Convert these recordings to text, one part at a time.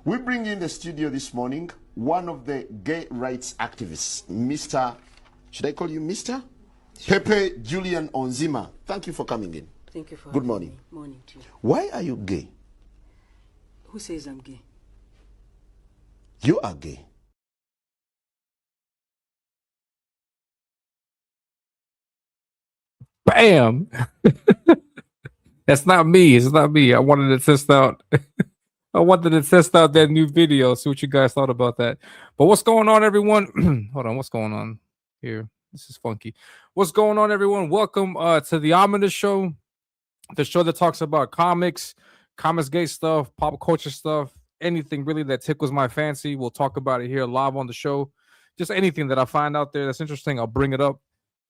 We bring in the studio this morning one of the gay rights activists, Mr. Should I call you Mr.? Pepe Julian Onzima. Thank you for coming in. Thank you for Good having morning. me. Morning to you. Why are you gay? Who says I'm gay? You are gay. Bam. That's not me. It's not me. I wanted to test out. I wanted to test out that new video. See what you guys thought about that. But what's going on, everyone? Hold on. What's going on here? This is funky. What's going on, everyone? Welcome to the Ominus show, the show that talks about comics, gay stuff, pop culture stuff, anything really that tickles my fancy. We'll talk about it here live on the show. Just anything that I find out there that's interesting, I'll bring it up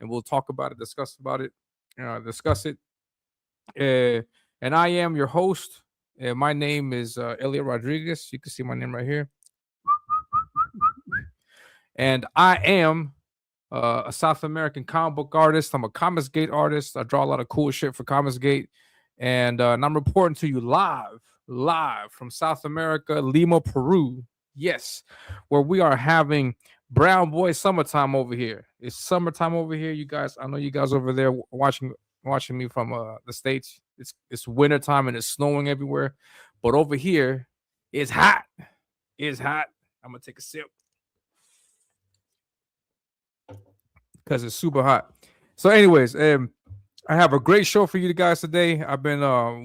and we'll talk about it, discuss it. And I am your host. My name is Elliot Rodriguez. You can see my name right here. And I am a South American comic book artist. I'm a Comicsgate artist. I draw a lot of cool shit for Comicsgate. And I'm reporting to you live from South America, Lima, Peru. Yes, where we are having Brown Boy summertime over here. It's summertime over here, you guys. I know you guys over there watching me from the States. It's wintertime and it's snowing everywhere. But over here, it's hot. It's hot. I'm gonna take a sip because it's super hot. So, anyways, I have a great show for you guys today. I've been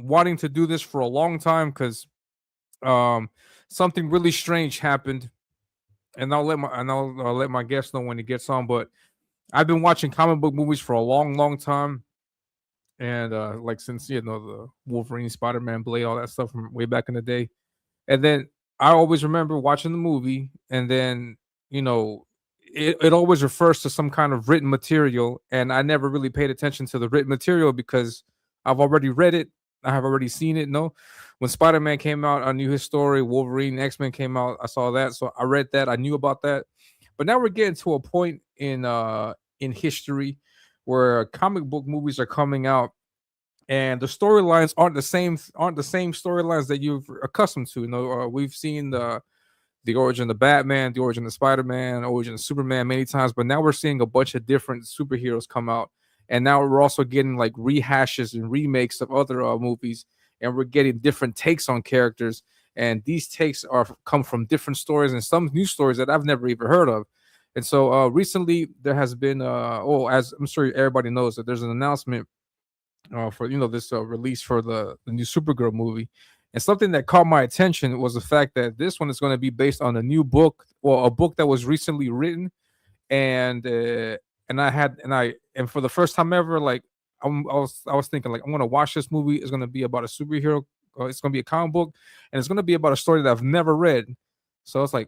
wanting to do this for a long time because something really strange happened, and I'll let my guest know when he gets on. But I've been watching comic book movies for a long time, and like since the Wolverine, Spider-Man, Blade, all that stuff from way back in the day. And then I always remember watching the movie, and then it always refers to some kind of written material, and I never really paid attention to the written material because I've already read it. I have already seen it. No, when Spider-Man came out, I knew his story. Wolverine, X-Men came out, I saw that, so I read that. I knew about that. But now we're getting to a point in history where comic book movies are coming out, and the storylines aren't the same storylines that you've accustomed to. We've seen the origin of Batman, the origin of Spider-Man, the origin of Superman many times, but now we're seeing a bunch of different superheroes come out, and now we're also getting like rehashes and remakes of other movies, and we're getting different takes on characters, and these takes come from different stories and some new stories that I've never even heard of. And so recently there has been as I'm sure everybody knows, that there's an announcement for this release for the new Supergirl movie. And something that caught my attention was the fact that this one is going to be based on a new book, or a book that was recently written. And for the first time ever, like I was thinking, like, I'm going to watch this movie. It's going to be about a superhero. It's going to be a comic book, and it's going to be about a story that I've never read. So it's like,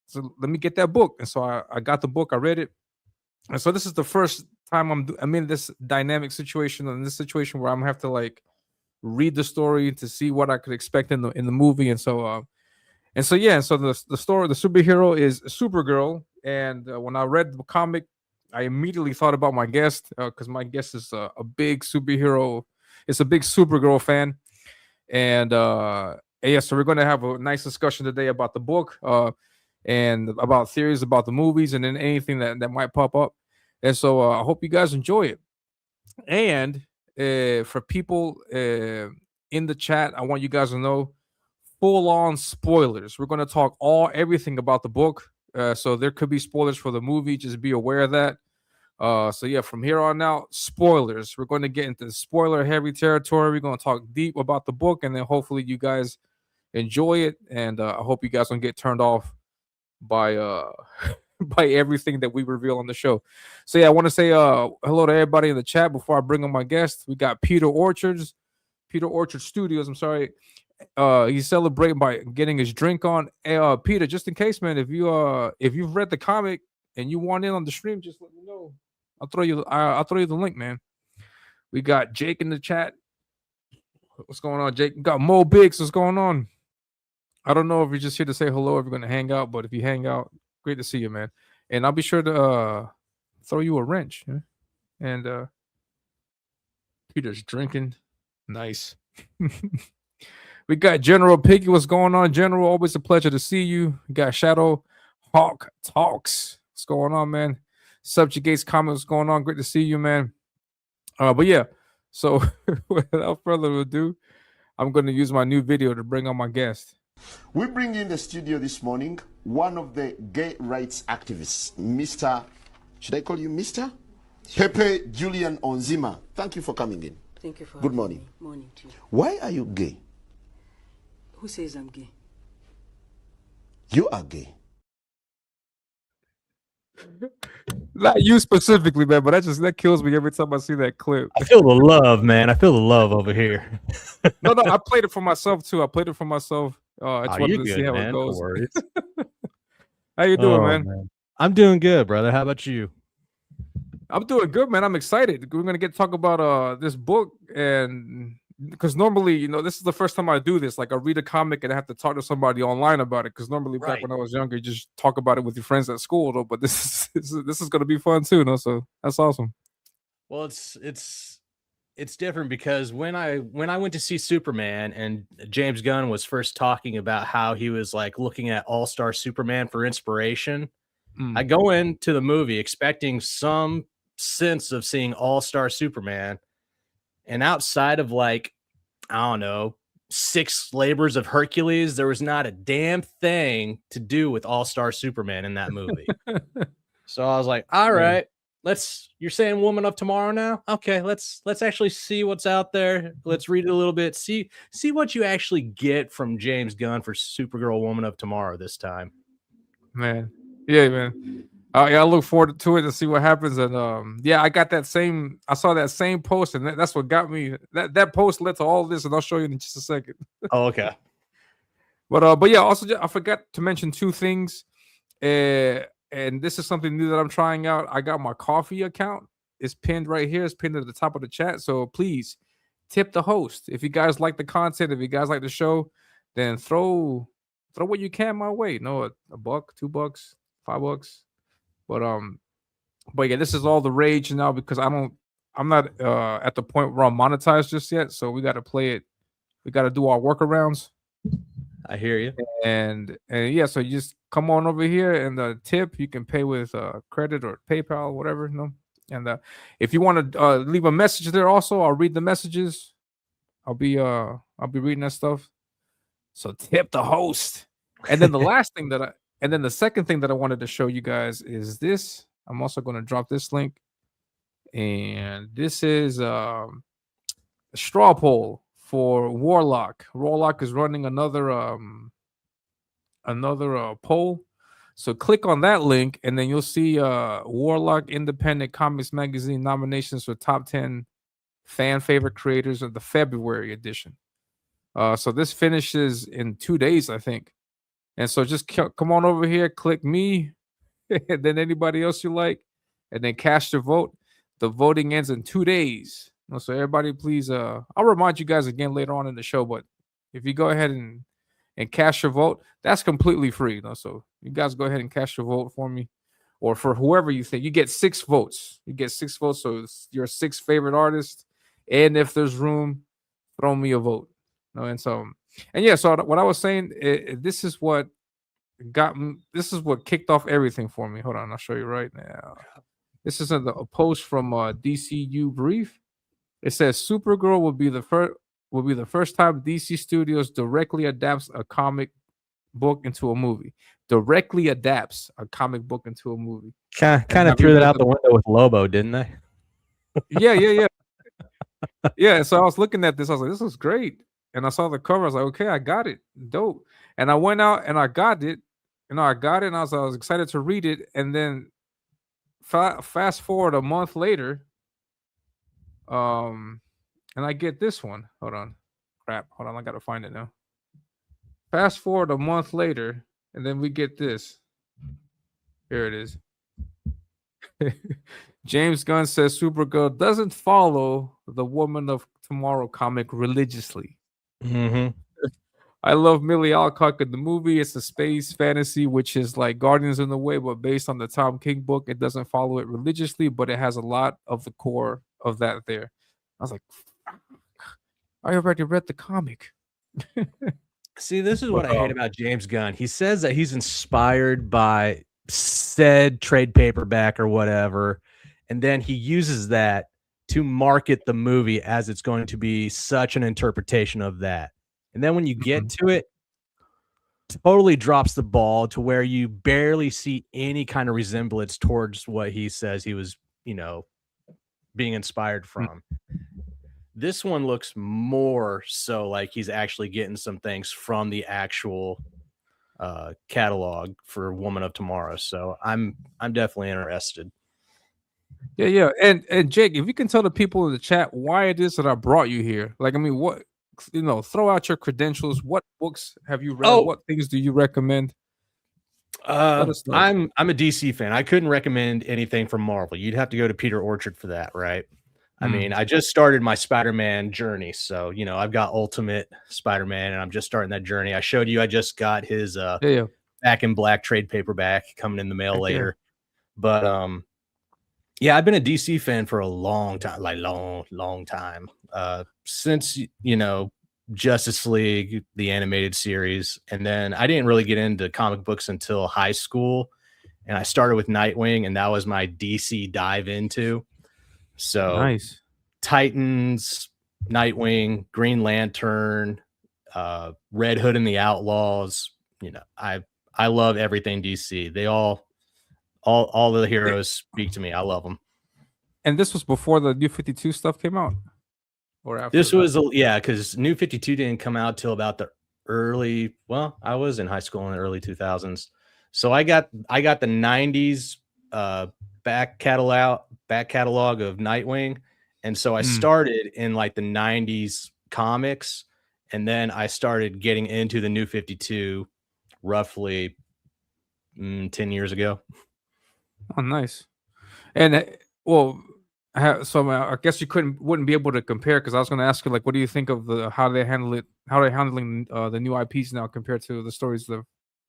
so let me get that book. And so I got the book. I read it. And so this is the first time I'm in this dynamic situation, in this situation where I'm gonna have to like read the story to see what I could expect in the movie. And so the story, the superhero is Supergirl. And when I read the comic, I immediately thought about my guest, because my guest is a big superhero. It's a big Supergirl fan. And so we're gonna have a nice discussion today about the book, and about theories about the movies, and then anything that might pop up. And so I hope you guys enjoy it. And for people in the chat, I want you guys to know, full on spoilers. We're going to talk everything about the book. So there could be spoilers for the movie. Just be aware of that. So yeah, from here on out, spoilers. We're going to get into spoiler heavy territory. We're going to talk deep about the book, and then hopefully you guys enjoy it. And I hope you guys don't get turned off by by everything that we reveal on the show. So yeah, I want to say hello to everybody in the chat before I bring on my guest. We got Peter Orchard Studios. I'm sorry. He's celebrating by getting his drink on. Peter, just in case, man, if you've read the comic and you want in on the stream, just let me know. I'll throw you the link, man. We got Jake in the chat. What's going on, Jake? We got Mo Biggs. What's going on? I don't know if you're just here to say hello, if you're going to hang out, but if you hang out, great to see you, man. And I'll be sure to throw you a wrench. Yeah? And Peter's drinking. Nice. We We got General Piggy. What's going on, General? Always a pleasure to see you. We got Shadow Hawk Talks. What's going on, man? Subjugates Comments. What's going on? Great to see you, man. But yeah, so without further ado, I'm going to use my new video to bring on my guest. We bring in the studio this morning one of the gay rights activists, Mr. Should I call you Mr? Pepe Julian Onzima. Thank you for coming in. Thank you for Good having morning. me. Morning to you. Why are you gay? Who says I'm gay? You are gay. Not you specifically, man, but that kills me every time I see that clip. I feel the love, man. I feel the love over here. No, I played it for myself too. I played it for myself. I just wanted you to see good, how man. it No goes. worries. How you doing, man? I'm doing good, brother. How about you? I'm doing good, man. I'm excited. We're gonna get to talk about this book, and because normally, this is the first time I do this. Like, I read a comic and I have to talk to somebody online about it. Because normally, back when I was younger, you just talk about it with your friends at school. Though, but this is gonna be fun too. So that's awesome. Well, it's different because when I went to see Superman and James Gunn was first talking about how he was like looking at All-Star Superman for inspiration, I go into the movie expecting some sense of seeing All-Star Superman, and outside of like, I don't know, 6 labors of Hercules, there was not a damn thing to do with All-Star Superman in that movie. So I was like, all right, you're saying Woman of Tomorrow now? Okay, let's actually see what's out there. Let's read it a little bit. See what you actually get from James Gunn for Supergirl Woman of Tomorrow this time. Man. Yeah, man. I look forward to it to see what happens. And I saw that same post, and that's what got me. That post led to all this, and I'll show you in just a second. Oh, okay. But yeah, also I forgot to mention 2 things. And this is something new that I'm trying out. I got my coffee account. It's pinned right here. It's pinned at the top of the chat. So please tip the host. If you guys like the content, if you guys like the show, then throw what you can my way. $1, $2, $5. But yeah, this is all the rage now because I'm not at the point where I'm monetized just yet. So we got to play it. We got to do our workarounds. I hear you. And yeah, so you just come on over here, and the tip you can pay with credit or PayPal, whatever. And if you want to leave a message there, also I'll read the messages. I'll be reading that stuff. So tip the host. And then the second thing that I wanted to show you guys is this. I'm also going to drop this link, and this is a straw poll for Warlock. Warlock is running another poll. So click on that link, and then you'll see Warlock Independent Comics Magazine nominations for top 10 fan favorite creators of the February edition. So this finishes in 2 days, I think. And so just come on over here, click me, and then anybody else you like, and then cast your vote. The voting ends in 2 days. So everybody, please, I'll remind you guys again later on in the show, but if you go ahead and cast your vote, that's completely free. So you guys go ahead and cast your vote for me, or for whoever you think. You get 6 votes. So it's your 6 favorite artist, and if there's room, throw me a vote. And so what I was saying, this is what kicked off everything for me. Hold on, I'll show you right now. This is a post from DCU Brief. It says Supergirl will be the first time DC Studios directly adapts a comic book into a movie. Directly adapts a comic book into a movie. Kind of threw that out the window with Lobo, didn't they? Yeah. Yeah. So I was looking at this. I was like, this is great. And I saw the cover. I was like, okay, I got it. Dope. And I went out and I got it. And I was excited to read it. And then fast forward a month later, and I get this one. Hold on. Crap. Hold on. I got to find it now. Fast forward a month later, and then we get this. Here it is. James Gunn says Supergirl doesn't follow the Woman of Tomorrow comic religiously. Mm-hmm. I love Millie Alcock in the movie. It's a space fantasy, which is like Guardians in the Way, but based on the Tom King book. It doesn't follow it religiously, but it has a lot of the core of that there. I was like, I already read the comic. See, this is But, what I hate about James Gunn. He says that he's inspired by said trade paperback or whatever, and then he uses that to market the movie as it's going to be such an interpretation of that. And then when you get to it, totally drops the ball to where you barely see any kind of resemblance towards what he says he was, being inspired from. This one looks more so like he's actually getting some things from the actual catalog for Woman of Tomorrow. So I'm definitely interested. Yeah. And Jake, if you can tell the people in the chat why it is that I brought you here. Like, I mean, what, throw out your credentials. What books have you read? Oh. What things do you recommend? Let us know. I'm a DC fan. I couldn't recommend anything from Marvel. You'd have to go to Peter Orchard for that, right? I mean, I just started my Spider-Man journey. So, I've got Ultimate Spider-Man and I'm just starting that journey. I showed you I just got his Back in Black trade paperback coming in the mail later. But yeah, I've been a DC fan for a long time, like long time. Since, Justice League, the animated series. And then I didn't really get into comic books until high school. And I started with Nightwing, and that was my DC dive into. So nice. Titans, Nightwing, Green Lantern, Red Hood and the Outlaws. I love everything DC. They all the heroes speak to me. I love them. And this was before the New 52 stuff came out, or after? This was because New 52 didn't come out till about the early. Well, I was in high school in the early 2000s, so I got the 90s back catalog of Nightwing, and so I started in like the 90s comics, and then I started getting into the New 52 roughly 10 years ago. Oh, nice. And well, so I guess you wouldn't be able to compare, because I was going to ask you, like, what do you think of how they're handling the new IPs now compared to the stories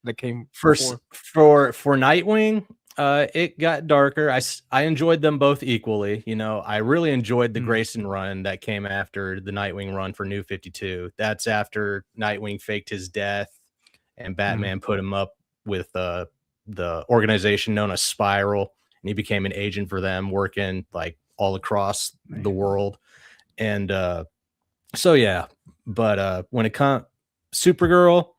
that came first before? For Nightwing. It got darker. I enjoyed them both equally. I really enjoyed the Grayson run that came after the Nightwing run for New 52. That's after Nightwing faked his death and Batman put him up with the organization known as Spiral, and he became an agent for them, working like all across the world. And so yeah, but when it comes Supergirl,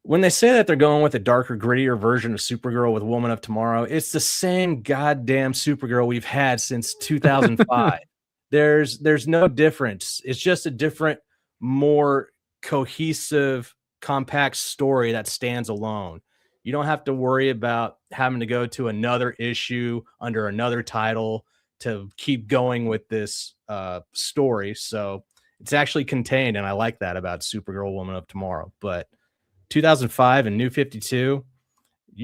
when they say that they're going with a darker, grittier version of Supergirl with Woman of Tomorrow, it's the same goddamn Supergirl we've had since 2005. There's no difference. It's just a different, more cohesive, compact story that stands alone. You don't have to worry about having to go to another issue under another title to keep going with this story. So it's actually contained, and I like that about Supergirl, Woman of Tomorrow. But 2005 and New 52,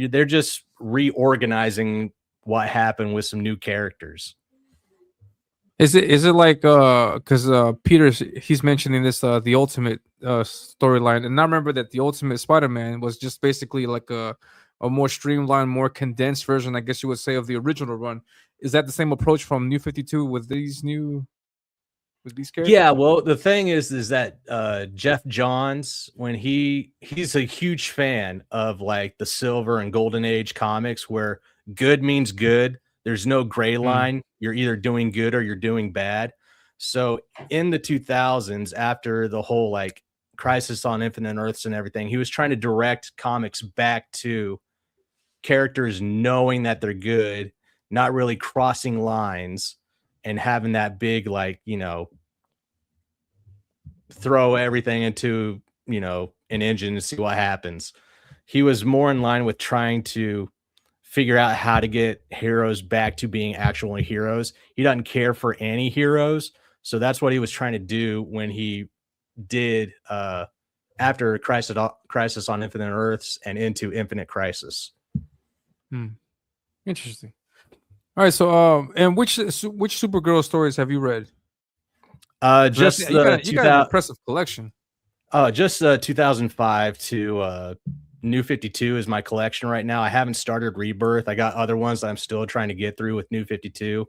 they're just reorganizing what happened with some new characters. Is it like because Peter's he's mentioning this the Ultimate storyline, and I remember that the Ultimate Spider-Man was just basically like a more streamlined, more condensed version, I guess you would say, of the original run. Is that the same approach from New 52 with these characters? Yeah, well, the thing is that Jeff Johns, when he's a huge fan of like the Silver and Golden Age comics, where good means good. There's no gray line. You're either doing good or you're doing bad. So in the 2000s, after the whole like Crisis on Infinite Earths and everything, he was trying to direct comics back to characters knowing that they're good, not really crossing lines and having that big, like, throw everything into, an engine and see what happens. He was more in line with trying to figure out how to get heroes back to being actual heroes. He doesn't care for any heroes. So that's what he was trying to do when he did after Crisis on Infinite Earths and into Infinite Crisis. Interesting. All right, so and which Supergirl stories have you read? Just you got an impressive collection. Just 2005 to New 52 is my collection right now. I haven't started Rebirth. I got other ones that I'm still trying to get through with New 52.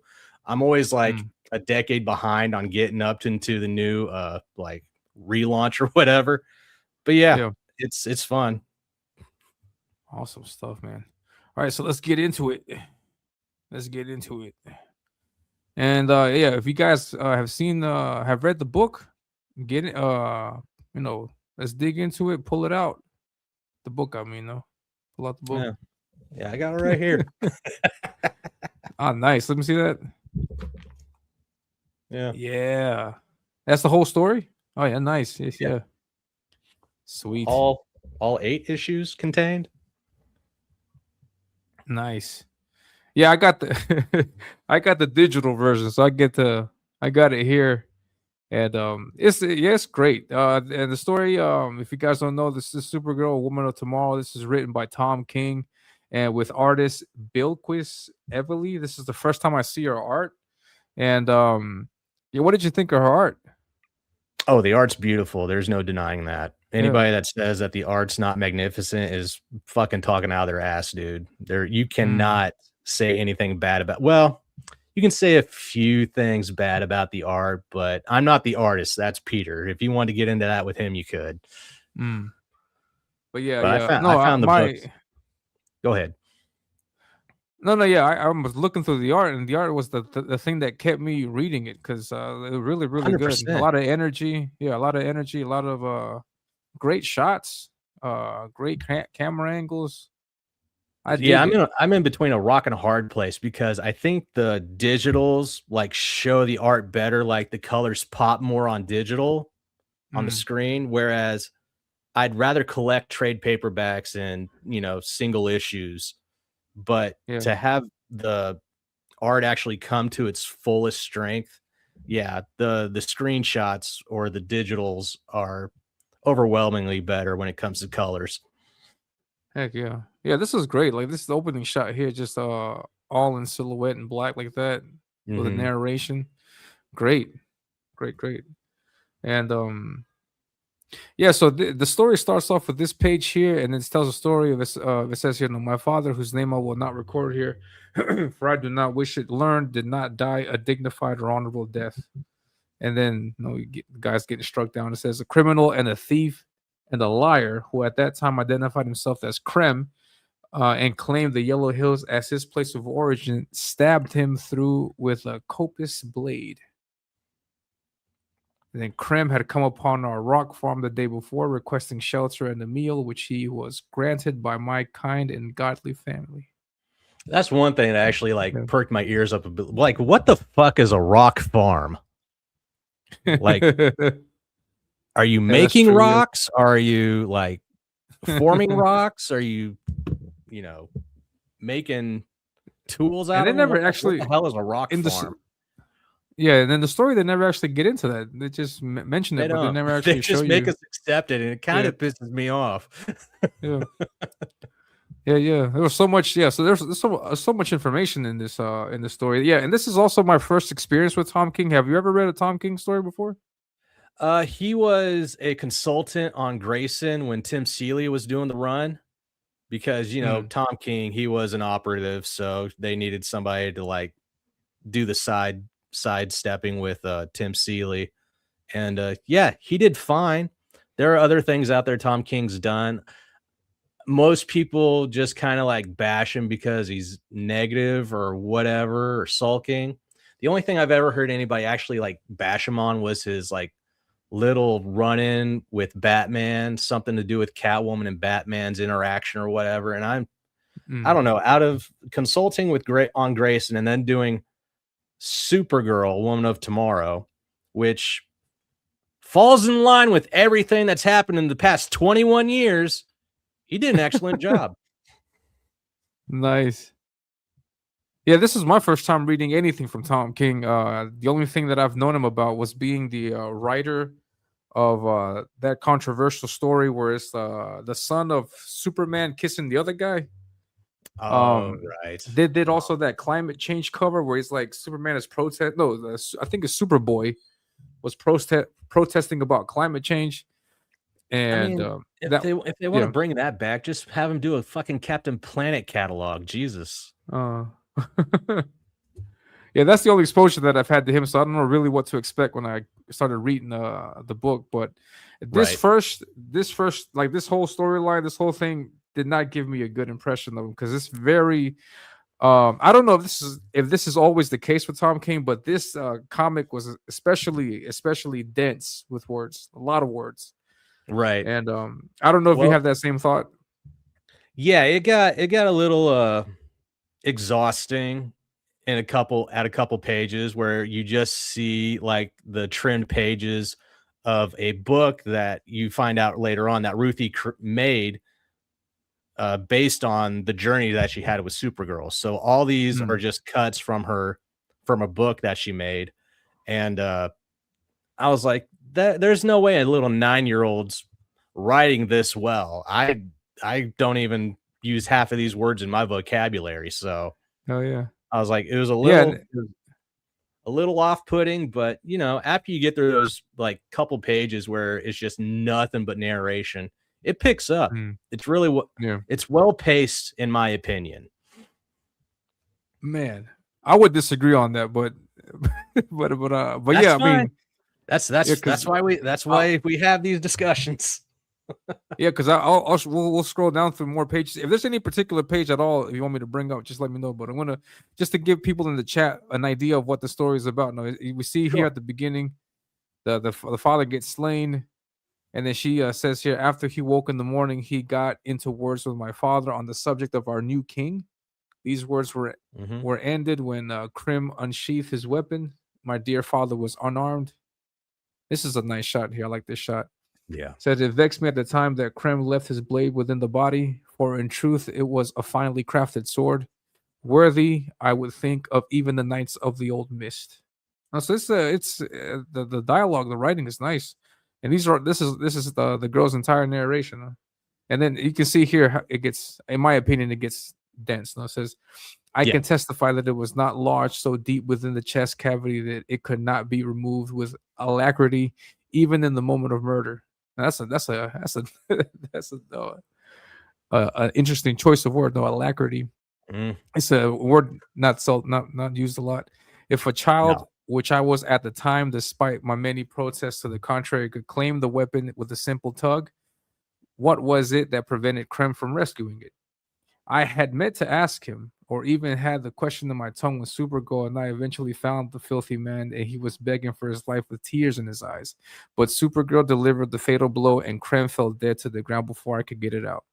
I'm always like a decade behind on getting up into the new like relaunch or whatever. But yeah, Yeah. it's fun. Awesome stuff, man. All right, so let's get into it. And yeah, if you guys have read the book, get it. Let's dig into it. Pull it out. The book, I mean, though. Pull out the book. Yeah, I got it right here. Ah, nice. Let me see that. Yeah. That's the whole story. Oh yeah, nice. Yes, yeah. Sweet. All 8 issues contained. Nice. Yeah, I got the I got the digital version, so I got it here. And it's great. And the story, if you guys don't know, this is Supergirl, Woman of Tomorrow. This is written by Tom King and with artist Bilquis Evely. This is the first time I see her art. And yeah, what did you think of her art? Oh, the art's beautiful. There's no denying that. Anybody that says that the art's not magnificent is fucking talking out of their ass, dude. You cannot say anything bad about. Well, you can say a few things bad about the art, but I'm not the artist. That's Peter. If you wanted to get into that with him, you could. But yeah, I found the book. Go ahead. No, yeah, I was looking through the art, and the art was the thing that kept me reading it because it was really, really 100%. good. A lot of energy. Yeah, a lot of great shots, great camera angles. I'm in between a rock and a hard place because I think the digitals like show the art better, like the colors pop more on digital on the screen, whereas I'd rather collect trade paperbacks and single issues. But to have the art actually come to its fullest strength, the screenshots or the digitals are overwhelmingly better when it comes to colors. Heck yeah. Yeah, this is great. Like this is the opening shot here, just all in silhouette and black like that with a narration. Great. And yeah, so the story starts off with this page here, and it tells a story of it says here, my father, whose name I will not record here, for I do not wish it learned, did not die a dignified or honorable death. And then the guy's getting struck down. It says a criminal and a thief and a liar who at that time identified himself as Krem and claimed the Yellow Hills as his place of origin, stabbed him through with a coppice blade. And then Krem had come upon our rock farm the day before, requesting shelter and a meal, which he was granted by my kind and godly family. That's one thing that actually perked my ears up a bit. Like, what the fuck is a rock farm? Like, are you making rocks? Are you like forming rocks? Are you, making tools out of them? Never actually. What the hell is a rock farm? Yeah, and then the story, they never actually get into that. They just mention it, but they never actually show you. They just make us accept it, and it kind of pisses me off. Yeah. There was so much. Yeah, so there's so much information in this story. Yeah, and this is also my first experience with Tom King. Have you ever read a Tom King story before? He was a consultant on Grayson when Tim Seeley was doing the run, because Tom King, he was an operative, so they needed somebody to like do the sidestepping with Tim Seeley, and he did fine. There are other things out there Tom King's done. Most people just kind of like bash him because he's negative or whatever, or sulking. The only thing I've ever heard anybody actually like bash him on was his like little run-in with Batman, something to do with Catwoman and Batman's interaction or whatever. And I don't know, out of consulting with on Grayson and then doing Supergirl, Woman of Tomorrow, which falls in line with everything that's happened in the past 21 years, he did an excellent job. Nice. Yeah, this is my first time reading anything from Tom King. The only thing that I've known him about was being the writer of that controversial story where it's the son of Superman kissing the other guy. Right. They did also that climate change cover where he's like Superman is protest. No, I think it's Superboy was protesting about climate change. And if they want to bring that back, just have him do a fucking Captain Planet catalog. Jesus. Yeah, Yeah, that's the only exposure that I've had to him. So I don't know really what to expect when I started reading the book. But this Right. first, like this whole storyline, this whole thing did not give me a good impression of him because it's very. I don't know if this is always the case with Tom King, but this comic was especially dense with words, a lot of words, Right. and I don't know if you Well, have that same thought. yeah, it got a little exhausting in a couple pages where you just see like the trimmed pages of a book that you find out later on that Ruthie made based on the journey that she had with Supergirl. So all these are Mm, just cuts from a book that she made. And I was like, there's no way a little 9-year-old's writing this well. I don't even use half of these words in my vocabulary. So oh yeah, I was like, it was yeah, a little off-putting, but after you get through those like couple pages where it's just nothing but narration, it picks up. mm, It's really what yeah. it's well paced in my opinion. Man, I would disagree on that, but but That's yeah, I fine. mean, That's yeah, that's because that's why we have these discussions. yeah, because we'll scroll down through more pages. If there's any particular page at all, if you want me to bring up, just let me know. But I'm gonna just to give people in the chat an idea of what the story is about. Now, we see here Sure. at the beginning, the father gets slain, and then she says here, after he woke in the morning, he got into words with my father on the subject of our new king. These words Mhm. were ended when Krim unsheathed his weapon. My dear father was unarmed. This is a nice shot here. I like this shot. Yeah. Said it vexed me at the time that Krem left his blade within the body, for in truth it was a finely crafted sword, worthy, I would think, of even the knights of the old mist. Now, so it's the dialogue, the writing is nice, and this is the girl's entire narration, and then you can see here how it gets, in my opinion, it gets dense. Now it says, I Yeah. can testify that it was not lodged so deep within the chest cavity that it could not be removed with alacrity, even in the moment of murder. Now, that's an interesting choice of word, though. Alacrity. Mm, It's a word not used a lot. If a child, no. which I was at the time, despite my many protests to the contrary, could claim the weapon with a simple tug, what was it that prevented Krem from rescuing it? I had meant to ask him, or even had the question in my tongue when Supergirl and I eventually found the filthy man, and he was begging for his life with tears in his eyes. But Supergirl delivered the fatal blow, and Krem fell dead to the ground before I could get it out.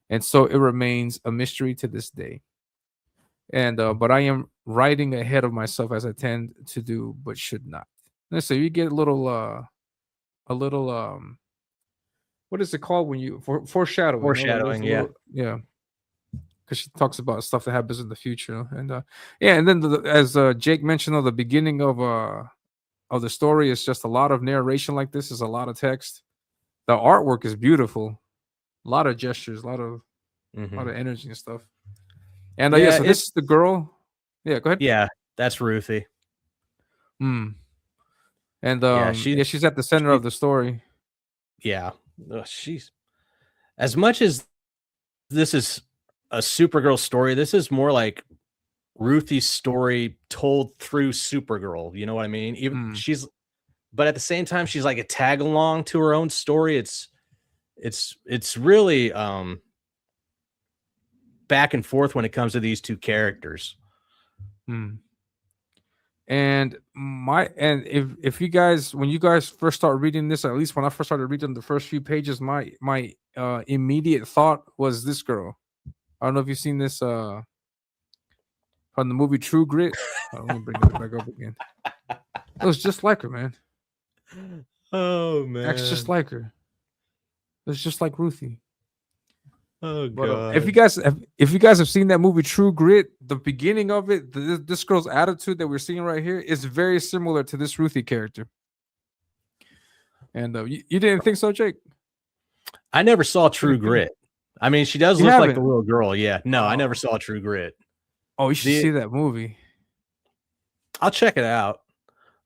And so it remains a mystery to this day. And but I am writing ahead of myself as I tend to do, but should not. And so you get a little what is it called when you foreshadowing? You know, like those Foreshadowing, yeah. little, yeah, because she talks about stuff that happens in the future, and yeah, and then as Jake mentioned, the beginning of the story is just a lot of narration. Like this is a lot of text. The artwork is beautiful, a lot of gestures, a lot Mhm. of energy and stuff. And yeah, Yeah, so this is the girl. Yeah, go ahead. yeah, that's Ruthie. Mm. And Yeah, yeah, she's at the center she of the story. yeah. She's as much as this is a Supergirl story, this is more like Ruthie's story told through Supergirl. You know what I mean? Even Mm. but at the same time, she's like a tag along to her own story. It's really back and forth when it comes to these two characters. Mm. And if you guys, when you guys first start reading this, at least when I first started reading the first few pages, my immediate thought was this girl. I don't know if you've seen this from the movie True Grit. Let me bring it back up again. It was just like her, man. Oh Acts just like her. It's just like Ruthie. Oh But if you guys have seen that movie True Grit, the beginning of it, this girl's attitude that we're seeing right here is very similar to this Ruthie character. And you didn't think so, Jake? I never saw True Grit. I mean, she does You look like the haven't? little girl. Yeah. No, I never Oh, saw True Grit. oh, you should The see that movie. I'll check it out.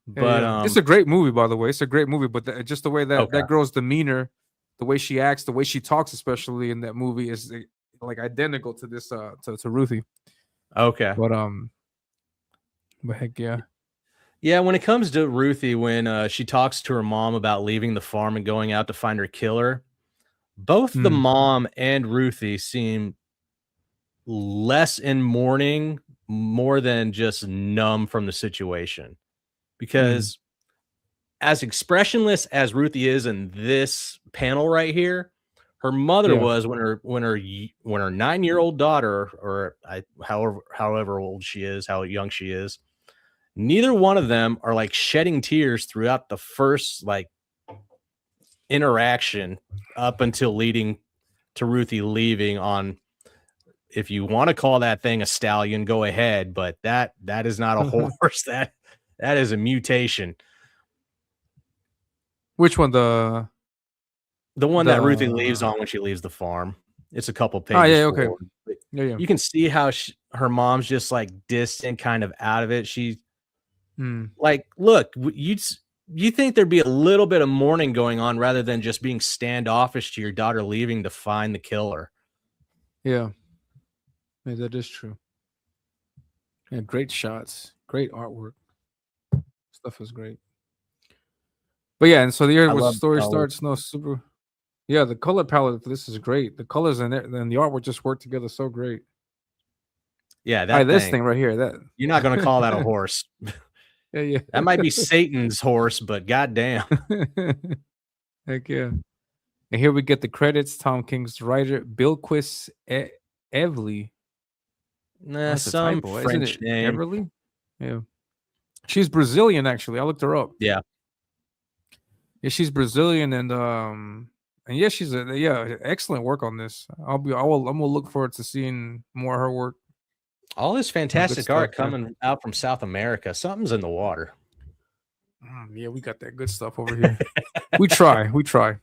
Yeah, But yeah. It's a great movie, by the way. It's a great movie, but just the way that okay. that girl's demeanor, the way she acts, the way she talks, especially in that movie, is like identical to this to Ruthie. Okay. But But heck yeah. Yeah, when it comes to Ruthie, when she talks to her mom about leaving the farm and going out to find her killer, both the Mm. mom and Ruthie seem less in mourning, more than just numb from the situation. Because as expressionless as Ruthie is in this panel right here, her mother Yeah. was when her 9-year-old daughter, or however old she is, how young she is, neither one of them are like shedding tears throughout the first like interaction up until leading to Ruthie leaving on, if you want to call that thing a stallion, go ahead, but that is not a horse. That is a mutation. Which one? The one that Ruthie leaves on when she leaves the farm. It's a couple pages okay. forward. Yeah. You can see how her mom's just like distant, kind of out of it. She like, look, you think there'd be a little bit of mourning going on rather than just being standoffish to your daughter leaving to find the killer. Yeah, that is true. Yeah, great shots, great artwork. Stuff is great. But yeah, and so the story starts. No super. Yeah, the color palette for this is great. The colors and the artwork just work together so great. Yeah, this thing right here. That you're not going to call that a horse. Yeah. That might be Satan's horse, but goddamn. Heck yeah. And here we get the credits. Tom King's writer, Bilquis Evely. Nah, some French name. Everly? Yeah. She's Brazilian, actually. I looked her up. Yeah. Yeah, she's Brazilian, and yeah, she's excellent work on this. I'm gonna look forward to seeing more of her work. All this fantastic art coming out from South America. Something's in the water. Yeah, we got that good stuff over here. we try. Stanley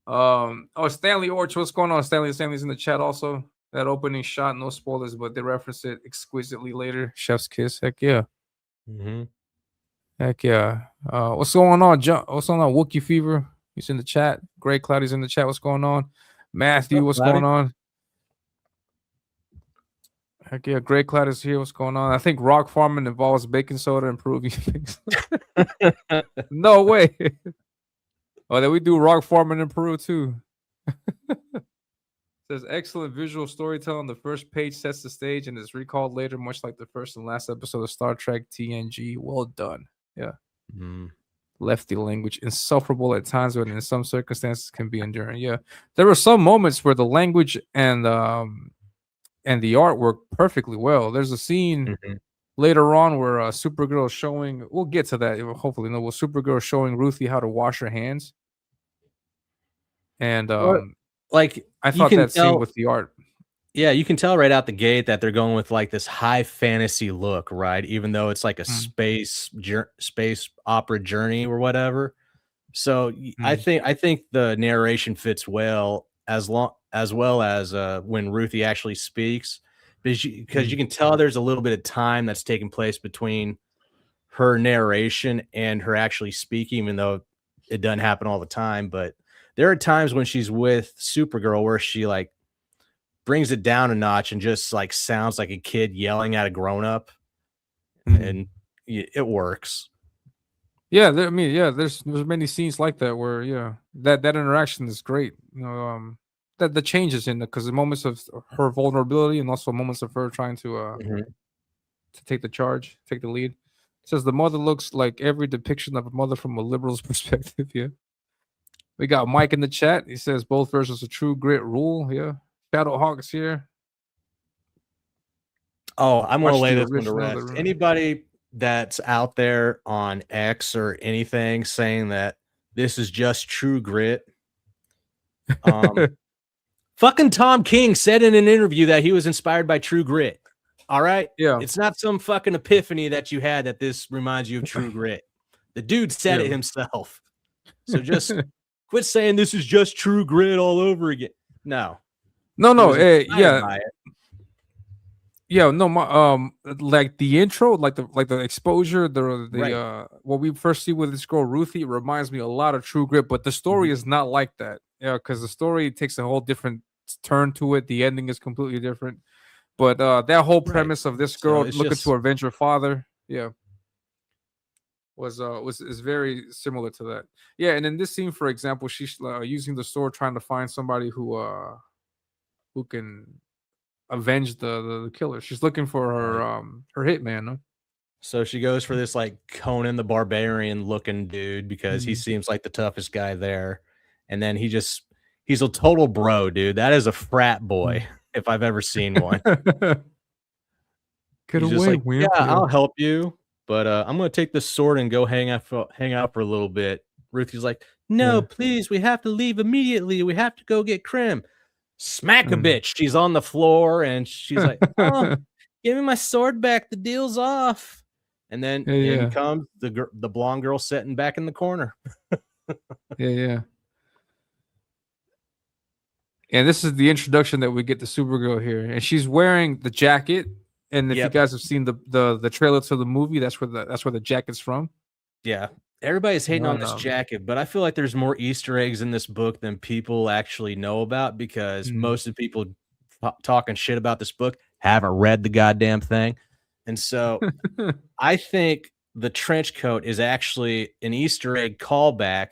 Orch, what's going on? Stanley's in the chat also. That opening shot, no spoilers, but they reference it exquisitely later. Chef's kiss. Heck yeah. Heck yeah. What's going on, John? What's going on? Wookie Fever. He's in the chat. Gray Cloudy's in the chat. What's going on? Matthew, what's going on? Heck yeah, Gray Cloud is here. What's going on? I think rock farming involves baking soda improving things. No way. Oh, then we do rock farming in Peru too. Says excellent visual storytelling. The first page sets the stage and is recalled later, much like the first and last episode of Star Trek TNG. Well done. Yeah. Lefty language, insufferable at times, but in some circumstances can be enduring. Yeah. There were some moments where the language and the art work perfectly well. There's a scene later on where Supergirl is showing. We'll get to that. Hopefully, no. Well, Supergirl is showing Ruthie how to wash her hands, and like I thought that scene with the art. Yeah, you can tell right out the gate that they're going with like this high fantasy look, right? Even though it's like a space opera journey or whatever. So I think the narration fits well as well as when Ruthie actually speaks, because you can tell there's a little bit of time that's taking place between her narration and her actually speaking, even though it doesn't happen all the time. But there are times when she's with Supergirl where she like brings it down a notch and just like sounds like a kid yelling at a grown-up, and it works. Yeah, there's many scenes like that where that interaction is great. That the changes in because the moments of her vulnerability and also moments of her trying to take the charge, take the lead. It says the mother looks like every depiction of a mother from a liberal's perspective. Yeah. We got Mike in the chat. He says both versions of True Grit rule. Yeah. Shadow Hawk's here. Oh, I'm going to lay this one to rest. Anybody that's out there on X or anything saying that this is just True Grit, fucking Tom King said in an interview that he was inspired by True Grit. All right? Yeah. It's not some fucking epiphany that you had that this reminds you of True Grit. The dude said it himself. So just quit saying this is just True Grit all over again. No. Like the intro, like the exposure, what we first see with this girl Ruthie reminds me a lot of True Grit, but the story is not like that. Yeah, because the story takes a whole different turn to it. The ending is completely different. But that whole Right. premise of this So girl it's looking just to avenge her father, is very similar to that. Yeah, and in this scene, for example, she's using the sword trying to find somebody who can avenge the killer. She's looking for her right. her hitman. No? So she goes for this like Conan the Barbarian looking dude because he Mm. seems like the toughest guy there. And then he's a total bro, dude. That is a frat boy if I've ever seen one. Get He's just away, like, "Yeah, wimp. Yeah. I'll help you, but I'm gonna take this sword and go hang out for a little bit." Ruthie's like, "No, Yeah. please, we have to leave immediately. We have to go get Krim." Smack a Mm. bitch. She's on the floor and she's like, "Oh, give me my sword back. The deal's off." And then Yeah, in yeah. comes the blonde girl sitting back in the corner. Yeah, yeah. And this is the introduction that we get to Supergirl here, and she's wearing the jacket. And if you Yep. guys have seen the trailer to the movie, that's where the jacket's from. Yeah. Everybody's hating on And, this jacket, but I feel like there's more Easter eggs in this book than people actually know about because most of the people talking shit about this book haven't read the goddamn thing. And so I think the trench coat is actually an Easter egg callback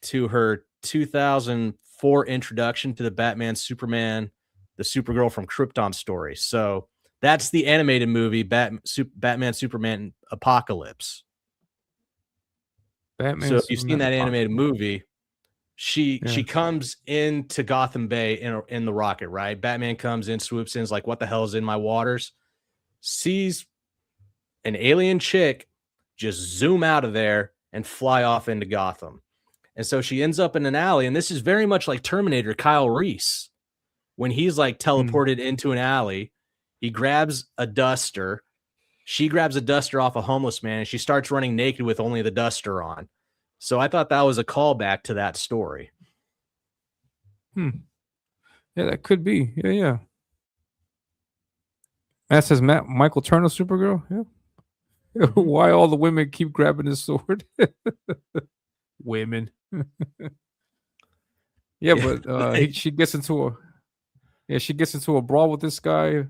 to her 2004 introduction to the Batman Superman, the Supergirl from Krypton story. So that's the animated movie Batman Superman Apocalypse. Batman. So if you've seen Superman that animated Apocalypse. movie, she comes into Gotham Bay in the rocket, right? Batman comes in, swoops in, is like, "What the hell is in my waters?" Sees an alien chick just zoom out of there and fly off into Gotham. And so she ends up in an alley, and this is very much like Terminator Kyle Reese. When he's like teleported into an alley, he grabs a duster. She grabs a duster off a homeless man, and she starts running naked with only the duster on. So I thought that was a callback to that story. Yeah, that could be. Yeah, yeah. That says Michael Turner Supergirl. Yeah. Why all the women keep grabbing his sword? Women. Yeah, but she gets into a brawl with this guy.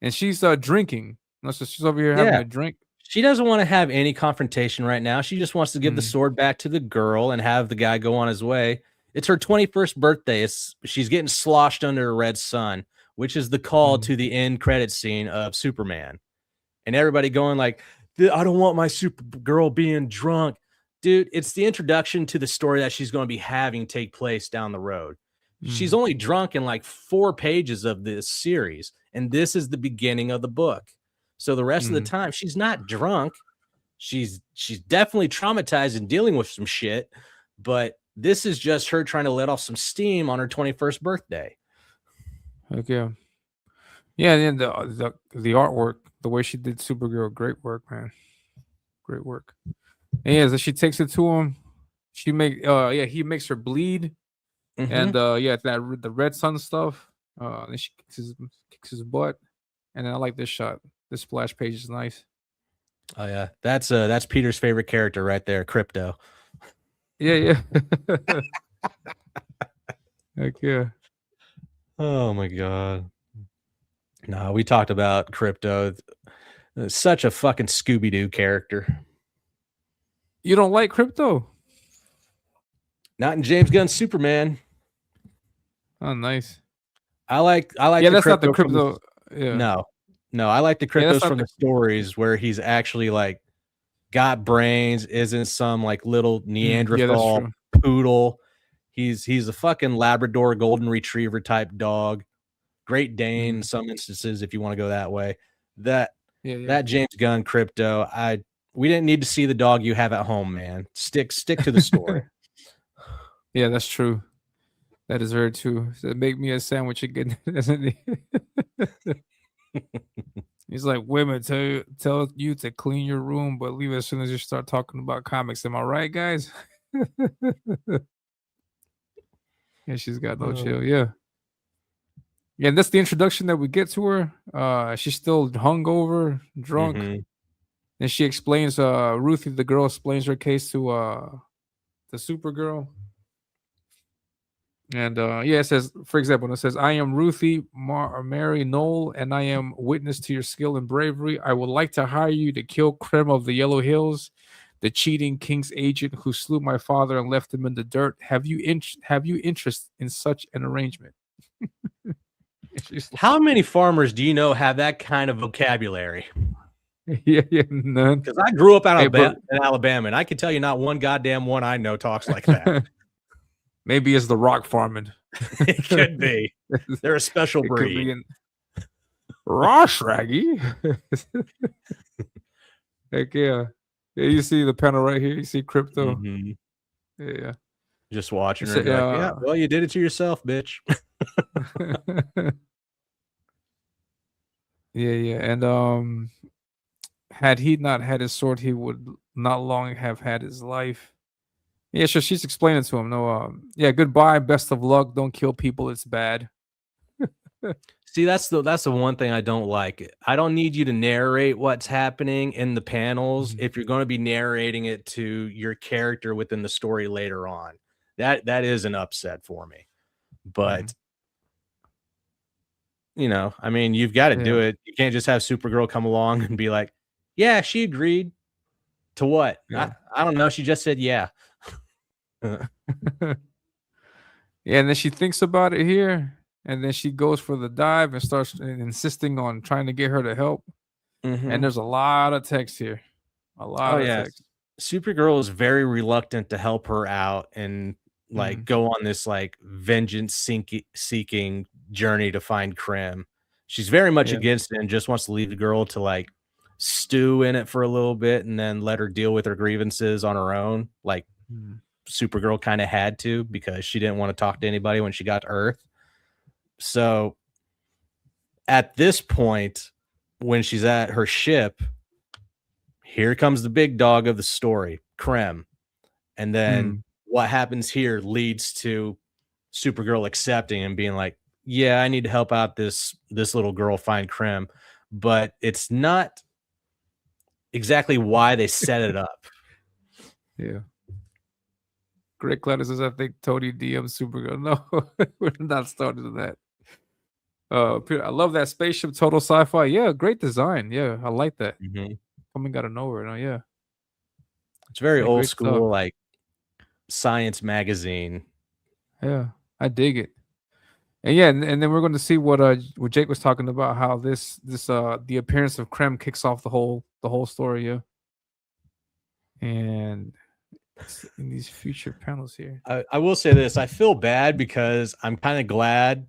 And she's drinking. So she's over here having a drink. She doesn't want to have any confrontation right now. She just wants to give the sword back to the girl and have the guy go on his way. It's her 21st birthday. She's getting sloshed under a red sun, which is the call to the end credit scene of Superman. And everybody going like, "I don't want my Supergirl being drunk." Dude, it's the introduction to the story that she's going to be having take place down the road. She's only drunk in like 4 pages of this series, and this is the beginning of the book. So the rest of the time, she's not drunk. She's definitely traumatized and dealing with some shit, but this is just her trying to let off some steam on her 21st birthday. Okay. Yeah, and the artwork, the way she did Supergirl, great work, man. Great work. And yeah, so she takes it to him. He makes her bleed. And the red sun stuff. Then she kicks his butt. And then I like this shot. This splash page is nice. Oh yeah, that's Peter's favorite character right there, Crypto. Yeah. Heck yeah. Oh my god. No, we talked about Crypto. Such a fucking Scooby-Doo character. You don't like Crypto? Not in James Gunn's Superman. Oh, nice. I like. Yeah, that's not the Crypto. Yeah. No, I like the Cryptos from the stories where he's actually like got brains, isn't some like little Neanderthal poodle. He's a fucking Labrador golden retriever type dog. Great Dane in some instances, if you want to go that way. That James Gunn Crypto, we didn't need to see the dog you have at home, man. Stick to the story. Yeah, that's true. That is very true. So make me a sandwich again, doesn't he? He's like, women tell you to clean your room, but leave it as soon as you start talking about comics. Am I right, guys? Yeah, she's got no chill. Yeah. Yeah, and that's the introduction that we get to her. She's still hungover, drunk. And she explains, Ruthie, the girl, explains her case to the Supergirl. And yeah, it says, for example, it says, "I am Ruthie Mary Knoll, and I am witness to your skill and bravery. I would like to hire you to kill Krem of the Yellow Hills, the cheating king's agent who slew my father and left him in the dirt. Have you interest in such an arrangement?" She's How many farmers do you know have that kind of vocabulary? like, yeah, none. Because I grew up Hey, but- in Alabama, and I can tell you not one goddamn one I know talks like that. Maybe it's the rock farming. It could be. They're a special It could breed. be in Rosh Raggy. Heck yeah. Yeah, you see the panel right here. You see crypto. Mhm. Yeah. Just watching It's her. And be like, yeah, a, well, you did it to yourself, bitch. yeah. And had he not had his sword, he would not long have had his life. Yeah, so she's explaining to him, no, yeah, goodbye, best of luck. Don't kill people, it's bad. See, that's the one thing I don't like. I don't need you to narrate what's happening in the panels if you're going to be narrating it to your character within the story later on. That is an upset for me. But you know, I mean, you've got to do it. You can't just have Supergirl come along and be like, "Yeah, she agreed." To what? Yeah. I don't know. She just said yeah. Yeah, and then she thinks about it here, and then she goes for the dive and starts insisting on trying to get her to help. And there's a lot of text here. A lot of text. Supergirl is very reluctant to help her out and like go on this like vengeance seeking journey to find Krem. She's very much against it and just wants to leave the girl to like stew in it for a little bit and then let her deal with her grievances on her own. Like Supergirl kind of had to because she didn't want to talk to anybody when she got to Earth. So at this point, when she's at her ship, here comes the big dog of the story, Krem. And then what happens here leads to Supergirl accepting and being like, yeah, I need to help out this little girl find Krem. But it's not exactly why they set it up. Yeah. Greg Cladder says, I think Tony DM Supergirl. No, we're not starting to that. I love that spaceship, total sci-fi. Yeah, great design. Yeah, I like that. Coming out of nowhere. No, yeah. It's very Yeah, old great school, stuff. like science magazine. Yeah, I dig it. And yeah, and then we're going to see what Jake was talking about, how this the appearance of Krem kicks off the whole story. Yeah. And in these future panels here, I will say this: I feel bad because I'm kind of glad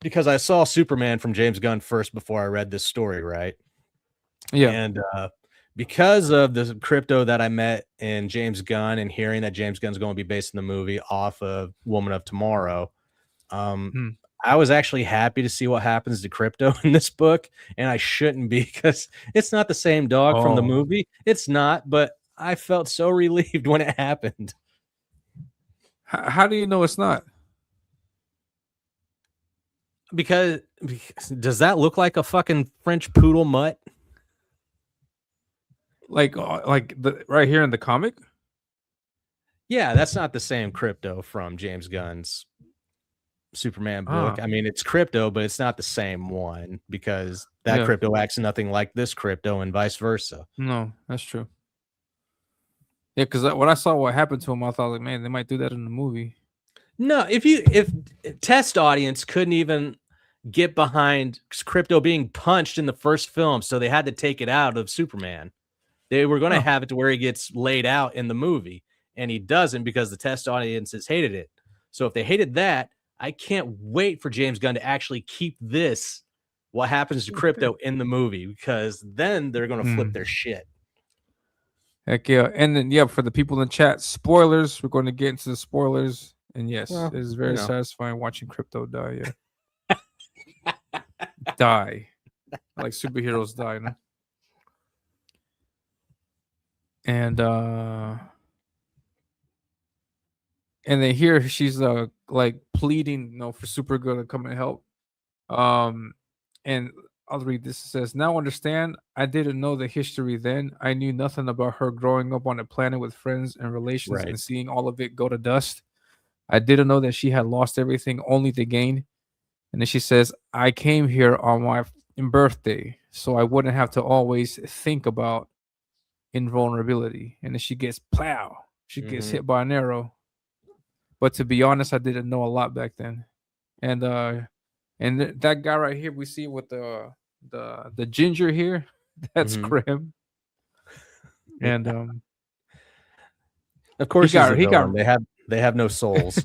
because I saw Superman from James Gunn first before I read this story, right? Yeah. And because of the crypto that I met in James Gunn and hearing that James Gunn's going to be based in the movie off of Woman of Tomorrow, I was actually happy to see what happens to crypto in this book, and I shouldn't be because it's not the same dog from the movie. It's not, but I felt so relieved when it happened. How do you know it's not? Because does that look like a fucking French poodle mutt? Like the right here in the comic? Yeah, that's not the same crypto from James Gunn's Superman book. I mean, it's crypto, but it's not the same one because that crypto acts nothing like this crypto and vice versa. No, that's true. Yeah, because when I saw what happened to him, I thought, like, man, they might do that in the movie. No, if test audience couldn't even get behind crypto being punched in the first film, so they had to take it out of Superman. They were going to have it to where he gets laid out in the movie, and he doesn't because the test audiences hated it. So if they hated that, I can't wait for James Gunn to actually keep this, what happens to crypto in the movie, because then they're going to flip their shit. Heck yeah. And then, for the people in the chat, spoilers. We're going to get into the spoilers. And yes, it is very satisfying watching crypto die. Yeah. Die. Like superheroes die, no? And then here she's like pleading, for Supergirl to come and help. And I'll read this. It says, now understand, I didn't know the history then. I knew nothing about her growing up on a planet with friends and relations and seeing all of it go to dust. I didn't know that she had lost everything only to gain. And then she says, I came here on my birthday, so I wouldn't have to always think about invulnerability. And then she gets plow. She gets hit by an arrow. But to be honest, I didn't know a lot back then. And that guy right here, we see with the ginger here, that's Grim. And of course, he he got they have no souls.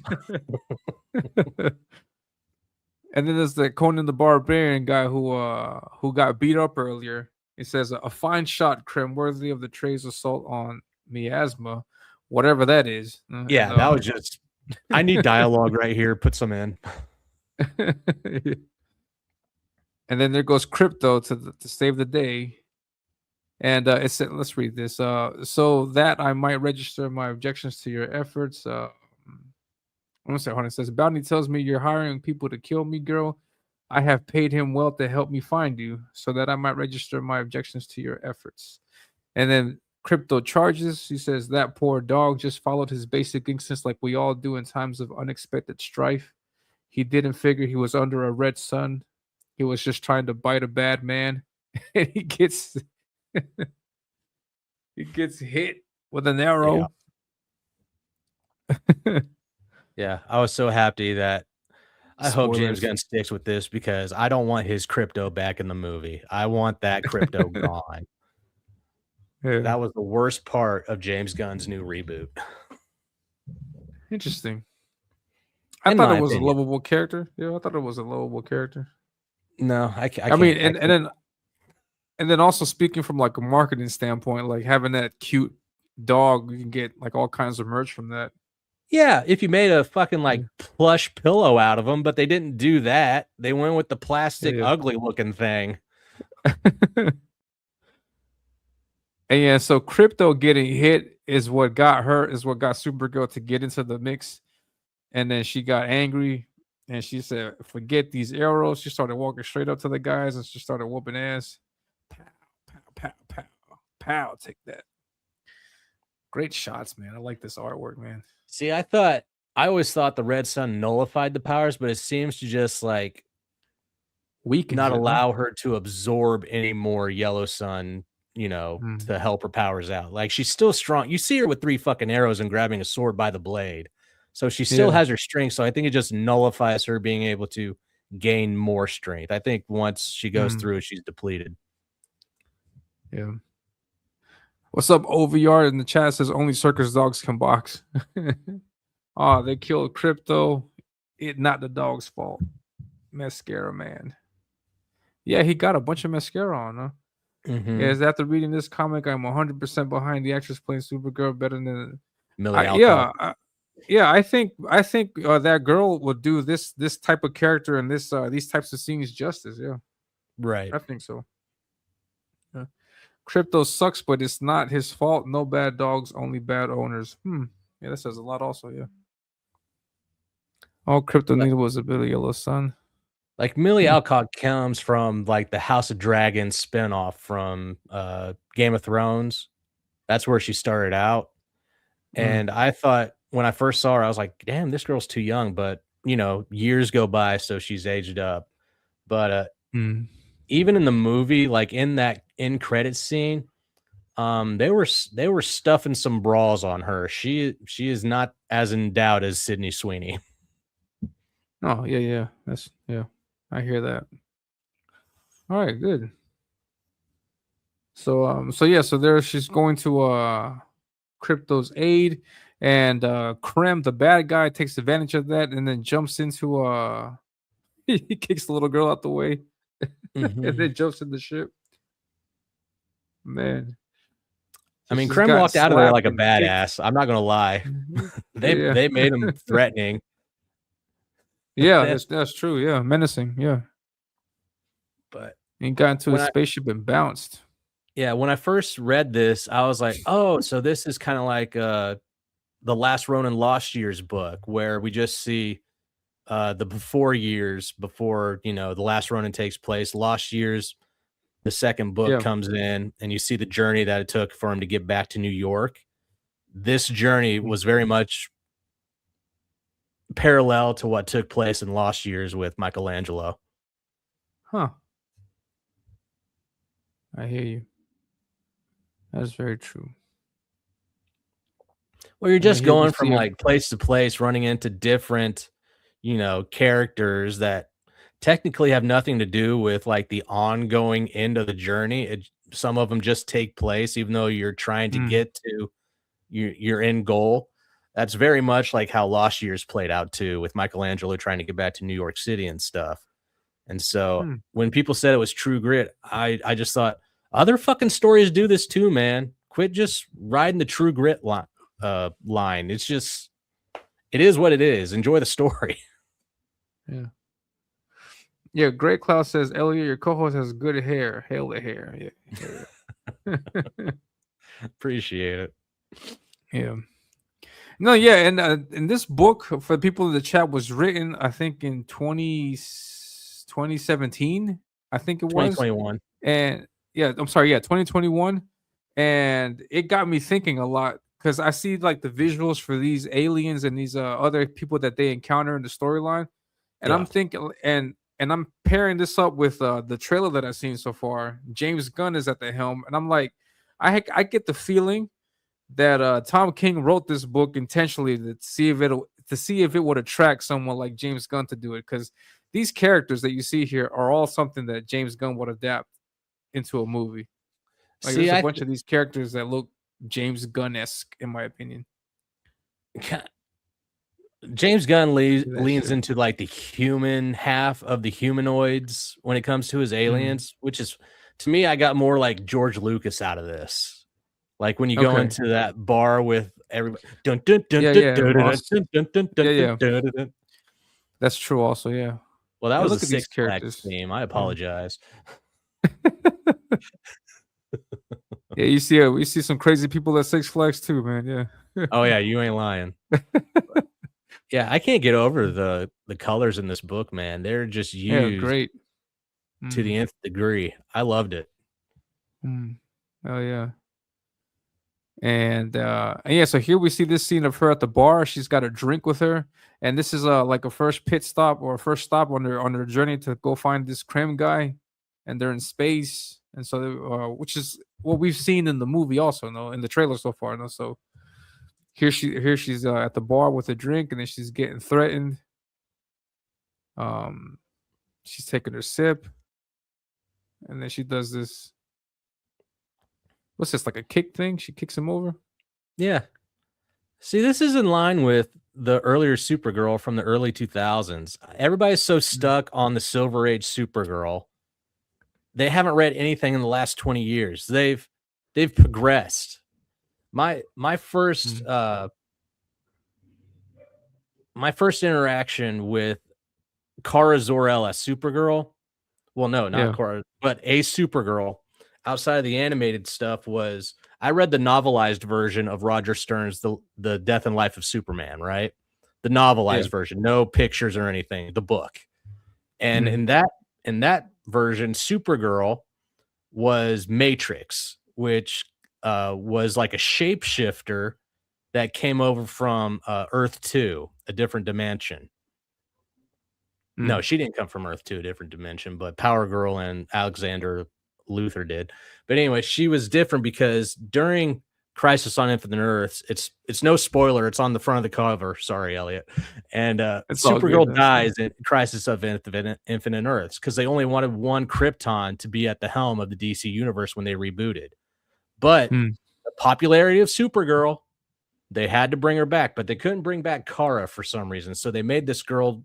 And then there's the Conan the Barbarian guy who got beat up earlier. It says a fine shot, Krim, worthy of the Trey's assault on miasma, whatever that is. Yeah, that was just. I need dialogue right here. Put some in. And then there goes Crypto to save the day. And it said, let's read this. So that I might register my objections to your efforts. I'm gonna say, hold on. It says, Bounty tells me you're hiring people to kill me, girl. I have paid him well to help me find you, so that I might register my objections to your efforts. And then Crypto charges. He says that poor dog just followed his basic instincts like we all do in times of unexpected strife. He didn't figure he was under a red sun. He was just trying to bite a bad man. And he gets hit with an arrow. Yeah. Yeah, I was so happy that I hope James Gunn sticks with this because I don't want his Crypto back in the movie. I want that Crypto gone. Yeah. That was the worst part of James Gunn's new reboot. Interesting. I thought it was a lovable character. Yeah, I thought it was a lovable character. No, I mean, and then also speaking from like a marketing standpoint, like having that cute dog, you can get like all kinds of merch from that. Yeah, if you made a fucking like plush pillow out of them, but they didn't do that. They went with the plastic, ugly looking thing. And yeah, so Crypto getting hit is what got Supergirl to get into the mix. And then she got angry and she said, forget these arrows. She started walking straight up to the guys and she started whooping ass. Pow, pow, pow, pow, pow, take that. Great shots, man. I like this artwork, man. See, I always thought the Red Sun nullified the powers, but it seems to just like not allow her to absorb any more Yellow Sun, to help her powers out. Like she's still strong. You see her with 3 fucking arrows and grabbing a sword by the blade. So she still has her strength. So I think it just nullifies her being able to gain more strength. I think once she goes through, she's depleted. Yeah. What's up, OVR? In the chat says only circus dogs can box. Oh, they killed Crypto. It not the dog's fault. Mascara man. Yeah, he got a bunch of mascara on, huh? Yeah, after reading this comic, I'm 100% behind the actress playing Supergirl better than Millie Alcock. I think that girl would do this type of character and these types of scenes justice. Yeah, right. I think so. Yeah. Crypto sucks, but it's not his fault. No bad dogs, only bad owners. Yeah, that says a lot. Also, yeah. All Crypto needed was a bit of Yellow Sun. Like Millie Alcock comes from like the House of Dragons spinoff from Game of Thrones. That's where she started out. And I thought when I first saw her, I was like, damn, this girl's too young. But, years go by, so she's aged up. But even in the movie, like in that end credit scene, they were stuffing some bras on her. She is not as endowed as Sydney Sweeney. Oh, yeah. I hear that. All right, good. So there she's going to Crypto's aid, and Krem, the bad guy, takes advantage of that and then jumps into he kicks the little girl out the way and then jumps in the ship. Man. I mean, Krem walked out of there like a badass. I'm not gonna lie. They made him threatening. Yeah, that's true. Yeah, menacing. Yeah. But he got into his spaceship and bounced. Yeah, when I first read this, I was like, oh, so this is kind of like the Last Ronin Lost Years book, where we just see the before years before, the Last Ronin takes place. Lost Years, the second book comes in, and you see the journey that it took for him to get back to New York. This journey was very much parallel to what took place in Lost Years with Michelangelo. Huh. I hear you. That's very true. Well, you're And then just here we going from see a like place to place, running into different, characters that technically have nothing to do with like the ongoing end of the journey. Some of them just take place, even though you're trying to mm, get to your end goal. That's very much like how Lost Years played out too, with Michelangelo trying to get back to New York City and stuff. And so mm. when people said it was True Grit, I just thought other fucking stories do this too, man. Quit just riding the True Grit line. It's just, it is what it is. Enjoy the story. Yeah. Yeah, Great Cloud says, Elliot, your co-host has good hair. Hail the hair. Yeah. Appreciate it. Yeah. No, yeah, and in this book for the people in the chat was written, I think in 2017, I think it was. 2021. And yeah, I'm sorry, yeah, 2021. And it got me thinking a lot because I see like the visuals for these aliens and these other people that they encounter in the storyline. And Yeah. I'm thinking and I'm pairing this up with the trailer that I've seen so far. James Gunn is at the helm, and I'm like, I get the feeling that Tom King wrote this book intentionally to see if it would attract someone like James Gunn to do it, because these characters that you see here are all something that James Gunn would adapt into a movie. Like See, there's a bunch of these characters that look James Gunn-esque, in my opinion. James Gunn that leans shit. into like the human half of the humanoids when it comes to his aliens, which is, to me, I got more like George Lucas out of this. Like when you go Okay. into that bar with everybody. Dun, dun, dun, Yeah, dun, yeah, dun, dun, awesome. dun, dun, dun, Yeah, dun, yeah. dun, dun, dun. That's true also, yeah. Well, that Yeah, was a look at these Six Flags characters. theme. I apologize. Yeah, we see some crazy people at Six Flags too, man. Yeah. Oh yeah, you ain't lying. Yeah, I can't get over the colors in this book, man. They're just Yeah, used great. to the nth degree. I loved it. Oh yeah. And yeah, so here we see this scene of her at the bar. She's got a drink with her, and this is like a first pit stop or a first stop on their journey to go find this Krim guy, and they're in space, and so which is what we've seen in the movie also, no, in the trailer so far, no. So here she's at the bar with a drink, and then she's getting threatened. She's taking her sip, and then she does this. What's this, like a kick thing? She kicks him over. Yeah. See, this is in line with the earlier Supergirl from the early 2000s. Everybody's so stuck on the Silver Age Supergirl. They haven't read anything in the last 20 years. They've progressed. My first interaction with Kara Zor-El as Supergirl. Well, no, not Kara, but a Supergirl outside of the animated stuff was, I read the novelized version of Roger Stern's the Death and Life of Superman, right? The novelized version, no pictures or anything, the book. And in that version, Supergirl was Matrix, which was like a shapeshifter that came over from Earth 2, a different dimension. No, she didn't come from Earth 2, a different dimension, but Power Girl and Alexander Luthor did. But anyway, she was different because during Crisis on Infinite Earths, it's no spoiler, it's on the front of the cover. Sorry, Elliot. And Supergirl dies in Crisis of Infinite Earths because they only wanted one Krypton to be at the helm of the DC universe when they rebooted. But the popularity of Supergirl, they had to bring her back, but they couldn't bring back Kara for some reason. So they made this girl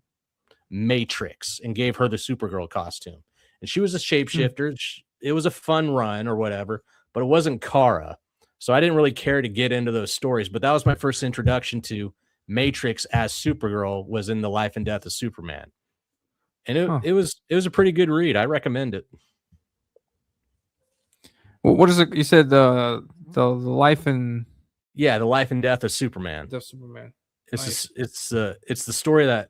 Matrix and gave her the Supergirl costume. And she was a shapeshifter. It was a fun run or whatever, but it wasn't Kara. So I didn't really care to get into those stories, but that was my first introduction to Matrix as Supergirl, was in The Life and Death of Superman. And it was a pretty good read. I recommend it. Well, what is it? You said the life and The Life and Death of Superman. Death of Superman. It's the story that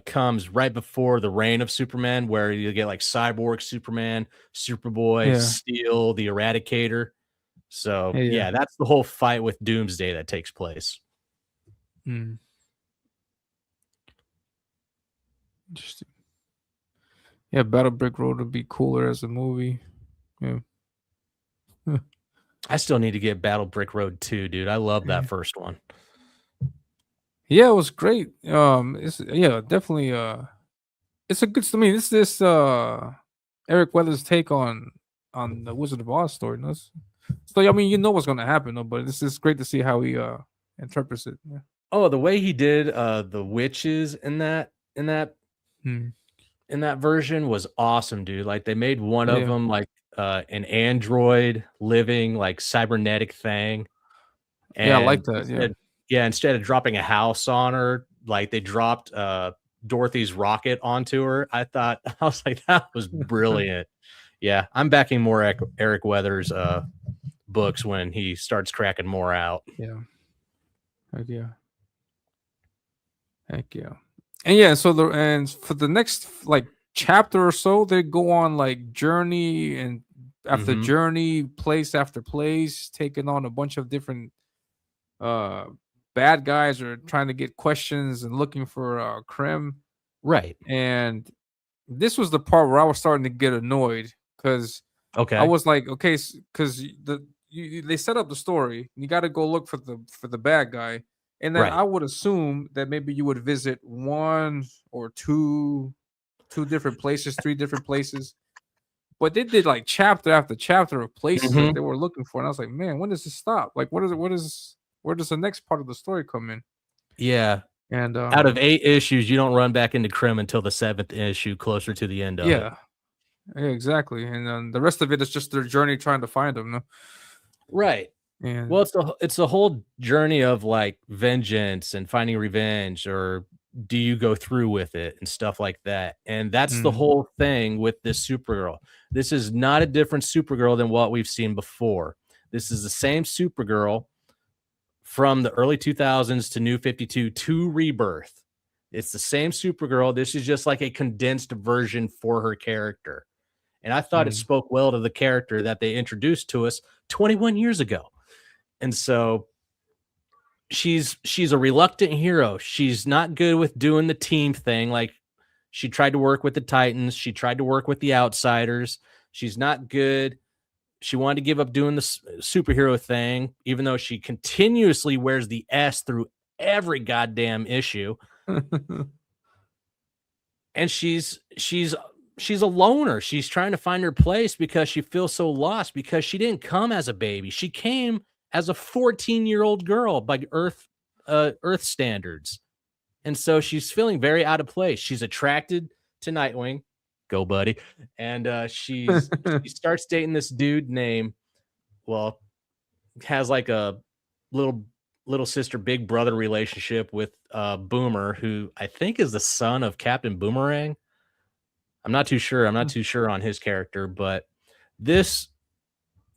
comes right before the reign of Superman, where you get like Cyborg Superman, Superboy, Steel, the Eradicator. So that's the whole fight with Doomsday that takes place. Interesting. Yeah, Battle Brick Road would be cooler as a movie. Yeah. I still need to get Battle Brick Road 2, dude. I love that first one. Yeah, it was great. It's definitely it's a good. I mean, this Eric Weathers' take on the Wizard of Oz story. No? So I mean, you know what's gonna happen, though, but it's just great to see how he interprets it. Yeah. Oh, the way he did the witches in that Hmm. in that version was awesome, dude. Like they made one of Yeah. them like an android living like cybernetic thing. Yeah, I like And that. Yeah. instead of dropping a house on her, like they dropped Dorothy's rocket onto her. I was like, that was brilliant. Yeah, I'm backing more Eric Weathers books when he starts cracking more out. Yeah. Heck yeah. Heck yeah. And yeah, so for the next like chapter or so, they go on like journey and after Mhm. journey, place after place, taking on a bunch of different uh bad guys or trying to get questions and looking for Krem. Right. And this was the part where I was starting to get annoyed because I Okay. was like, okay, because they set up the story. You got to go look for the bad guy, and then Right. I would assume that maybe you would visit one or two different places, three different places. But they did like chapter after chapter of places that Mhm. they were looking for, and I was like, man, when does this stop? Like, what is it? What is where does the next part of the story come in? Yeah. And Out of 8 issues, you don't run back into Krim until the 7th issue, closer to the end of it. yeah, exactly. And then the rest of it is just their journey trying to find him. No? Right. And Well, it's the whole journey of like vengeance and finding revenge, or do you go through with it and stuff like that. And that's the mm, whole thing with this Supergirl. This is not a different Supergirl than what we've seen before. This is the same Supergirl from the early 2000s to New 52 to Rebirth. It's the same Supergirl. This is just like a condensed version for her character. And I thought it mm, spoke well to the character that they introduced to us 21 years ago. And so she's a reluctant hero. She's not good with doing the team thing. Like she tried to work with the Titans, she tried to work with the Outsiders. She's not good. She wanted to give up doing the superhero thing, even though she continuously wears the S through every goddamn issue. And she's a loner. She's trying to find her place because she feels so lost because she didn't come as a baby. She came as a 14-year-old girl by Earth standards. And so she's feeling very out of place. She's attracted to Nightwing. Go, buddy. And she starts dating this dude named, well, has like a little sister, big brother relationship with Boomer, who I think is the son of Captain Boomerang. I'm not too sure. I'm not too sure on his character, but this,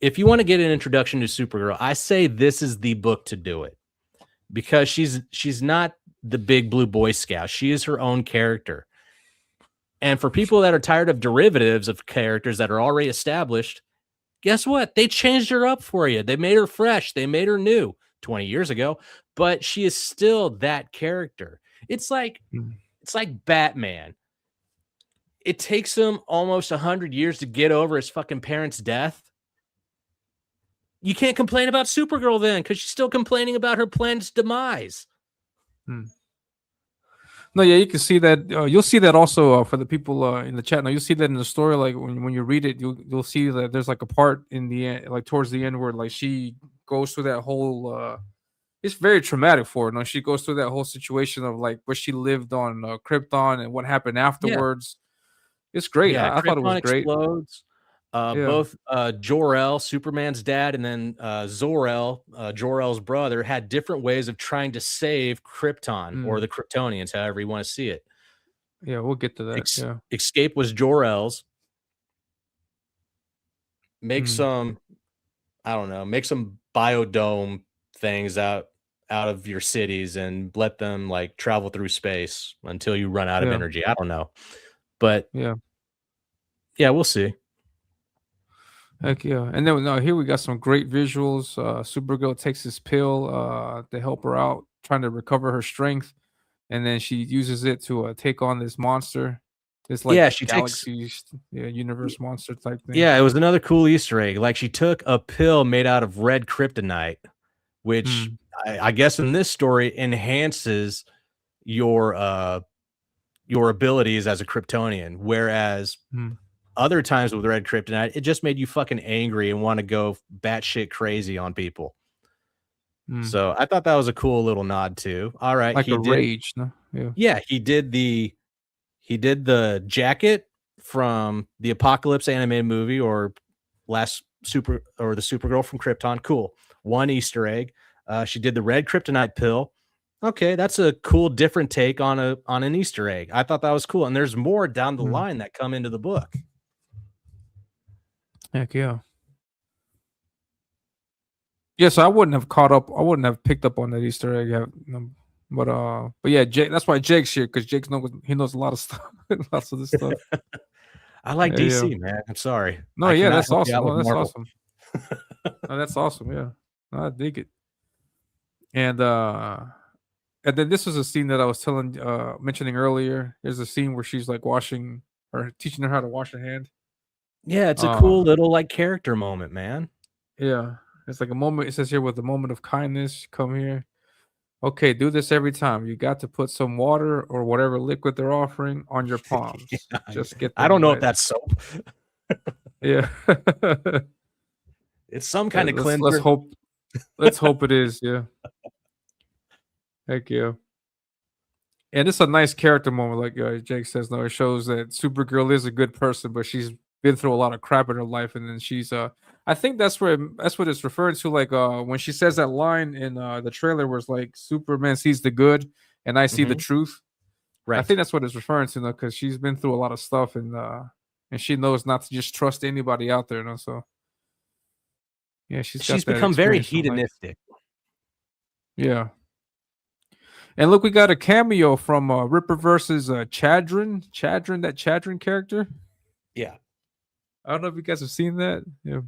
if you want to get an introduction to Supergirl, I say this is the book to do it because she's not the big blue Boy Scout. She is her own character. And for people that are tired of derivatives of characters that are already established, guess what? They changed her up for you. They made her fresh. They made her new 20 years ago, but she is still that character. It's like Batman. It takes him almost 100 years to get over his fucking parents' death. You can't complain about Supergirl then because she's still complaining about her planet's demise. No, yeah, you can see that. You'll see that also for the people in the chat. Now you'll see that in the story. Like when you read it, you'll see that there's like a part in the end, like towards the end, where like she goes through that whole. It's very traumatic for her. No, she goes through that whole situation of like where she lived on Krypton and what happened afterwards. It's great. Yeah, I thought it was Krypton great. explodes. Yeah. Both Jor-El, Superman's dad, and then Zor-El, Jor-El's brother, had different ways of trying to save Krypton or the Kryptonians, however you want to see it. Yeah, we'll get to that. Yeah. Escape was Jor-El's. Make some, I don't know, make some biodome things out of your cities and let them like travel through space until you run out of energy. I don't know. But yeah, we'll see. Heck yeah. And then here we got some great visuals. Supergirl takes this pill to help her out, trying to recover her strength. and then she uses it to take on this monster, this like Yeah, she takes. galaxy universe monster type thing. Yeah, it was another cool Easter egg. Like she took a pill made out of red kryptonite, which I guess in this story enhances your abilities as a Kryptonian. Whereas other times with red kryptonite, it just made you fucking angry and want to go batshit crazy on people. So I thought that was a cool little nod too. All right, like rage, no? Yeah, he did the jacket from the Apocalypse animated movie or the Supergirl from Krypton. Cool. One Easter egg. She did the red kryptonite pill. Okay, that's a cool different take on an Easter egg. I thought that was cool. And there's more down the line that come into the book. Heck yeah. Yeah, so I wouldn't have caught up. I wouldn't have picked up on that Easter egg. But yeah, Jake. That's why Jake's here, because Jake knows a lot of stuff, lots of this stuff. I like DC, man. I'm sorry. No, yeah, that's awesome. No, that's awesome. No, that's awesome. Yeah, I dig it. And then this was a scene that I was mentioning earlier. There's a scene where she's like washing or teaching her how to wash her hand. Yeah, it's a cool little like character moment, man. Yeah, it's like a moment. It says here, with a moment of kindness, come here. Okay, do this every time. You got to put some water or whatever liquid they're offering on your palms. Just get. I don't know if that's soap. Yeah, it's some kind of cleanser. Let's hope it is. Yeah. Heck yeah. And it's a nice character moment, like Jake says. No, it shows that Supergirl is a good person, but she's been through a lot of crap in her life, and then she's I think that's what it's referring to, like when she says that line in the trailer where it's like Superman sees the good and I see the truth. Right. I think that's what it's referring to, because she's been through a lot of stuff, and she knows not to just trust anybody out there, so yeah, she's become very hedonistic. Yeah. And look, we got a cameo from Ripper versus Chadron, that Chadron character. Yeah. I don't know if you guys have seen that. Yeah.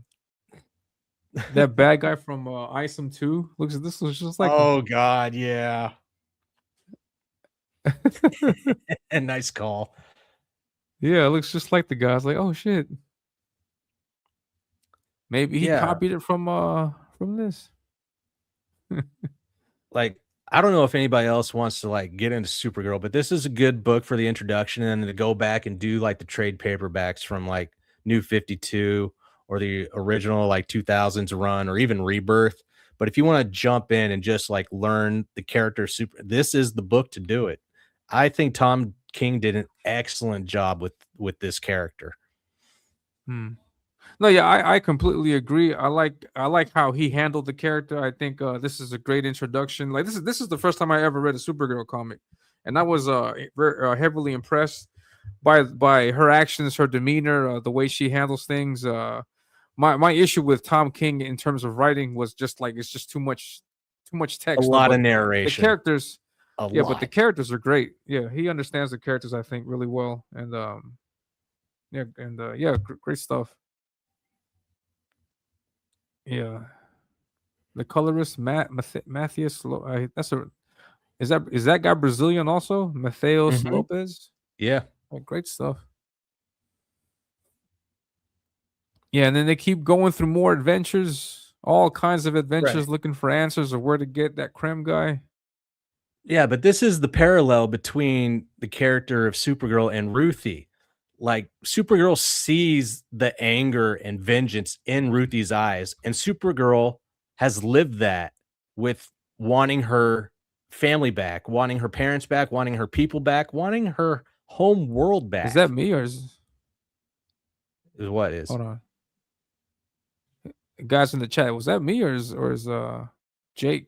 That bad guy from Isom 2 looks just like him. God, yeah. A nice call. Yeah, it looks just like the guy. I was like, oh shit. Maybe he copied it from this. Like, I don't know if anybody else wants to like get into Supergirl, but this is a good book for the introduction, and then to go back and do like the trade paperbacks from like New 52 or the original like 2000s run, or even Rebirth. But if you want to jump in and just like learn the character this is the book to do it. I think Tom King did an excellent job with this character. No, yeah, I completely agree. I like how he handled the character. I think this is a great introduction. Like this is the first time I ever read a Supergirl comic, and I was very heavily impressed by her actions, her demeanor, the way she handles things. My issue with Tom King in terms of writing was just like it's just too much text. A lot of narration. The characters, but the characters are great. Yeah, he understands the characters, I think, really well, and great stuff. Yeah, the colorist Matthias. Is that guy Brazilian also? Matheus Lopez. Yeah, great stuff. Yeah, and then they keep going through more adventures, all kinds of adventures, looking for answers of where to get that Krem guy. Yeah, but this is the parallel between the character of Supergirl and Ruthie. Like, Supergirl sees the anger and vengeance in Ruthie's eyes, and Supergirl has lived that with wanting her family back, wanting her parents back, wanting her people back, wanting her home world back. Is that me, or is what is? Hold on, guys in the chat. Was that me, or is Jake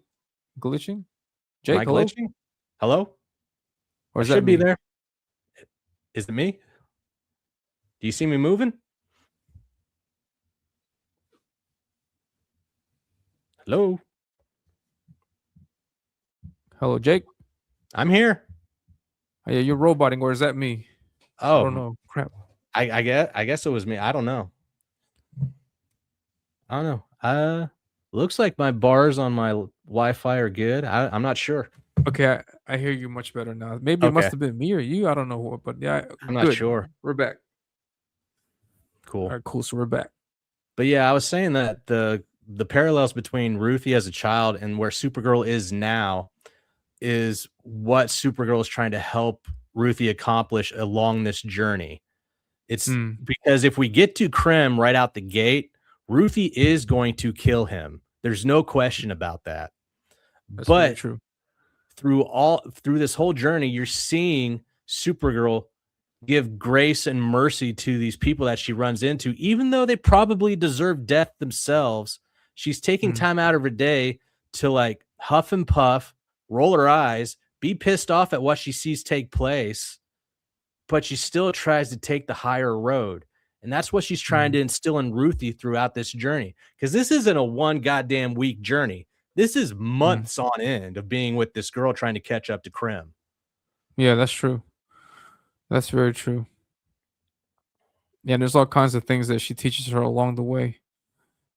glitching? Jake, am I glitching? Hello? Or is that should me? Be there? Is it me? Do you see me moving? Hello? Hello, Jake? I'm here. Oh, yeah, you're roboting, or is that me? Oh, I don't know. Crap. I guess it was me. I don't know. Looks like my bars on my Wi-Fi are good. I'm not sure. Okay, I hear you much better now. Maybe it Okay. must have been me or you. I don't know what, but yeah, I'm not good. sure. We're back. Cool. All right, cool. So we're back. But yeah, I was saying that the parallels between Ruthie as a child and where Supergirl is now is what Supergirl is trying to help Ruthie accomplish along this journey. It's Hmm, because if we get to Krem right out the gate, Ruthie is going to kill him. There's no question about that. that's very But true. through this whole journey, you're seeing Supergirl give grace and mercy to these people that she runs into, even though they probably deserve death themselves. She's taking Hmm, time out of her day to like huff and puff, roll her eyes, be pissed off at what she sees take place, but she still tries to take the higher road. And that's what she's trying hmm. to instill in Ruthie throughout this journey. Because this isn't a one goddamn week journey. This is Hmm. months on end of being with this girl trying to catch up to Krem. Yeah, that's true. That's very true. Yeah, there's all kinds of things that she teaches her along the way.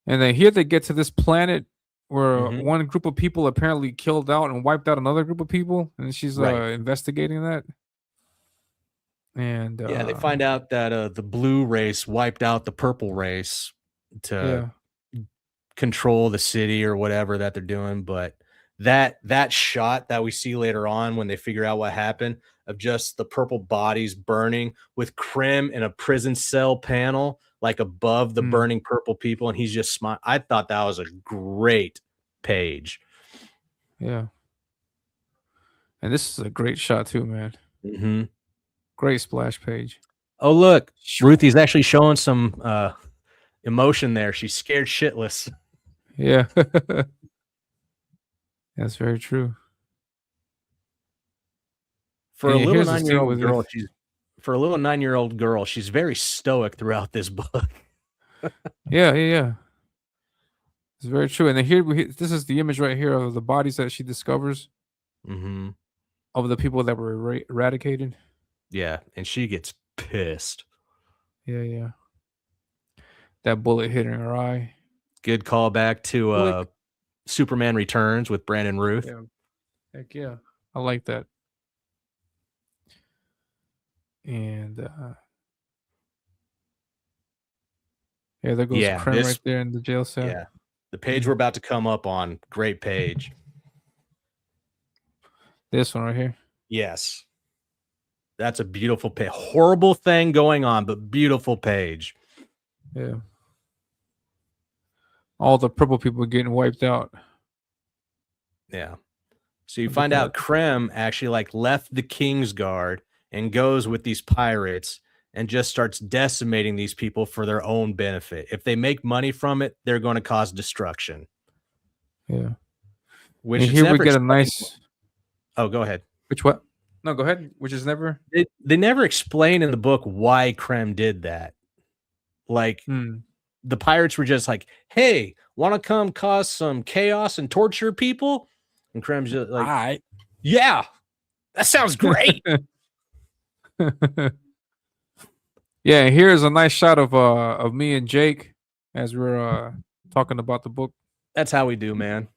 And then here they get to this planet where Mhm. one group of people apparently killed out and wiped out another group of people, and she's Right. investigating that. And Yeah, they find out that the blue race wiped out the purple race to yeah, control the city or whatever that they're doing. But that shot that we see later on when they figure out what happened of just the purple bodies burning with Krim in a prison cell panel, like above the mm, burning purple people, and he's just smiling. I thought that was a great page. yeah. And this is a great shot too, man. Hmm. Great splash page. Oh, look, Shoo. Ruthie's actually showing some emotion there. She's scared shitless. Yeah, that's very true. For a And little here's the scene 9-year-old with it. girl, she's very stoic throughout this book. Yeah, yeah, yeah. It's very true. And then this is the image right here of the bodies that she discovers Hmm. of the people that were eradicated. Yeah, and she gets pissed. Yeah, yeah. That bullet hitting her eye. Good callback to Click. Superman Returns with Brandon Ruth. Yeah. Heck yeah. I like that. And yeah, there goes Yeah, Krem right there in the jail cell. yeah. The page we're about to come up on, great page. This one right here. Yes. That's a beautiful page. Horrible thing going on, but beautiful page. Yeah. All the purple people getting wiped out. Yeah. So you Look at find out that. Krem actually like left the King's Guard and goes with these pirates and just starts decimating these people for their own benefit. If they make money from it, they're going to cause destruction. Yeah. Which And is here we never get a explained. nice. Oh, go ahead. Which what? No, go ahead. Which is never. They never explain in the book why Krem did that. Like Hmm. the pirates were just like, "Hey, want to come cause some chaos and torture people?" And Krem's just like, Alright. "Yeah, that sounds great." Yeah, and here's a nice shot of me and Jake as we're talking about the book. That's how we do, man.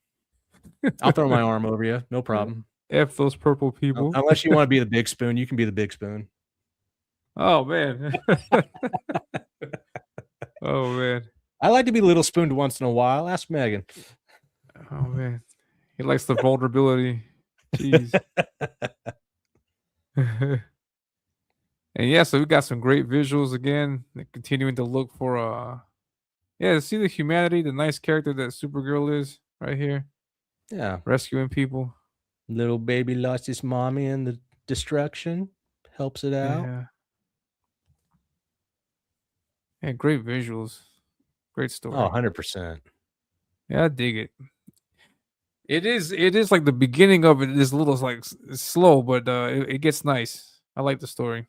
I'll throw my arm over you, no problem. F those purple people. Unless you want to be the big spoon, you can be the big spoon. Oh man. Oh man. I like to be little spooned once in a while. Ask Megan. Oh man. He likes the vulnerability. Jeez. And yeah, so we got some great visuals again. Continuing to look for yeah, see the humanity, the nice character that Supergirl is right here, Yeah, rescuing people. little baby lost his mommy in the destruction. Helps it out. Yeah. Yeah, great visuals. Great story. Oh, 100%. Yeah, I dig it. It is like the beginning of it is a little like slow, but it gets nice. I like the story.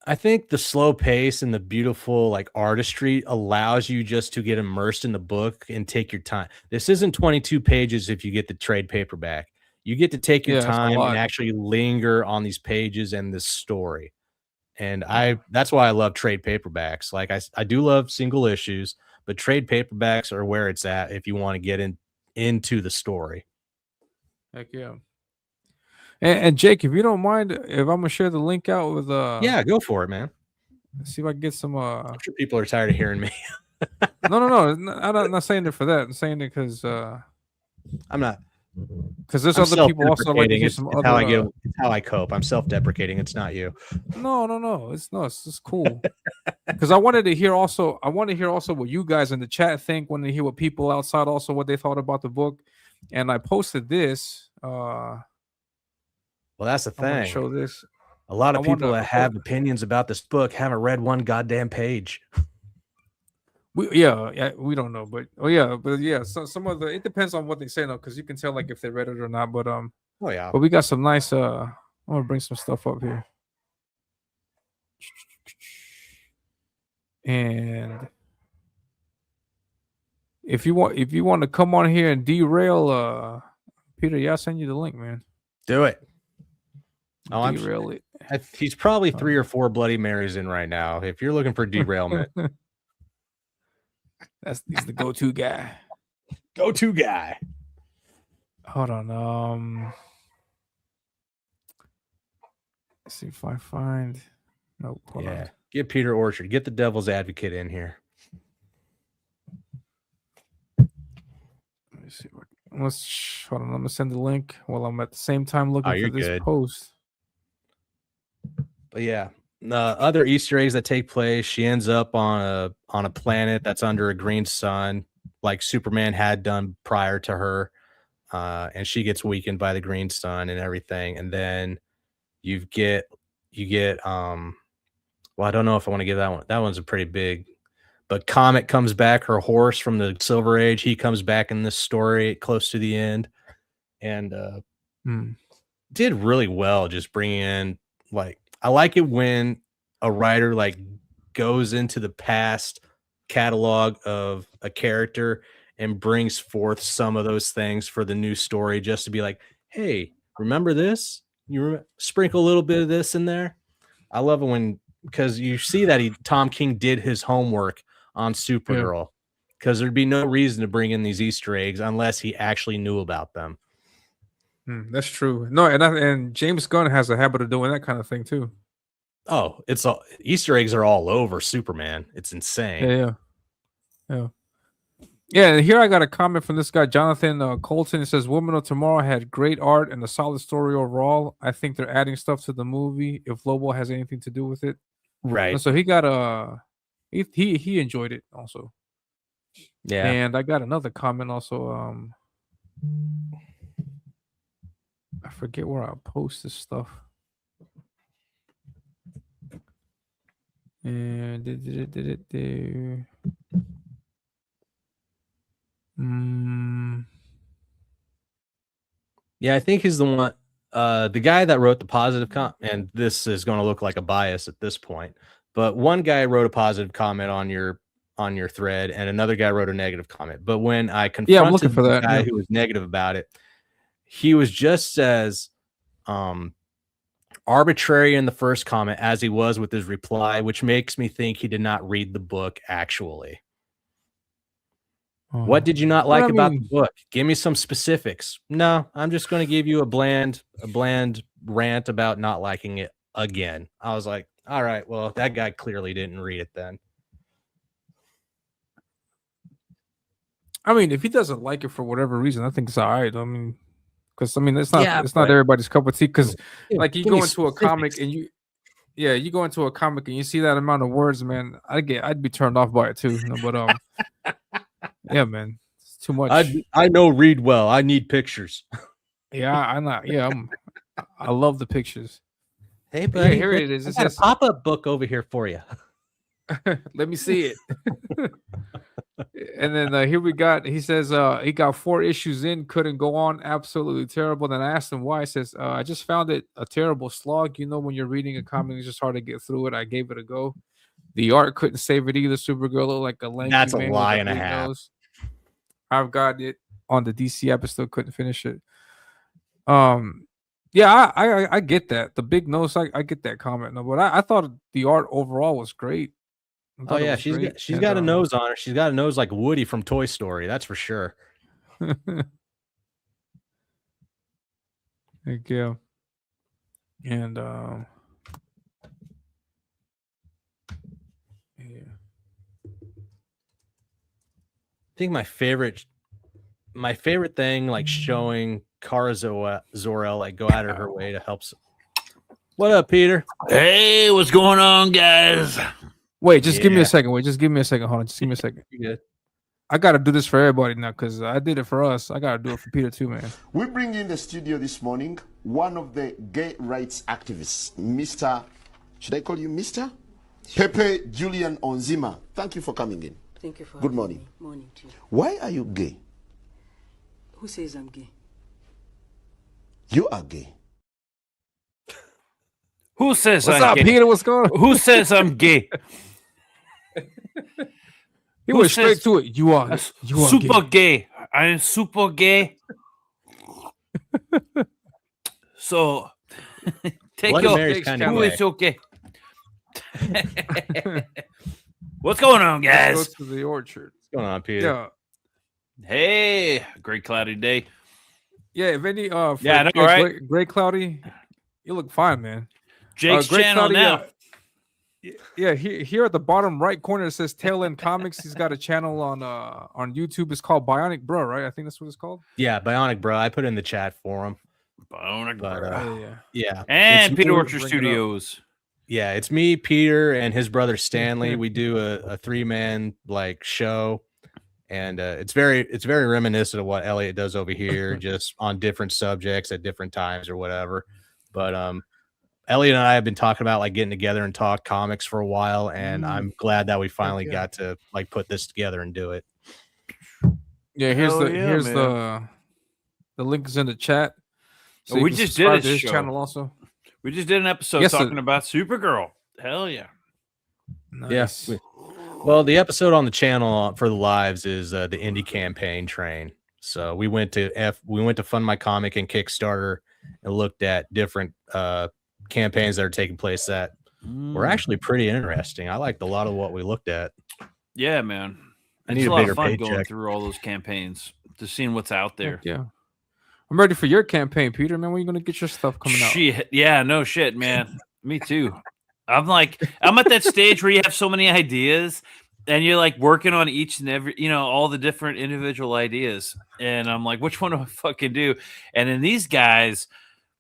I think the slow pace and the beautiful like artistry allows you just to get immersed in the book and take your time. This isn't 22 pages if you get the trade paperback. You get to take your Yeah, that's a time and lot. actually linger on these pages and this story. And Yeah. that's why I love trade paperbacks. Like I do love single issues, but trade paperbacks are where it's at if you want to get into the story. Heck yeah. And Jake, if you don't mind, if I'm gonna share the link out with Yeah, go for it, man. see if I can get some I'm sure people are tired of hearing me. no, I'm not saying it for that. I'm saying it because I'm not. there's I'm other people also like to self-deprecating. hear It's, some it's how I other. get. It's how I cope. I'm self-deprecating. It's not you. No, it's just cool. Because I wanted to hear also. I want to hear also what you guys in the chat think. Want to hear what people outside also what they thought about the book, and I posted this. Well, that's the I'm gonna thing. show this. A lot of I people wanna- that have opinions about this book haven't read one goddamn page. Yeah, we don't know, but So some of the it depends on what they say now, because you can tell like if they read it or not. But Oh yeah. but we got some nice. I'm gonna bring some stuff up here, and if you want to come on here and derail, Peter, yeah, I'll send you the link, man. Do it. Oh, Derail it. he's probably 3 or 4 Bloody Marys in right now. If you're looking for derailment, He's the go-to guy. go-to guy. Hold on. Let's see if I find. Nope. Hold on. Get Peter Orchard. Get the devil's advocate in here. Let me see. Hold on. I'm gonna send the link while I'm at the same time looking for this post. But yeah, other Easter eggs that take place. She ends up on a planet that's under a green sun, like Superman had done prior to her, and she gets weakened by the green sun and everything. And then you get well, I don't know if I want to give that one. That one's a pretty big. But Comet comes back, her horse from the Silver Age. He comes back in this story close to the end, and did really well. Just bringing in I like it when a writer goes into the past catalog of a character and brings forth some of those things for the new story, just to be like, hey, remember this? Sprinkle a little bit of this in there. I love it because you see that Tom King did his homework on Supergirl, because there'd be no reason to bring in these Easter eggs unless he actually knew about them. That's true. No, and James Gunn has a habit of doing that kind of thing too. Oh, it's all Easter eggs are all over Superman. It's insane. Yeah. And here I got a comment from this guy, Jonathan Colton. It says, Woman of Tomorrow had great art and a solid story overall. I think they're adding stuff to the movie if Lobo has anything to do with it. Right. And so he got he enjoyed it also. Yeah. And I got another comment also. I forget where I post this stuff. And did it there? Yeah, I think he's the one. The guy that wrote the positive comment, and this is going to look like a bias at this point, but one guy wrote a positive comment on your thread, and another guy wrote a negative comment. But when I confronted the guy who was negative about it, he was just as arbitrary in the first comment as he was with his reply, which makes me think he did not read the book actually. What did you not like about the book? Give me some specifics. No, I'm just going to give you a bland rant about not liking it again. I was like, all right, well, that guy clearly didn't read it then. I mean, if he doesn't like it for whatever reason, I think it's all right. I mean, because it's not everybody's cup of tea. Because like you go into a comic and you go into a comic and you see that amount of words, man, I'd be turned off by it too. But yeah, man, it's too much. I know read well. I need pictures. I'm not. Yeah, I love the pictures. Hey, buddy, here it is. It's a pop-up book over here for you. Let me see it. And then here we got. He says he got 4 issues in, couldn't go on, absolutely terrible. Then I asked him why. He says I just found it a terrible slog. When you're reading a comic, it's just hard to get through it. I gave it a go. The art couldn't save it either. Supergirl looked like a lanky That's a man lie with and a half. nose. I've got it on the DC app, but still couldn't finish it. Yeah, I get that. The big nose, I get that comment. No, but I thought the art overall was great. Oh yeah, she's got a nose on her. She's got a nose like Woody from Toy Story. That's for sure. Thank you. And yeah. I think my favorite thing, like showing Kara Zor-El like go out of her way to help. What up, Peter? Hey, what's going on, guys? Wait, just give me Yeah. a second. Wait, just give me a second. Hold on, just give me a second. You good? I gotta do this for everybody now because I did it for us. I gotta do it for Peter too, man. We bring in the studio this morning one of the gay rights activists, Mr. Should I call you Mr? Pepe Julian Onzima. Thank you for coming in. Thank you for Good having morning. me. Morning to you. Why are you gay? Who says I'm gay? You are gay. Who says What's I'm up, gay? Peter? What's going on? Who says I'm gay? He Who went straight says- to it. You are Super gay. gay. I am super gay. So take Bloody your Mary's kind of who gay. is okay. What's going on, Let's guys? go to the orchard. What's going on, Peter? Yeah. Hey, great cloudy day. Yeah, if any for Yeah, I know, right? Gray Cloudy, you look fine, man. Jake's Gray channel Cloudy, now. Yeah, here at the bottom right corner it says Tail End Comics. He's got a channel on YouTube. It's called Bionic Bro, right? I think that's what it's called. Yeah, Bionic Bro. I put in the chat for him. Bionic But, Bro. Yeah. Yeah, And it's Peter me- Orchard bring it up. Studios. Yeah, it's me, Peter, and his brother Stanley. We do a 3-man like show, and it's very reminiscent of what Elliot does over here, just on different subjects at different times or whatever. But Elliot and I have been talking about like getting together and talk comics for a while, and I'm glad that we finally got to like put this together and do it. Yeah, Hell yeah, here's man. the link is in the chat. Oh, we you can just did subscribe a to his show. channel also. We just did an episode Yes, sir. talking about Supergirl. Hell yeah. Nice. Yeah. Well, the episode on the channel for the lives is the indie campaign train. So we went to Fund My Comic and Kickstarter and looked at different campaigns that are taking place that were actually pretty interesting. I liked a lot of what we looked at. Yeah, man. I It's need a a lot bigger of fun going paycheck. through all those campaigns, just seeing what's out there. Heck yeah. I'm ready for your campaign, Peter. Man, when are you gonna get your stuff coming out? Shit. Yeah, no shit, man. Me too. I'm at that stage where you have so many ideas and you're like working on each and every, all the different individual ideas. And I'm like, which one do I fucking do? And then these guys,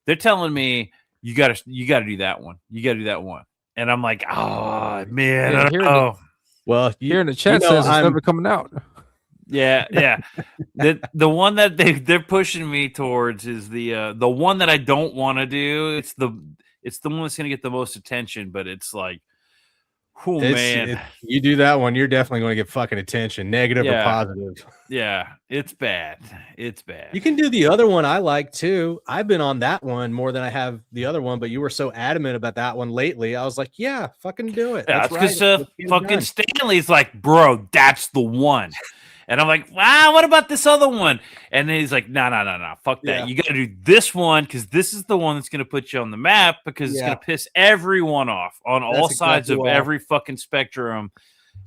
they're telling me, you gotta do that one. You gotta do that one. And I'm like, oh man, Yeah, I don't know. Well, Here in the chat know, says it's I'm- never coming out. Yeah. The one that they're pushing me towards is the one that I don't want to do. It's the one that's gonna get the most attention, but it's like, oh man, you do that one, you're definitely going to get fucking attention, negative or Yeah. positive. yeah, it's bad. It's bad. You can do the other one I like too. I've been on that one more than I have the other one, but you were so adamant about that one lately. I was like, yeah, fucking do it. Yeah, That's because right. Let's get it fucking done. Stanley's like, bro, that's the one. And I'm like, wow, what about this other one? And then he's like, no, fuck that. Yeah. You got to do this one because this is the one that's going to put you on the map because it's Yeah. going to piss everyone off on all That's sides exactly of why. every fucking spectrum.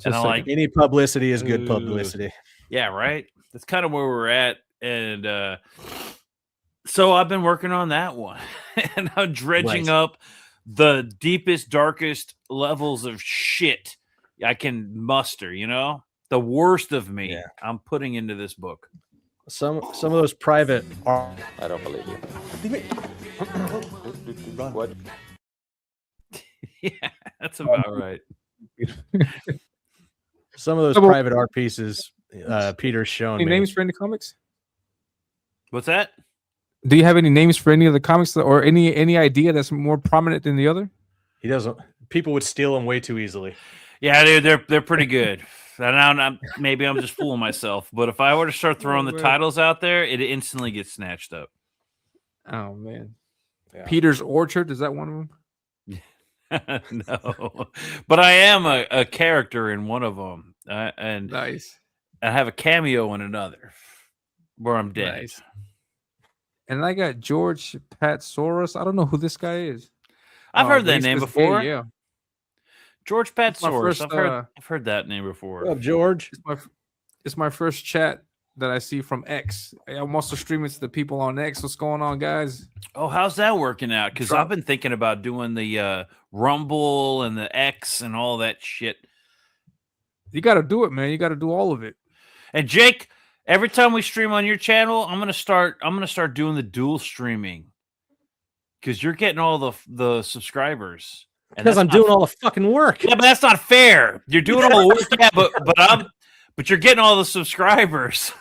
And I'm like, Any publicity is good Ooh. publicity. yeah, right. That's kind of where we're at. And so I've been working on that one and I'm dredging Nice. up the deepest, darkest levels of shit I can muster, the worst of me. Yeah. I'm putting into this book. Some of those private I don't believe you. What? Yeah, that's about right. some of those So- private art pieces Peter's showing Any me. names for any comics? What's that? Do you have any names for any of the comics or any idea that's more prominent than the other? He doesn't. People would steal them way too easily. Yeah, dude, they're pretty good. Maybe I'm just fooling myself, but if I were to start throwing the man. titles out there, it instantly gets snatched up. Oh man. Yeah. Peter's Orchard, is that one of them? No, but I am a character in one of them, and Nice. I have a cameo in another where I'm dead. Nice. And I got George Patsaurus. I don't know who this guy is. I've Oh, heard but that he name says gay, before. yeah. George my Patsaurus. first, I've heard that name before. What up, George? It's my first chat that I see from X. I'm also streaming to the people on X. What's going on, guys? Oh, how's that working out? Because I've been thinking about doing the Rumble and the X and all that shit. You got to do it, man. You got to do all of it. And Jake, every time we stream on your channel, I'm gonna start doing the dual streaming because you're getting all the subscribers. Because I'm doing all the fucking work. Yeah, but that's not fair. You're doing all the work, yeah, but you're getting all the subscribers.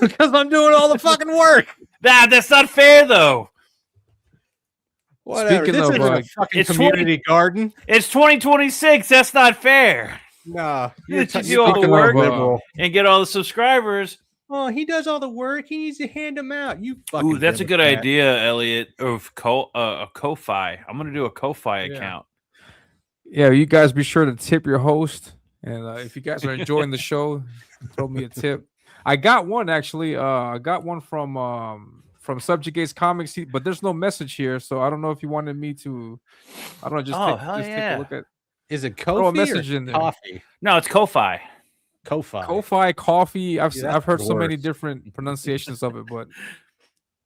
Because I'm doing all the fucking work. That's not fair though. Whatever. Speaking This of, isn't a fucking community garden. It's 2026. That's not fair. No, You do all the work and get all the subscribers. Oh, he does all the work. He needs to hand them out. You fucking. Ooh, that's a good Democrat. idea, Elliot. Of a Ko-fi. I'm gonna do a Ko-fi account. Yeah, you guys be sure to tip your host. And if you guys are enjoying the show, throw me a tip. I got one actually. I got one from Subjugates Comics, but there's no message here, so I don't know if you wanted me to. I don't know. Just take a look at. Is it Throw a Kofi message or in there. coffee? No, it's Ko-fi. Ko-fi. Ko-fi, coffee. I've Yeah, that's heard the so many worst. different pronunciations of it, but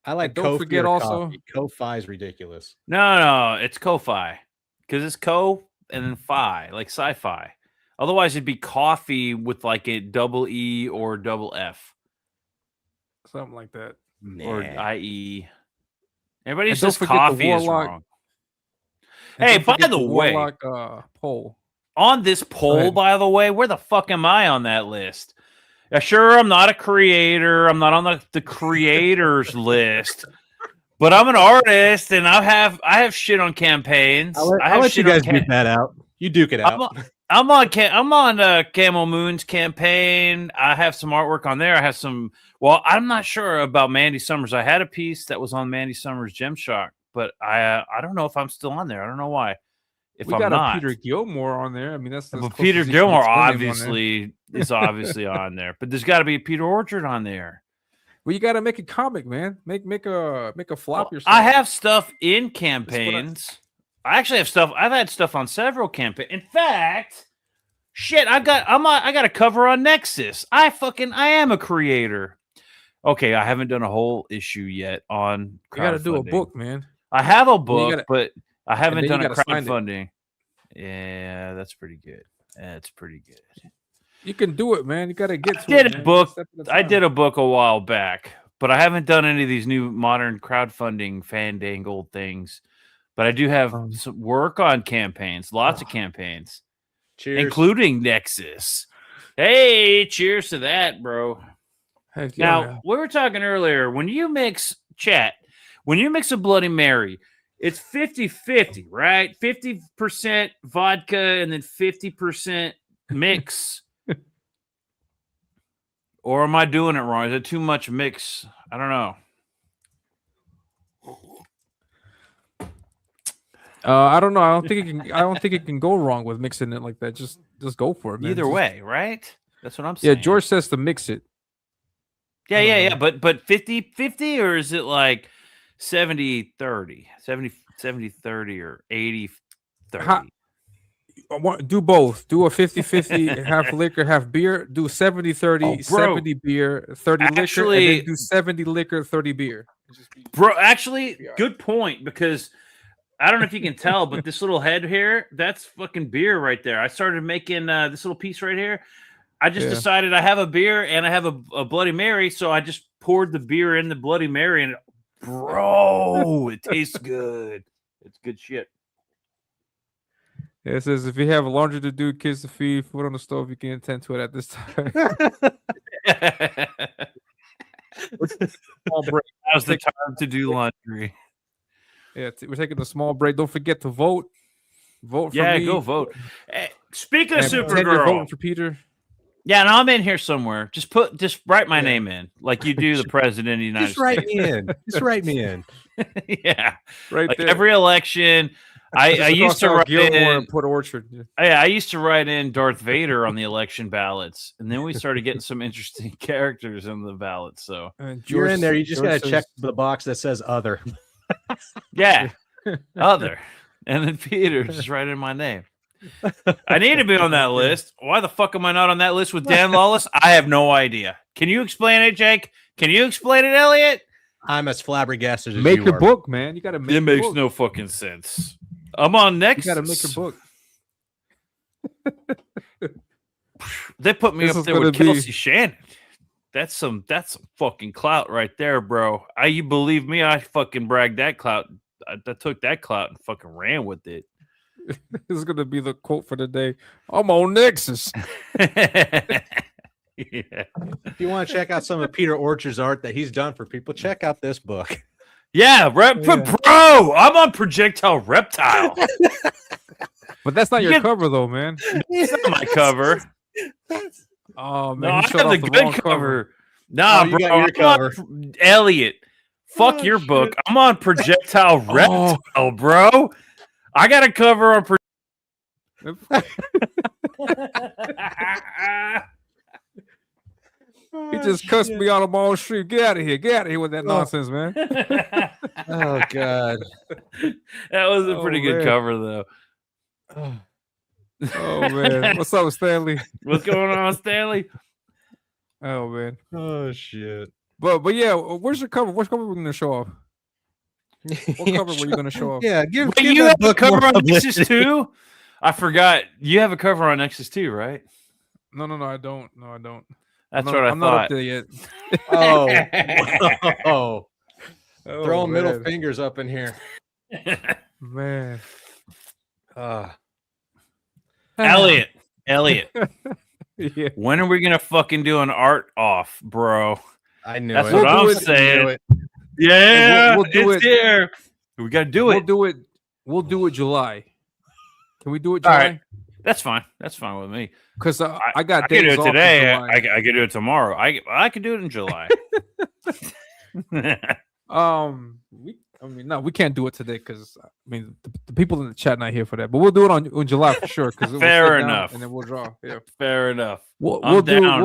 I like. And don't Kofi forget or also- coffee. Ko-fi is ridiculous. No, it's Ko-fi because it's Ko and then fi, like sci-fi. Otherwise, it'd be coffee with like a double E or double F something like that. or IE. Everybody And don't says forget the coffee is Warlock- wrong. And Hey, don't by forget the way, Warlock, poll. On this poll, ahead. by the way, where the fuck am I on that list? Sure, I'm not a creator. I'm not on the creators list, but I'm an artist, and I have shit on campaigns. I'll I have let you shit on guys duke that out. You duke it out. I'm on Camo Moon's campaign. I have some artwork on there. I have some. Well, I'm not sure about Mandy Summers. I had a piece that was on Mandy Summers Gem Shock, but I don't know if I'm still on there. I don't know why. If We I'm got not, a Peter Gilmore on there. I mean, that's but close Peter as you can Gilmore get his name on there. obviously is obviously on there. But there's got to be a Peter Orchard on there. Well, you got to make a comic, man. Make a flop yourself. I have stuff in campaigns. I actually have stuff. I've had stuff on several campaigns. In fact, shit, I got a cover on Nexus. I am a creator. Okay, I haven't done a whole issue yet on crowdfunding. You got to do a book, man. I have a book, but I haven't then done you a gotta sign it. crowdfunding. Yeah, that's pretty good. That's pretty good. You can do it, man. You got to get to did it. a man. book. Step at a I time. did a book a while back, but I haven't done any of these new modern crowdfunding fandangled things. But I do have some work on campaigns, lots of campaigns, Cheers. including Nexus. Hey, cheers to that, bro. Heck yeah, Now, man. we were talking earlier, when you mix a Bloody Mary, it's 50-50, right? 50% vodka and then 50% mix. Or am I doing it wrong? Is it too much mix? I don't know. I don't know. I don't think it can go wrong with mixing it like that. Just go for it, man. Either Just- way, right? That's what I'm Yeah, saying. George says to mix it. Yeah. But 50-50, or is it like 70-30? 70-30 or 80-30? Do both. Do a 50-50, half liquor, half beer. Do 70-30, Oh, bro. 70 beer, 30 liquor, and Actually- then do 70 liquor, 30 beer. Bro, actually, good point, because I don't know if you can tell, but this little head here, that's fucking beer right there. I started making this little piece right here. I just decided I have a beer and I have a Bloody Mary, so I just poured the beer in the Bloody Mary, and bro, it tastes good. It's good shit. Yeah, it says if you have laundry to do, kids to feed, food on the stove, you can attend to it at this time. Small break. Now's the time to do laundry. Yeah, we're taking a small break. Don't forget to vote. Vote for Yeah, me. go vote. Hey, speaking of And pretend you're voting Supergirl, for Peter. yeah, no, I'm in here somewhere. Just write my name in, like you do the president of the United Just write States. me in. Just write me in. Yeah, Right like there. every election. I used to write Gilmore in. and Port Orchard. Yeah, I used to write in Darth Vader on the election ballots, and then we started getting some interesting characters in the ballots. So You're in there. You just George got to check says- the box that says other. yeah, other, and then Peter just write in my name. I need to be on that list. Why the fuck am I not on that list with Dan Lawless? I have no idea. Can you explain it, Jake? Can you explain it, Elliot? I'm as flabbergasted as Make you your are. book, man. You got to make. It your makes book. no fucking sense. I'm on next. You got to make your book. They put me This up is there with gonna be- Kelsey Shannon. That's some fucking clout right there, bro. You believe me? I fucking bragged that clout. I took that clout and fucking ran with it. This is gonna be the quote for the day. I'm on Nexus. Yeah. If you want to check out some of Peter Orchard's art that he's done for people, check out this book. Yeah, bro. I'm on Projectile Reptile. But that's not You your get- cover, though, man. It's not my cover. Oh No, man, I he showed have off the the wrong good cover. cover. Nah, Oh, you bro. got your I'm on cover. Elliot, fuck your book. I'm on Projectile Reptile, bro. I got a cover on. He just cussed me out on my own street. Get out of here! Get out of here with that nonsense, man. Oh God. That was a Oh, pretty good man. cover, though. Oh man, what's up, Stanley? What's going on, Stanley? Oh man, Oh shit. but yeah, where's your cover? What cover we're gonna show off? What cover were you gonna show off? Yeah, give, Wait, give you that have a book more cover on publicity. Nexus 2? I forgot. You have a cover on Nexus 2, right? No, I don't. No, I don't. That's I'm what I I'm not up thought. there yet. Oh, Oh, throwing middle man. fingers up in here. Man. Elliot, Yeah. when are we gonna fucking do an art off, bro? I knew That's it. what We'll I'm do it. saying. Yeah, We'll do it's it. here. We gotta do We'll it. do it. We'll do it July. Can we do it All July? right. That's fine. That's fine with me. Because I got I can do days it off in today. July. I can do it tomorrow. I can do it in July. No, we can't do it today because the people in the chat not here for that. But we'll do it on July for sure. Because Fair enough. and then we'll draw. Yeah, Fair enough. we'll do down.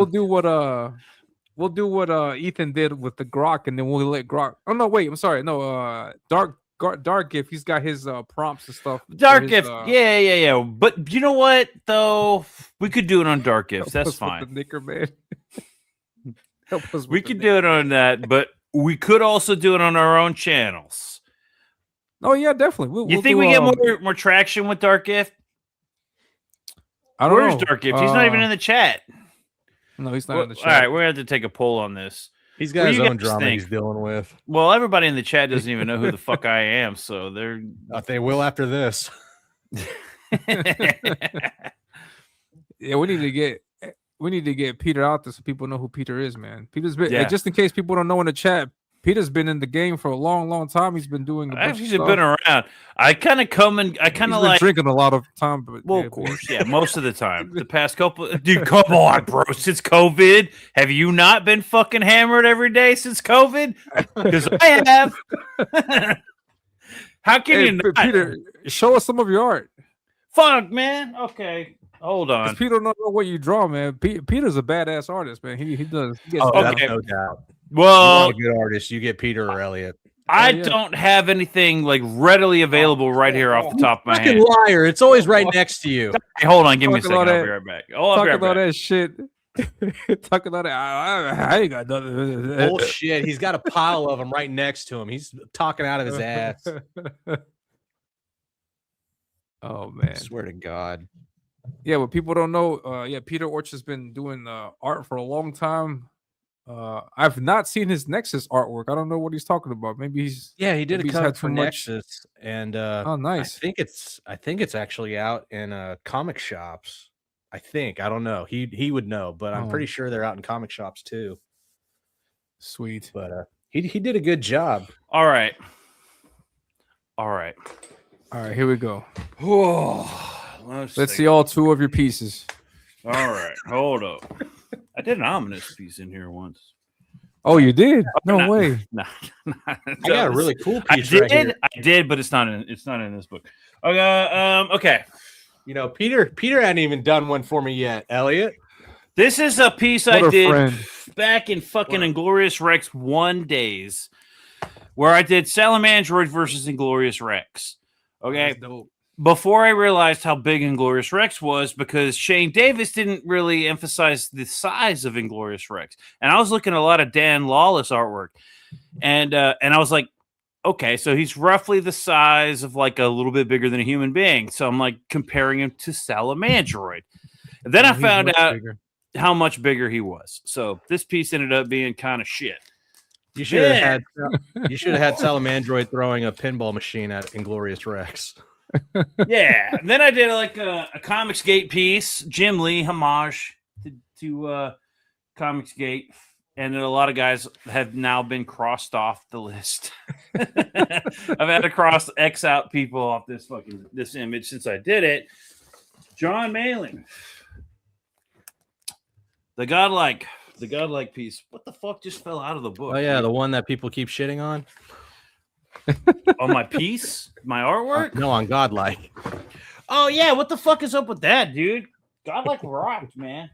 we'll do what Ethan did with the Grok, and then we'll let Grok. Oh no, wait, I'm sorry. No, Dark Gift. He's got his prompts and stuff. for Dark his, Gift. Yeah. But you know what, though? We could do it on Dark Gifts. help That's us with fine. The Knicker Man. Help us with We the could Knicker. do it on that, but we could also do it on our own channels. Oh yeah, definitely. You We'll think do, we get more traction with Dark Gift? I don't Where's know. Dark Gift? He's not even in the chat. No, he's not Well, in the all chat. right, we're going to have to take a poll on this. He's What got do his you own guys drama think? he's dealing with. Well, everybody in the chat doesn't even know who the fuck I am, so they're. They will after this. Yeah, we need to get Peter out there so people know who Peter is, man. Peter's been Yeah. just in case people don't know in the chat. Peter's been in the game for a long time. He's been doing. Actually, he's been around. I kind of come and I kind He's of been like. drinking a lot of time, but Well, yeah, of course, yeah, most of the time. The past couple, dude, come on, bro. Since COVID, have you not been fucking hammered every day since COVID? Because I have. How can Hey, you not? Peter, show us some of your art. Fuck, man. Okay, hold 'Cause on. Peter don't know what you draw, man. Peter's a badass artist, man. He does. He gets Oh, down. that's Okay. no doubt. You Well, want a good artist, you get Peter or Elliot. I yeah. don't have anything like readily available right here off the top of my Fucking head. liar! It's always right next to you. Hey, hold on, give me a Talking second. all I'll be that- right back. Oh, I'll be Talking right about back. that shit. Talking about that. I ain't got nothing. Bullshit. He's got a pile of them right next to him. He's talking out of his ass. Oh I man. swear to God. Yeah, what people don't know, Peter Orchard's been doing art for a long time. I've not seen his Nexus artwork. I don't know what he's talking about. Maybe he's Yeah, he did Maybe a he's cover had for too much- Nexus, and oh nice. I think it's actually out in comic shops. I think. I don't know. He would know, but I'm Oh. pretty sure they're out in comic shops too. Sweet. But he did a good job. All right. All right. All right, here we go. Whoa. Let's take see all two of your pieces. All right, hold up. I did an ominous piece in here once. Oh, you did? No Nah, way. Nah, I got a really cool I piece did. right here. I did, but it's not in this book. Okay. Okay. You know, Peter hadn't even done one for me yet. Elliot. This is a piece What I a did friend. back in fucking What? Inglorious Rex 1 days, where I did Salamandroid versus Inglorious Rex. Okay. That's dope. before I realized how big Inglorious Rex was, because Shane Davis didn't really emphasize the size of Inglorious Rex, and I was looking at a lot of Dan Lawless artwork, and I was like, okay, so he's roughly the size of like a little bit bigger than a human being. So I'm like comparing him to Salamandroid, and then I found out how much bigger he was. So this piece ended up being kind of shit. You should have had Salamandroid throwing a pinball machine at Inglorious Rex. Yeah. And then I did like a Comics Gate piece, Jim Lee homage to Comics Gate. And then a lot of guys have now been crossed off the list. I've had to X out people off this image since I did it. John Malin. The godlike piece. What the fuck just fell out of the book? Oh yeah, the one that people keep shitting on. On my piece? My artwork? No, on Godlike. Oh yeah, what the fuck is up with that, dude? Godlike rocked, man.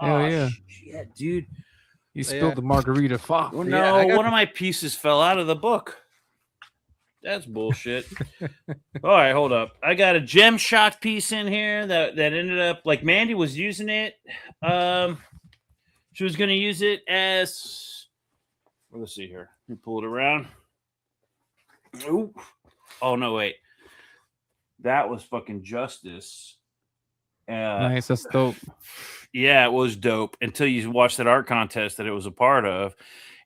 Hell yeah. Shit, dude. You spilled the margarita. Fuck. Well, no, one of my pieces fell out of the book. That's bullshit. All right, hold up. I got a Gem Shock piece in here that ended up like Mandy was using it. She was going to use it as. Well, let's see here. Let me pull it around. Ooh. Oh no, wait. That was fucking Justice. Nice, that's dope. Yeah, it was dope until you watched that art contest that it was a part of,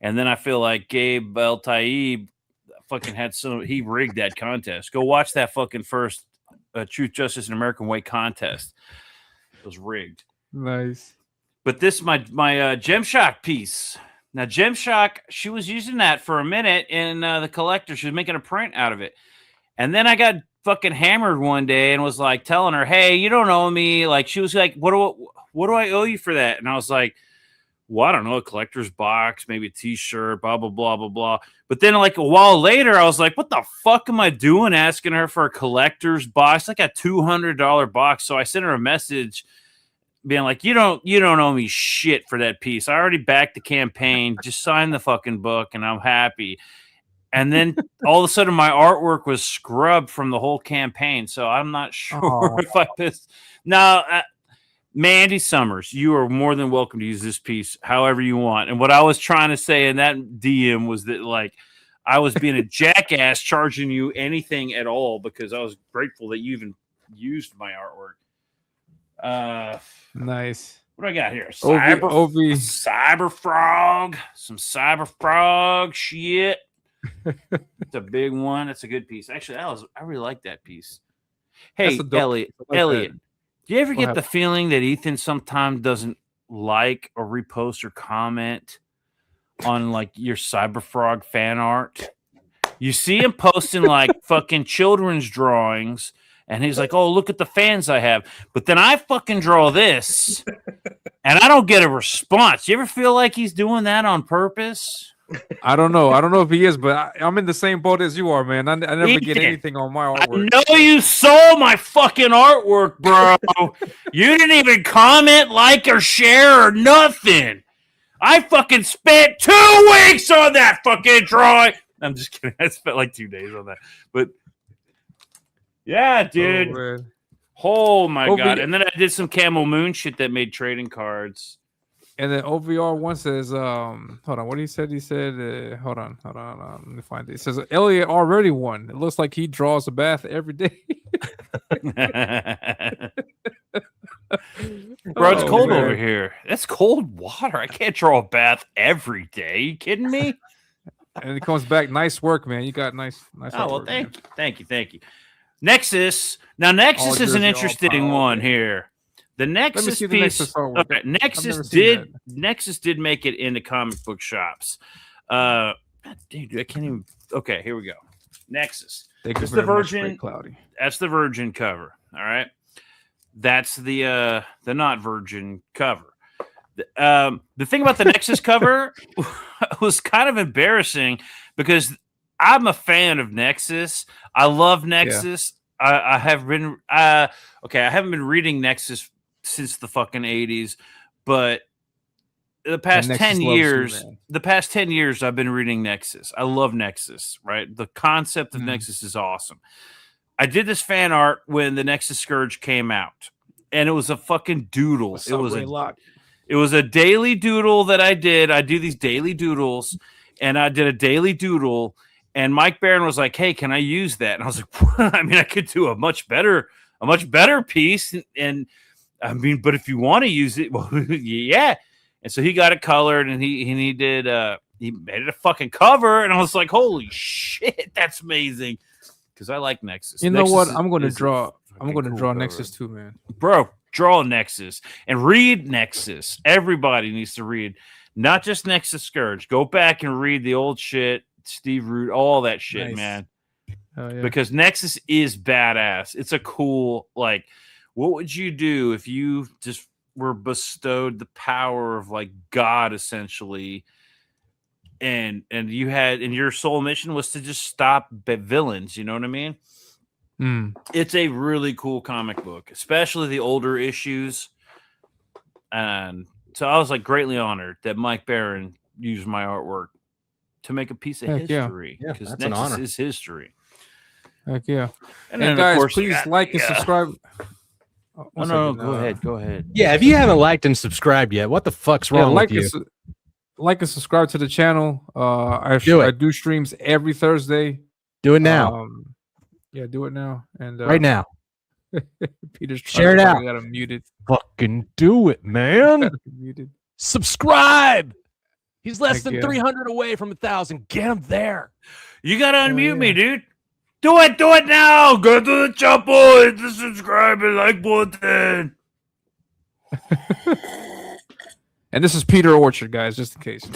and then I feel like Gabe El Taib fucking he rigged that contest. Go watch that fucking first Truth, Justice, and American Way contest. It was rigged. Nice. But this my Gem Shock piece. Now Gem Shock, she was using that for a minute in the collector. She was making a print out of it, and then I got fucking hammered one day and was like telling her, "Hey, you don't owe me." Like she was like, "What do I owe you for that?" And I was like, "Well, I don't know, a collector's box, maybe a T-shirt, blah blah blah blah blah." But then like a while later, I was like, "What the fuck am I doing asking her for a collector's box, like a $200 box?" So I sent her a message, being like, "You don't owe me shit for that piece. I already backed the campaign. Just sign the fucking book, and I'm happy." And then all of a sudden, my artwork was scrubbed from the whole campaign. So I'm not sure if I pissed. Now, Mandy Summers, you are more than welcome to use this piece however you want. And what I was trying to say in that DM was that, like, I was being a jackass charging you anything at all because I was grateful that you even used my artwork. Nice. What do I got here? Cyber Frog. Some Cyber Frog shit. It's a big one. It's a good piece. Actually, I really like that piece. Hey, Elliot, do you ever get the feeling that Ethan sometimes doesn't like or repost or comment on like your Cyberfrog fan art? You see him posting like fucking children's drawings, and he's like, "Oh, look at the fans I have." But then I fucking draw this, and I don't get a response. You ever feel like he's doing that on purpose? I don't know. I don't know if he is, but I'm in the same boat as you are, man. I never Ethan, get anything on my artwork. I know you saw my fucking artwork, bro. You didn't even comment, like, or share or nothing. I fucking spent 2 weeks on that fucking drawing. I'm just kidding. I spent like 2 days on that. But yeah, dude. Oh my God. And then I did some Camel Moon shit that made trading cards. And then OVR one says, hold on, what he said? He said, hold on, let me find it. It says, Elliot already won. It looks like he draws a bath every day. Bro, it's cold over here. That's cold water. I can't draw a bath every day. You kidding me? And it comes back. Nice work, man. You got nice. Oh, well, thank you. Nexus. Now, Nexus is an interesting one here. The Nexus piece. Okay, Nexus did make it into comic book shops. Dude, I can't even. Okay, here we go. Nexus. It's the Virgin. That's the Virgin cover. All right. That's the not Virgin cover. The thing about the Nexus cover was kind of embarrassing because I'm a fan of Nexus. I love Nexus. Yeah. I have been I haven't been reading Nexus since the fucking 80s, but the past 10 years, I've been reading Nexus. I love Nexus, right? The concept of Nexus is awesome. I did this fan art when the Nexus Scourge came out, and it was a fucking doodle. What's up, Ray Lock? It was a daily doodle that I did. I do these daily doodles, and I did a daily doodle. And Mike Barron was like, "Hey, can I use that?" And I was like, "I mean, I could do a much better piece." And I mean, but if you want to use it, well, yeah. And so he got it colored, and he did. He made it a fucking cover, and I was like, "Holy shit, that's amazing!" Because I like Nexus. You know Nexus what? I'm going to draw. I'm going to cool draw cover. Nexus too, man. Bro, draw Nexus and read Nexus. Everybody needs to read, not just Nexus Scourge. Go back and read the old shit, Steve Root, all that shit, Nice. man. Yeah. Because Nexus is badass. It's a cool, like, what would you do if you just were bestowed the power of like God, essentially, and you had, and your sole mission was to just stop villains? You know what I mean? It's a really cool comic book, especially the older issues. And so I was like greatly honored that Mike Barron used my artwork to make a piece of history. Yeah, because that's an Nexus honor. is history. Heck yeah. And And then, of guys, course, please like and subscribe. Oh, One no, second, go ahead. Yeah, if you haven't liked and subscribed yet, what the fuck's wrong like with you? like and subscribe to the channel. I do streams every Thursday. Do it now. Yeah, do it now. And right now. Peter's Share it out. I got him muted. Fucking do it, man. Muted. Subscribe. He's less Heck than yeah. 300 away from 1,000. Get him there. You gotta unmute me, yeah. dude. Do it now. Go to the chapel, hit the subscribe and like button. And this is Peter Orchard, guys, just in case.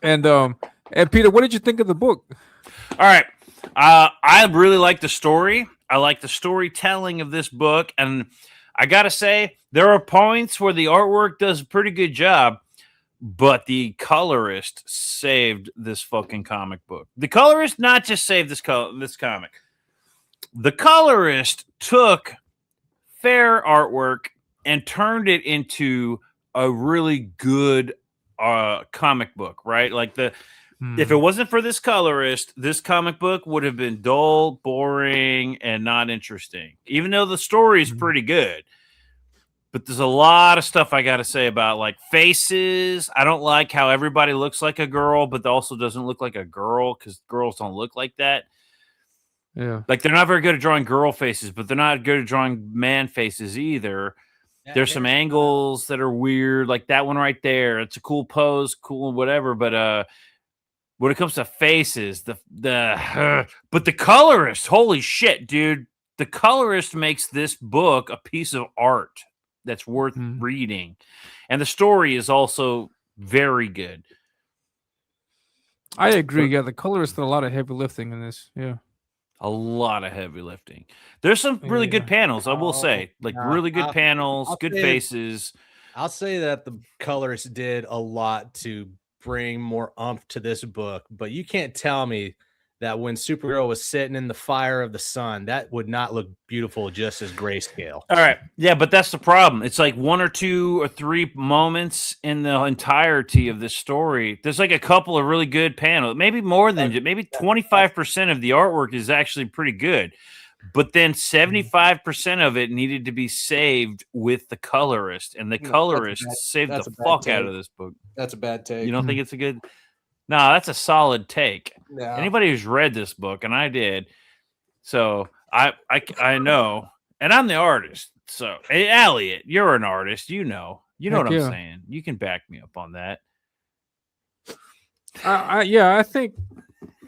and Peter, what did you think of the book? All right. I really like the story. I like the storytelling of this book. And I got to say, there are points where the artwork does a pretty good job, but the colorist saved this fucking comic book. The colorist not just saved this comic. The colorist took fair artwork and turned it into a really good comic book, right? Like if it wasn't for this colorist, this comic book would have been dull, boring, and not interesting. Even though the story is pretty good. But there's a lot of stuff I got to say about like faces. I don't like how everybody looks like a girl, but also doesn't look like a girl because girls don't look like that. Yeah. Like they're not very good at drawing girl faces, but they're not good at drawing man faces either. There's some angles that are weird, like that one right there. It's a cool pose, cool whatever. But when it comes to faces, but the colorist, holy shit, dude, the colorist makes this book a piece of art that's worth reading, and the story is also very good. I agree. Yeah, the colorist did a lot of heavy lifting in this. Yeah. A lot of heavy lifting. There's some really good panels, I will say. Like really good panels, good faces. I'll say that the colorist did a lot to bring more oomph to this book, but you can't tell me that when Supergirl was sitting in the fire of the sun, that would not look beautiful just as grayscale. All right. Yeah, but that's the problem. It's like 1 or 2 or 3 moments in the entirety of this story. There's like a couple of really good panels, maybe more than maybe 25% of the artwork is actually pretty good. But then 75% of it needed to be saved with the colorist, and the colorist saved the fuck out of this book. That's a bad take. You don't think it's a good? No, that's a solid take. Yeah. Anybody who's read this book, and I did, so I know, and I'm the artist. So, hey, Elliot, you're an artist. You know what I'm saying. You can back me up on that. I think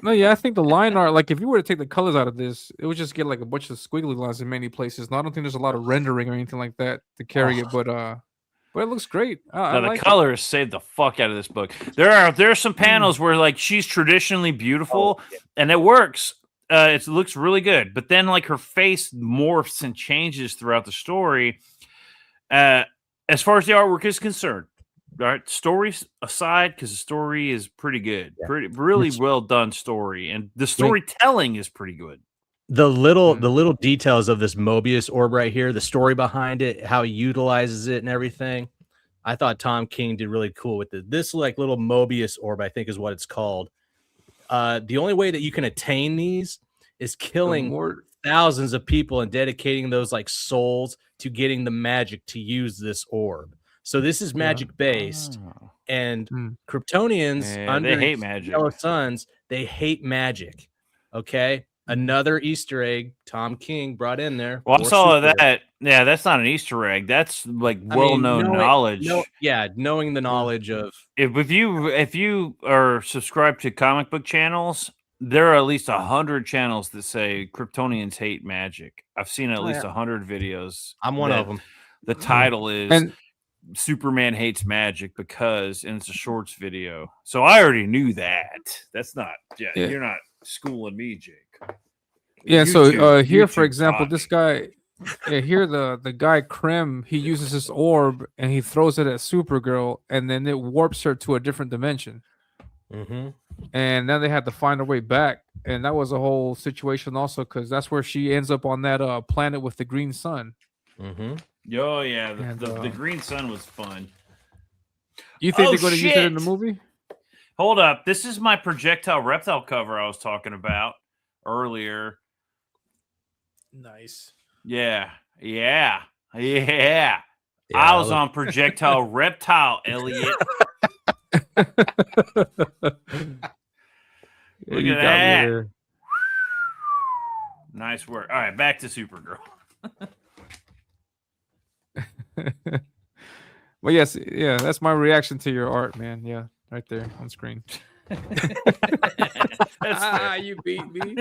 the line art, like if you were to take the colors out of this, it would just get like a bunch of squiggly lines in many places. No, I don't think there's a lot of rendering or anything like that to carry it, but it looks great. The colors saved the fuck out of this book. There are some panels where like she's traditionally beautiful, and it works. It looks really good, but then like her face morphs and changes throughout the story. As far as the artwork is concerned, all right, stories aside, because the story is pretty good, really well done story, and the storytelling is pretty good. The little details of this Mobius orb right here, the story behind it, how he utilizes it and everything. I thought Tom King did really cool with it. This like little Mobius orb, I think is what it's called. The only way that you can attain these is killing thousands of people and dedicating those like souls to getting the magic to use this orb. So this is magic based, and Kryptonians under they hate magic. Yellow Suns, they hate magic. Okay, another Easter egg Tom King brought in there. Well, I saw that. Yeah, that's not an Easter egg. That's like well-known knowledge. Knowing the knowledge of if you are subscribed to comic book channels, there are at least 100 channels that say Kryptonians hate magic. I've seen at least 100 videos. I'm one of them. The title is Superman hates magic because, and it's a shorts video. So I already knew that. That's not. Yeah. You're not schooling me, Jake. Yeah. So here, for example, this guy. Yeah, here the guy Krem, he uses this orb and he throws it at Supergirl, and then it warps her to a different dimension. And then they had to find her way back, and that was a whole situation also, because that's where she ends up on that planet with the green sun. Oh yeah, the green sun was fun. You think they're going to use it in the movie? Hold up, this is my projectile reptile cover I was talking about earlier. Nice. Yeah. I was on projectile reptile, Elliot. Look at that. Nice work. All right, back to Supergirl. Well, yes, yeah, that's my reaction to your art, man. Yeah, right there on screen. You beat me.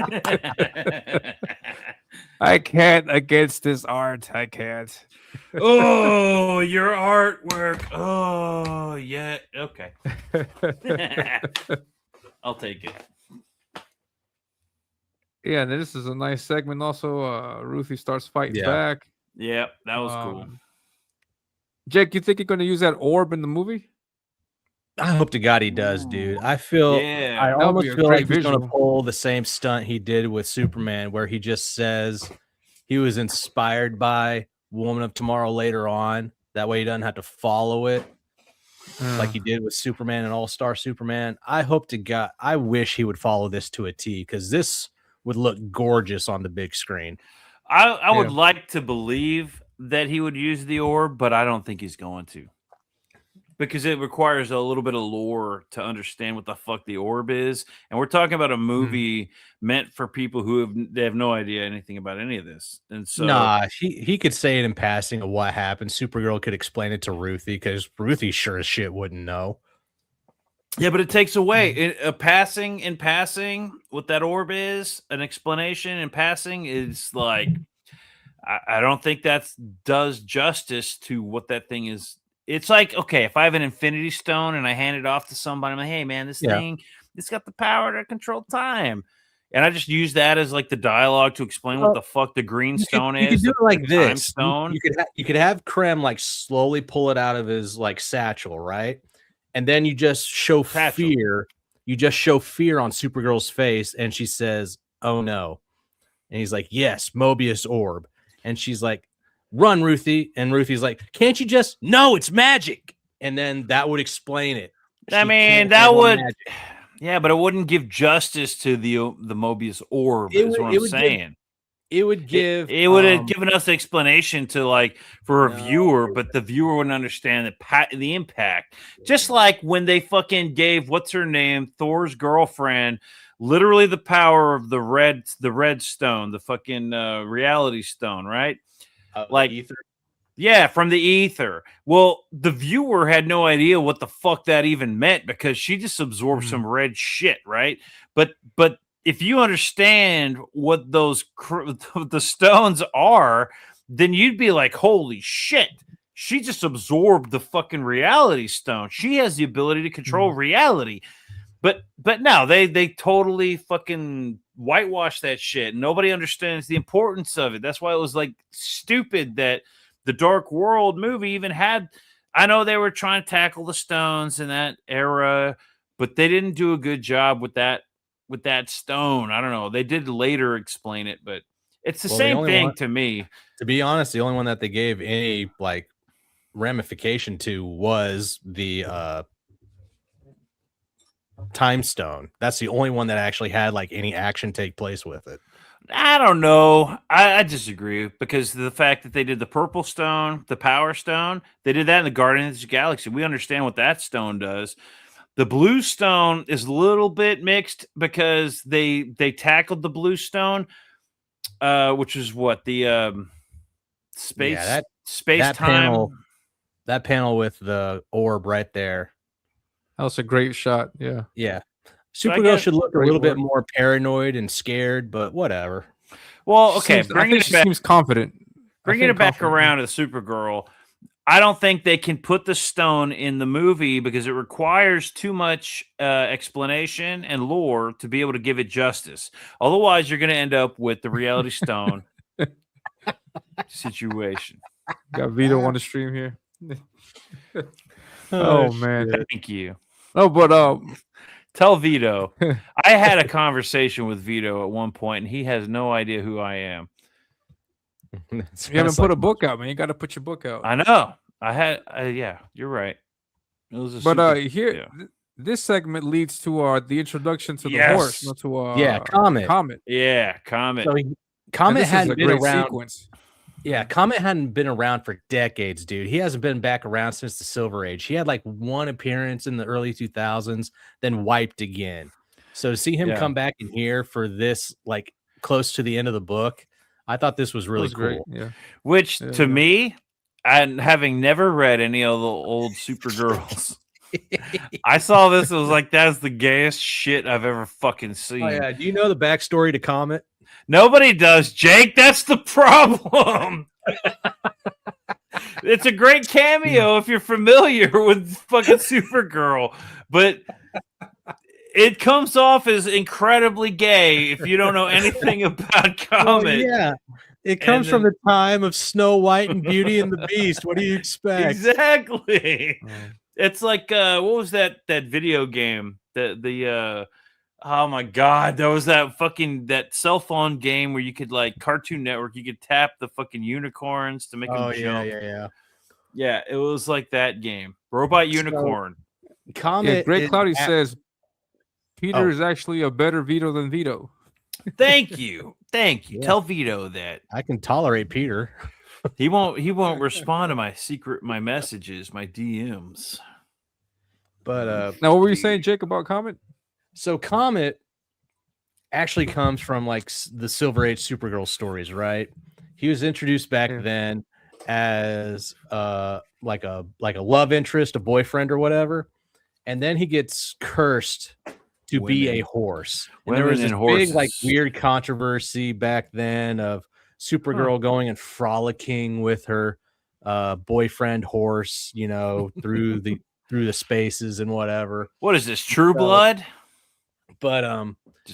I can't against this art. I can't. Oh, your artwork. Oh, yeah. Okay. I'll take it. Yeah, and this is a nice segment. Also, Ruthie starts fighting back. Yep, that was cool. Jake, you think you're going to use that orb in the movie? I hope to God he does, dude. I almost feel like he's going to pull the same stunt he did with Superman, where he just says he was inspired by Woman of Tomorrow later on. That way he doesn't have to follow it like he did with Superman and All-Star Superman. I hope to God, I wish he would follow this to a T, because this would look gorgeous on the big screen. I would like to believe that he would use the orb, but I don't think he's going to. Because it requires a little bit of lore to understand what the fuck the orb is. And we're talking about a movie meant for people who have no idea anything about any of this. And so he could say it in passing of what happened. Supergirl could explain it to Ruthie, because Ruthie sure as shit wouldn't know. Yeah, but it takes away a passing in passing what that orb is. An explanation in passing is like, I don't think that does justice to what that thing is. It's like, okay, if I have an Infinity Stone and I hand it off to somebody, I'm like, hey, man, this thing, it's got the power to control time. And I just use that as like the dialogue to explain what the fuck the green stone is. You could do it like this. Stone. You could have Krem like slowly pull it out of his like satchel, right? And then you just show fear. You just show fear on Supergirl's face, and she says, oh no. And he's like, yes, Mobius orb. And she's like, run, Ruthie. And Ruthie's like, can't you just, no, it's magic. And then that would explain it. I mean, that would, yeah, but it wouldn't give justice to the Mobius orb, is what I'm saying. It would give, it would have given us the explanation to like for a viewer, but the viewer wouldn't understand the impact. Just like when they fucking gave, what's her name, Thor's girlfriend, literally the power of the red stone, the fucking reality stone, right? Like ether. Yeah, from the ether. Well, the viewer had no idea what the fuck that even meant, because she just absorbed some red shit, right? But if you understand what those the stones are, then you'd be like, holy shit, she just absorbed the fucking reality stone. She has the ability to control reality. But no, they totally fucking whitewash that shit. Nobody understands the importance of it. That's why it was like stupid that the Dark World movie even had. I know they were trying to tackle the stones in that era, but they didn't do a good job with that stone. I don't know. They did later explain it, but it's the same thing to me. To be honest, the only one that they gave any like ramification to was the time stone. That's the only one that actually had like any action take place with it. I don't know. I disagree because the fact that they did the purple stone, the power stone, they did that in the Guardians of the Galaxy. We understand what that stone does. The blue stone is a little bit mixed because they tackled the blue stone, which is what the space space that time. panel with the orb right there. That was a great shot. Yeah. Yeah. So I Supergirl guess- should look a Great little bit work. more paranoid and scared, but whatever. Well, okay, I think she seems confident. bringing it back around to Supergirl. I don't think they can put the stone in the movie because it requires too much explanation and lore to be able to give it justice. Otherwise, you're going to end up with the reality stone situation. Got Vito on the stream here. Oh man. Thank you. Oh, but Tell Vito. I had a conversation with Vito at one point, and he has no idea who I am. you haven't put a book out, man. You got to put your book out. I know. I had. Yeah, you're right. It was a But super- here, this segment leads to the introduction to the Yes. horse, not to Comet. Comet. yeah, Comet. So And Comet this is hadn't a been great around. sequence. Yeah, Comet hadn't been around for decades, dude. He hasn't been back around since the Silver Age. He had like one appearance in the early 2000s, then wiped again. So to see him Yeah. come back in here for this, like close to the end of the book, I thought this was That really was great. cool. Yeah. Which Yeah, to yeah. me, and having never read any of the old Supergirls, I saw this. It was like that's the gayest shit I've ever fucking seen. Oh yeah, do you know the backstory to Comet? Nobody does, Jake. That's the problem. It's a great cameo if you're familiar with fucking Supergirl, but it comes off as incredibly gay if you don't know anything about Comet. Well, yeah, it comes from the time of Snow White and Beauty and the Beast. What do you expect? Exactly. Oh. It's like what was that video game? The oh my god, there was that cell phone game where you could like Cartoon Network, you could tap the fucking unicorns to make them Oh jump. yeah. Yeah, it was like that game. Robot Unicorn. Comet. Yeah, Great is Cloudy at- says Peter Oh. is actually a better Vito than Vito. Thank you. Thank you. Yeah. Tell Vito that. I can tolerate Peter. He won't respond to my messages, my DMs. But Now, what were you saying, Jake, about Comet? so Comet actually comes from like the Silver Age Supergirl stories, right? He was introduced back Yeah. then as like a love interest, a boyfriend or whatever, and then he gets cursed to be Women. a horse. And there Women was this and big like horses. weird controversy back then of Supergirl going and frolicking with her boyfriend horse, you know, through the spaces and whatever. What is this? True Blood? But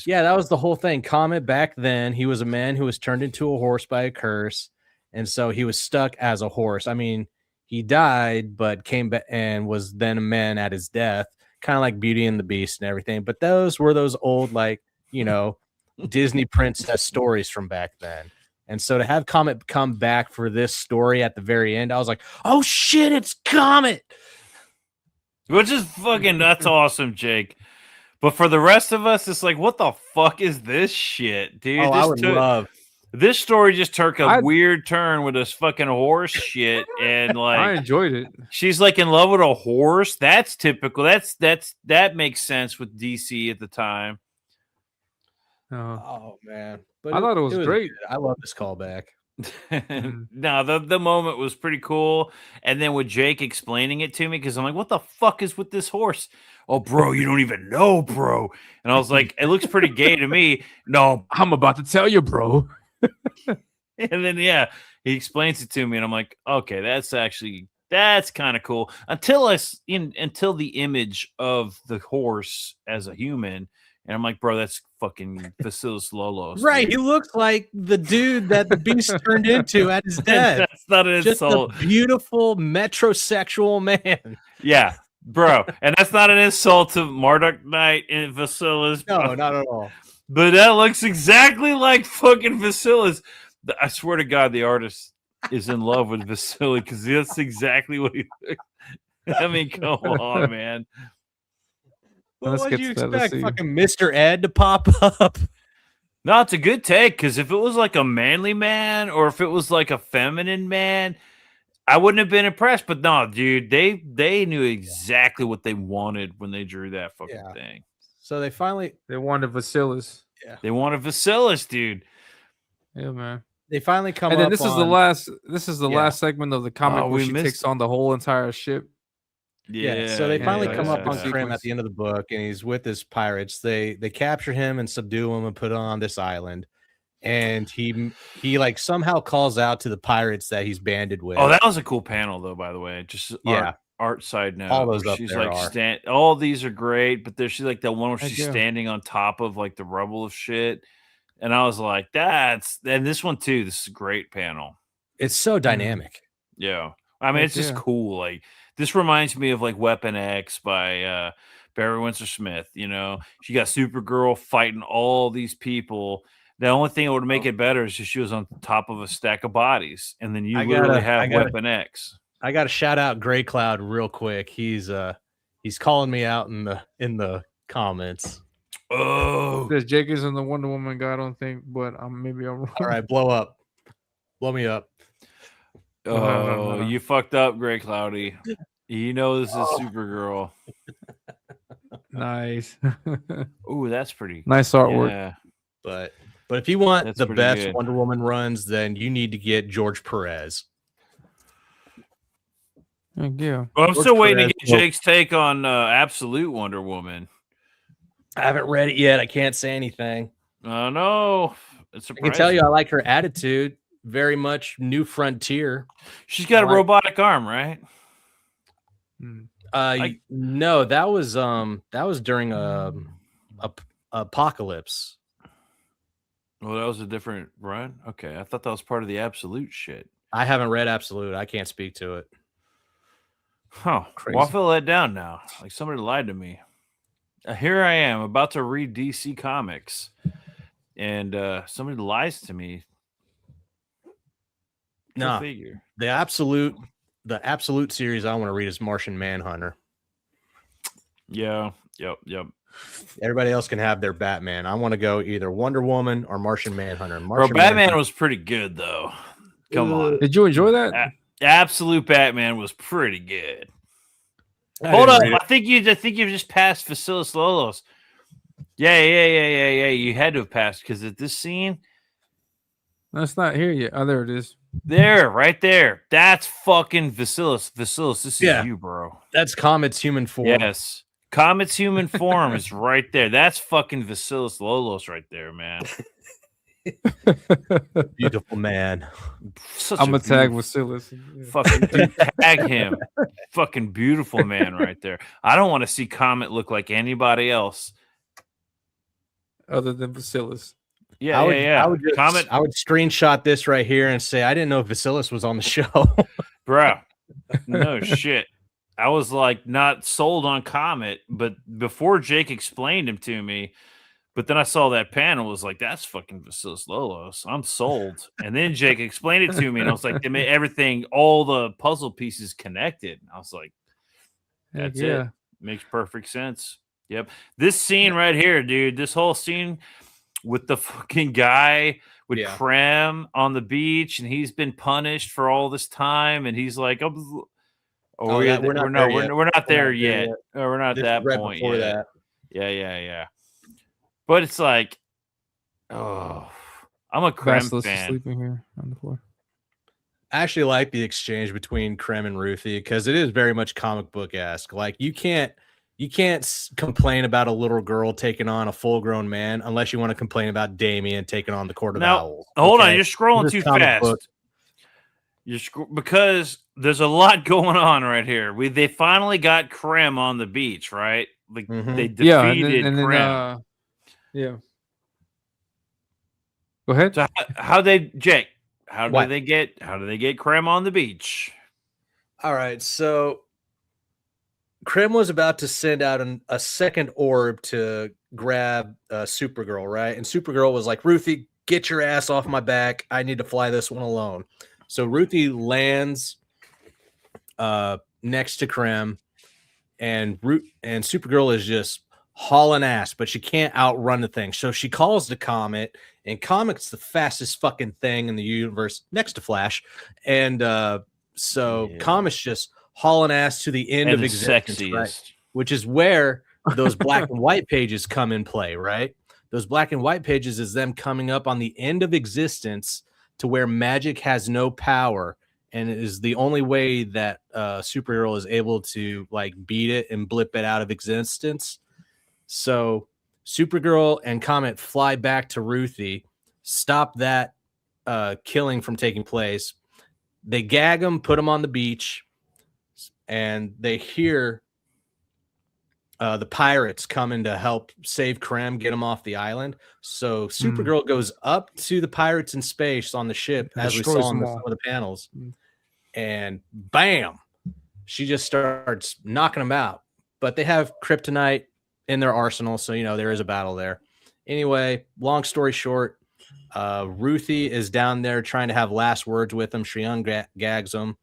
yeah, that was the whole thing. Comet back then, he was a man who was turned into a horse by a curse, and so he was stuck as a horse. I mean, he died, but came back and was then a man at his death, kind of like Beauty and the Beast and everything. But those were those old, like, you know, Disney princess stories from back then. And so to have Comet come back for this story at the very end, I was like, oh shit, it's Comet. Which is fucking that's awesome, Jake. But for the rest of us, it's like, what the fuck is this shit, dude? Oh, I would love. This story just took a weird turn with this fucking horse shit, and I like enjoyed it. she's like in love with a horse. That's typical. That makes sense with DC at the time. Oh man, but I thought it was great. good. I love this callback. No, the moment was pretty cool. And then with Jake explaining it to me, because I'm like, what the fuck is with this horse? Oh, bro, you don't even know, bro. And I was like, it looks pretty gay to me. No. I'm about to tell you, bro. And then yeah, he explains it to me, and I'm like, okay, that's kind of cool. Until the image of the horse as a human. And I'm like, bro, that's fucking Vasilis Lolos. Right, dude. he looks like the dude that the Beast turned into at his death. That's not an Just a insult. beautiful metrosexual man. Yeah, bro. And that's not an insult to Marduk Knight and Vasilis. No, not at all. But that looks exactly like fucking Vasilis. I swear to God, the artist is in love with Vasily because that's exactly what he looks. I mean, come on, man. Well, Let's what get did you to that. Let's expect? see. Fucking Mr. Ed to pop up? No, it's a good take because if it was like a manly man or if it was like a feminine man, I wouldn't have been impressed. But no, dude, they knew exactly what they wanted when they drew that fucking Yeah. thing. So they finally, They wanted Vasilis. They wanted Vasilis, dude. Yeah, man. they finally come And then up this is the on- last. This is the Yeah. last segment of the comic Oh, where we she missed takes it. on the whole entire ship. Yeah, so they finally yeah, come up yeah. on Krim Sequence. at the end of the book, and he's with his pirates. They capture him and subdue him and put him on this island. And he like somehow calls out to the pirates that he's banded with. Oh, that was a cool panel, though. By the way, just Yeah. art side note. All those where up she's there like are. all these are great, but there's she's like the one where Heck she's yeah. standing on top of like the rubble of shit, and I was like, and this one too. This is a great panel. It's so dynamic. Yeah, I mean, Heck it's just yeah. cool. Like this reminds me of like Weapon X by Barry Windsor Smith. You know, she got Supergirl fighting all these people. The only thing that would make it better is if she was on top of a stack of bodies, and then you literally have Weapon X. I got to shout out Gray Cloud real quick. He's calling me out in the comments. Oh, Says Jake isn't the Wonder Woman guy. I don't think, but maybe I'm wrong. All right, blow me up. oh, you fucked up, Gray Cloudy. You know this is Supergirl. Nice. Ooh, that's pretty. Nice artwork. Yeah. But if you want That's the pretty best good. Wonder Woman runs, then you need to get George Perez. Heck yeah. Well, I'm George still waiting to Perez get Jake's take on Absolute Wonder Woman. I haven't read it yet. I can't say anything. No, it's I can surprising. tell you I like her attitude. Very much new frontier. She's got a like- robotic arm, right? Mm. No, that was during Apocalypse. Well, that was a different run. Okay, I thought that was part of the Absolute shit. I haven't read Absolute. I can't speak to it. Huh. Crazy. Well, I feel let down now. Like somebody lied to me. Here I am about to read DC Comics, and somebody lies to me. Go No, figure. the absolute series I want to read is Martian Manhunter. Yeah. Yep. Everybody else can have their Batman. I want to go either Wonder Woman or Martian Manhunter. Bro, Batman was pretty good though. Come on. Did you enjoy that? Absolute Batman was pretty good. I Hold didn't up. read it. I think you just passed Vasilis Lolos. Yeah. You had to have passed because at this scene, That's not here yet. Oh, there it is. there, right there. That's fucking Vasilis. Vasilis, this is Yeah. you, bro. That's Comet's human form. Yes. Comet's human form is right there. That's fucking Vasilis Lolos right there, man. Beautiful man. Such I'm a gonna tag beautiful- with Silas. Fucking dude, tag him. Fucking beautiful man right there. I don't want to see Comet look like anybody else. Other than Vasilis. Yeah, I would, yeah. I would just, Comet, I would screenshot this right here and say I didn't know Vasilis was on the show. bro. No shit. I was like not sold on Comet, but before Jake explained him to me, but then I saw that panel, was like, that's fucking Vasilis Lolos. I'm sold. And then Jake explained it to me, and I was like, they made everything, all the puzzle pieces connected. I was like, Heck that's yeah. it. Makes perfect sense. Yep. This scene right here, dude, this whole scene with the fucking guy with Yeah. Krem on the beach, and he's been punished for all this time, and he's like, Oh, yeah, we're not there yet. we're not there there yet. yet. We're not This at that is right point before yet. that. Yeah. But it's like, oh, I'm a Krem Vasilis is fan. sleeping here on the floor. I actually like the exchange between Krem and Ruthie because it is very much comic book esque. Like you can't complain about a little girl taking on a full grown man unless you want to complain about Damien taking on the Court of Now, Owls. Hold on, okay? you're scrolling This too is comic fast. book. Because there's a lot going on right here. They finally got Krem on the beach, right? Like Mhm. they defeated Yeah, and then Krem. yeah. Go ahead. So how did they What? get Krem on the beach? All right, so Krem was about to send out a second orb to grab Supergirl, right? And Supergirl was like, Ruthie, get your ass off my back. I need to fly this one alone. So Ruthie lands next to Krem, and Supergirl is just hauling ass, but she can't outrun the thing. So she calls the Comet, and Comet's the fastest fucking thing in the universe next to Flash. And Comet's just hauling ass to the end And of the existence, sexiest. right? Which is where those black and white pages come in play, right? Those black and white pages is them coming up on the end of existence to where magic has no power, and it is the only way that Supergirl is able to like beat it and blip it out of existence. So Supergirl and Comet fly back to Ruthie, stop that killing from taking place. They gag him, put him on the beach, and they hear the pirates coming to help save Krem, get him off the island. So Supergirl goes up to the pirates in space on the ship, as we saw in some of the panels, and bam, she just starts knocking them out. But they have kryptonite in their arsenal, so there is a battle there. Anyway, long story short, Ruthie is down there trying to have last words with him. She gags him.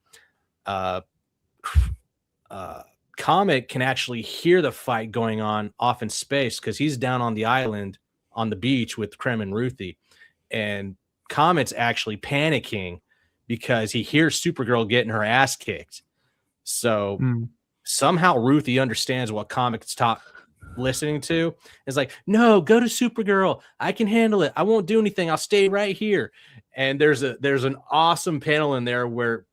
Comet can actually hear the fight going on off in space because he's down on the island on the beach with Krem and Ruthie, and Comet's actually panicking because he hears Supergirl getting her ass kicked. So somehow Ruthie understands what Comet's listening to. It's like, no, go to Supergirl. I can handle it. I won't do anything. I'll stay right here. And there's an awesome panel in there where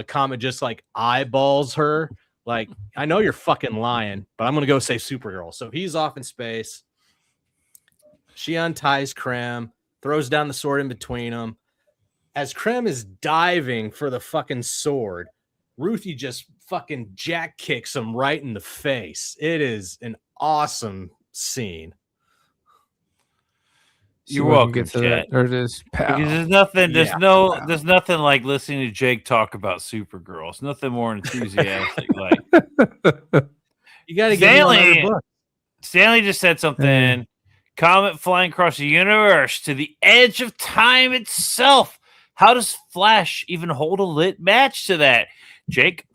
Comet just like eyeballs her. Like, I know you're fucking lying, but I'm going to go save Supergirl. So he's off in space. She unties Krem, throws down the sword in between them. As Krem is diving for the fucking sword, Ruthie just fucking jack kicks him right in the face. It is an awesome scene. You're welcome, Chet. There it is. Because there's nothing like listening to Jake talk about Supergirl. It's nothing more enthusiastic. Like you got to get another book. Stanley just said something. Comet flying across the universe to the edge of time itself. How does Flash even hold a lit match to that, Jake?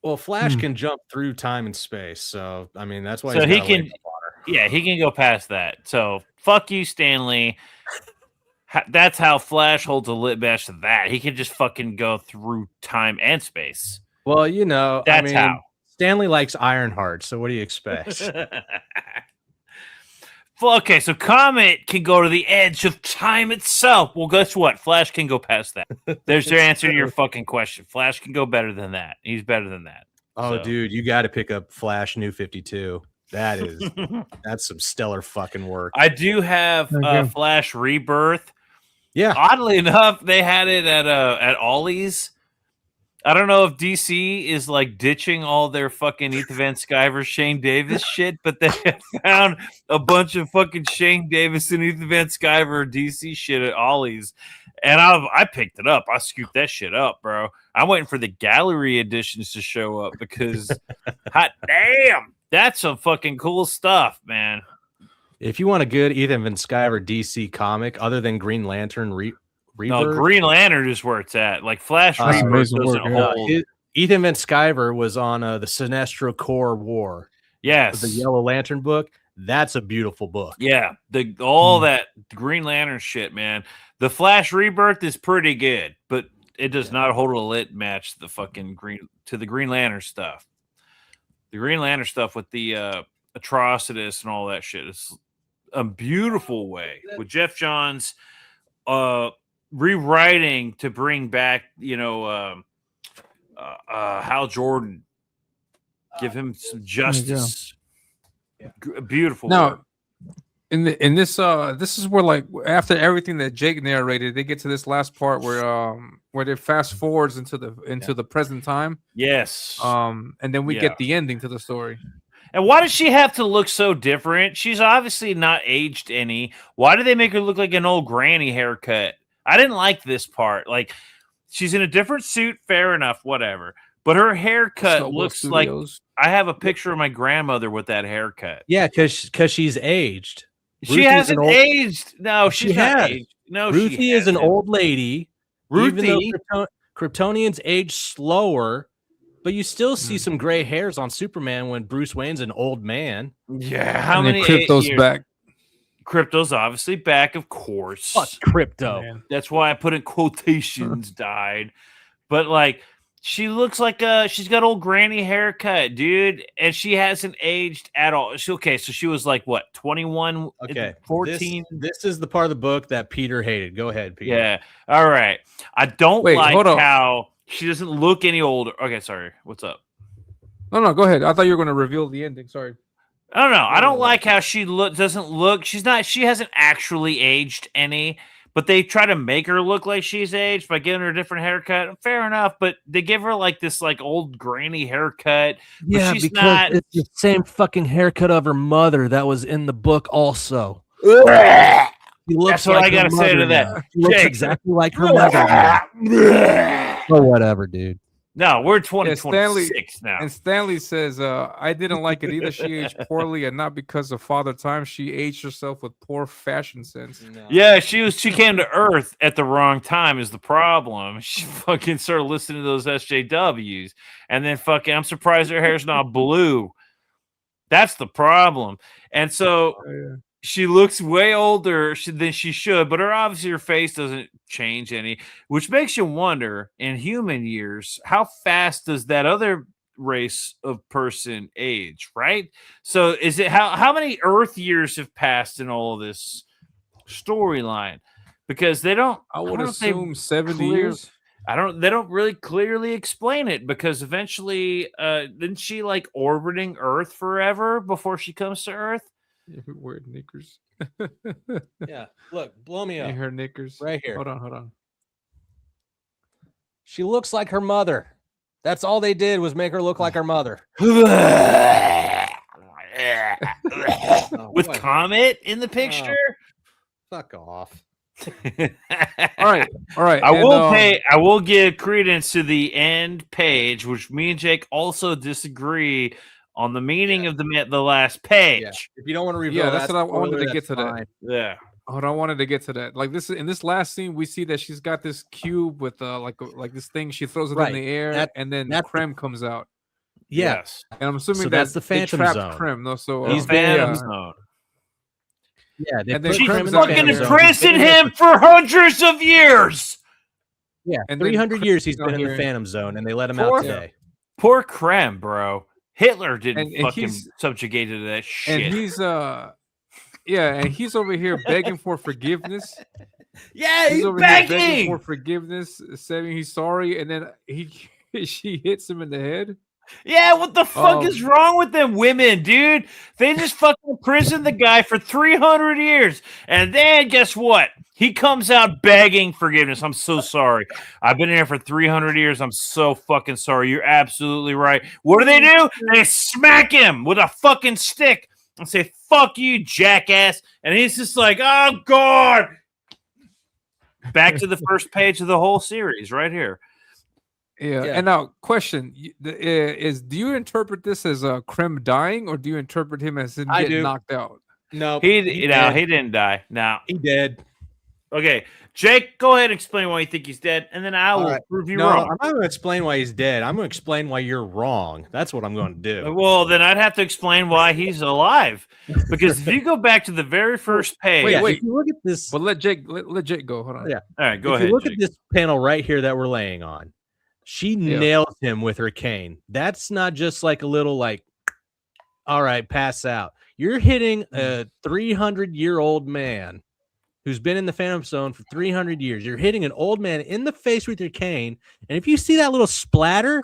Well, Flash can jump through time and space, so I mean that's why. So he can. Yeah, he can go past that. So fuck you, Stanley. That's how Flash holds a lit match to that. He can just fucking go through time and space. Well, that's how. Stanley likes Ironheart, so what do you expect? Okay, so Comet can go to the edge of time itself. Well, guess what? Flash can go past that. There's your answer to your fucking question. Flash can go better than that. He's better than that. Oh, dude, you got to pick up Flash New 52. That's some stellar fucking work. I do have Flash Rebirth. Yeah. Oddly enough, they had it at Ollie's. I don't know if DC is like ditching all their fucking Ethan Van Sciver, Shane Davis shit, but they found a bunch of fucking Shane Davis and Ethan Van Sciver DC shit at Ollie's. And I picked it up. I scooped that shit up, bro. I'm waiting for the gallery editions to show up because hot damn. That's some fucking cool stuff, man. If you want a good Ethan Van Sciver DC comic, other than Green Lantern Rebirth, no, Green Lantern is where it's at. Like Flash Rebirth doesn't hold. Ethan Van Sciver was on the Sinestro Corps War. Yes, the Yellow Lantern book. That's a beautiful book. Yeah, all that Green Lantern shit, man. The Flash Rebirth is pretty good, but it does not hold a lit match the fucking Green Lantern stuff. The Green Lantern stuff with the Atrocitus and all that shit is a beautiful way with Jeff Johns rewriting to bring back, Hal Jordan, give him some justice. Beautiful. Now, in this is where, like, after everything that Jake narrated, they get to this last part where they fast forwards into the present time. Yes. And then we get the ending to the story. And why does she have to look so different? She's obviously not aged any. Why do they make her look like an old granny haircut? I didn't like this part. Like, she's in a different suit, fair enough, whatever. But her haircut looks like I have a picture of my grandmother with that haircut. Yeah, because she's aged. She hasn't aged. No, she's not aged. No, Ruthie is an old lady. Ruthie, even though Kryptonians age slower, But you still see some gray hairs on Superman when Bruce Wayne's an old man. Yeah, how And then many Crypto's years? back. Crypto's obviously back, of course. Fuck Crypto. Man. That's why I put in quotations died. But like she looks like she's got old granny haircut, dude, and she hasn't aged at all. So she was like what, 21, Okay, 14? This is the part of the book that Peter hated. Go ahead, Peter. Yeah. All right. I don't Wait, like hold on. how she doesn't look any older. Okay, sorry. What's up? No, go ahead. I thought you were going to reveal the ending. Sorry. I don't know. I don't like how she doesn't look. She hasn't actually aged any, but they try to make her look like she's aged by giving her a different haircut. Fair enough, but they give her like this like old granny haircut. Yeah, she's because not. it's the same fucking haircut of her mother that was in the book also. She looks That's what I her gotta say to mother that. now. She looks Jake. exactly like her mother now. Or whatever, dude. No, we're 2026 now. And Stanley says, I didn't like it either. She aged poorly, and not because of Father Time. She aged herself with poor fashion sense. No. Yeah, she came to Earth at the wrong time is the problem. She fucking started listening to those SJWs, and then I'm surprised her hair's not blue. That's the problem. And so she looks way older than she should, but obviously her face doesn't change any, which makes you wonder in human years, how fast does that other race of person age, right? So is it how many Earth years have passed in all of this storyline? Because they don't. I would don't know if they assume 70 clear- years. They don't really clearly explain it, because eventually didn't she like orbiting Earth forever before she comes to Earth? Weird knickers. Yeah, look, blow me up. In her knickers. Right here. Hold on. She looks like her mother. That's all they did was make her look like her mother. With boy. Comet in the picture. Fuck off. All right. I will give credence to the end page, which me and Jake also disagree on the meaning of the last page. Yeah. If you don't want to reveal, that's what I wanted to get to that. Yeah. Hold on, I wanted to get to that. Like in this last scene, we see that she's got this cube with like this thing. She throws it in the air, and then Krem comes out. Yeah. Yes. And I'm assuming So that's the Phantom trapped Zone. Krem. No, so He's Phantom Zone. Yeah, they And then put She Krem's Krem in the fucking Phantom Zone. imprisoned him for hundreds of years. Yeah, And then 300 years he's Krem's been in the here. Phantom Zone, and they let him Poor- out today. Poor Krem, bro. Hitler didn't And fucking he's- subjugated to that shit. And he's and he's over here begging for forgiveness. yeah, he's over here begging begging. for forgiveness, saying he's sorry, and then she hits him in the head. Yeah, what the fuck is wrong with them women, dude? They just fucking imprisoned the guy for 300 years. And then guess what? He comes out begging forgiveness. I'm so sorry. I've been here for 300 years. I'm so fucking sorry. You're absolutely right. What do? They smack him with a fucking stick and say, fuck you, jackass. And he's just like, oh, God. Back to the first page of the whole series right here. Yeah. Yeah. And now, question is: do you interpret this as Krem dying, or do you interpret him as him I getting do. knocked out? No, He didn't die. Now, he did. okay, Jake, go ahead and explain why you think he's dead, and then I will right. prove you No, wrong. I'm not going to explain why he's dead. I'm going to explain why you're wrong. That's what I'm going to do. Well, then I'd have to explain why he's alive. Because if you go back to the very first page, Wait. If you look at this, But let Jake go. Hold on. Yeah. all right, go if ahead. you look Jake. at this panel right here that we're laying on, she nails him with her cane. That's not just like a little like, all right, pass out. You're hitting a 300-year-old man who's been in the Phantom Zone for 300 years. You're hitting an old man in the face with your cane, and if you see that little splatter,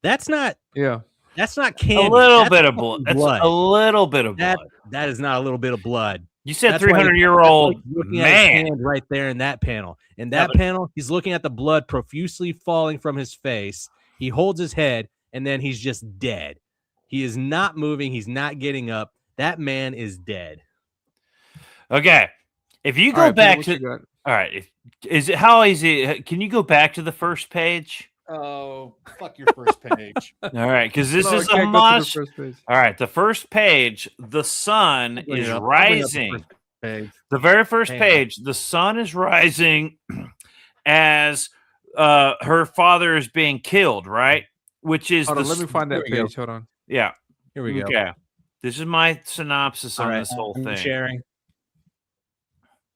that's not Yeah. candy. A little That's bit of fucking blood. That's a little bit of blood. That is not a little bit of blood. You said That's why 300-year-old that's why he's looking at his man. hand right there in that panel. In Yeah, that but- panel, he's looking at the blood profusely falling from his face. He holds his head, and then he's just dead. He is not moving. He's not getting up. That man is dead. Okay, if you All go right, Peter, back what to you got? all right, is it how easy? Can you go back to the first page? Oh, fuck your first page. All right, because this No, is I a can't go to the must. first page. All right, the first page, the sun is rising. Page. The very first Hang on. page, the sun is rising as her father is being killed, right? which is Hold on, let me find Here that we go. page. Hold on. Yeah. Here we go. Okay. This is my synopsis All on right, this whole I'm thing. sharing.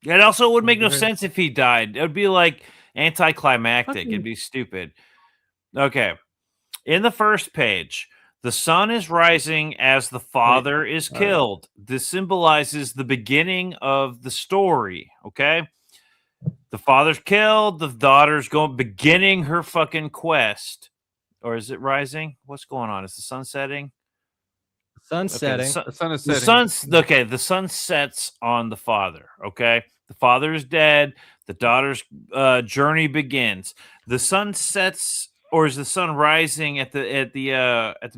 It also would make no Okay. sense if he died. It would be like anticlimactic. Fucking- It'd be stupid. Okay. In the first page, the sun is rising as the father is All right. killed. This symbolizes the beginning of the story. Okay. The father's killed. The daughter's beginning her fucking quest. Or is it rising? What's going on? Is the sun setting? Sun's setting. The sun is The setting. the sun sets on the father. Okay, the father is dead. The daughter's journey begins. The sun sets, or is the sun rising at the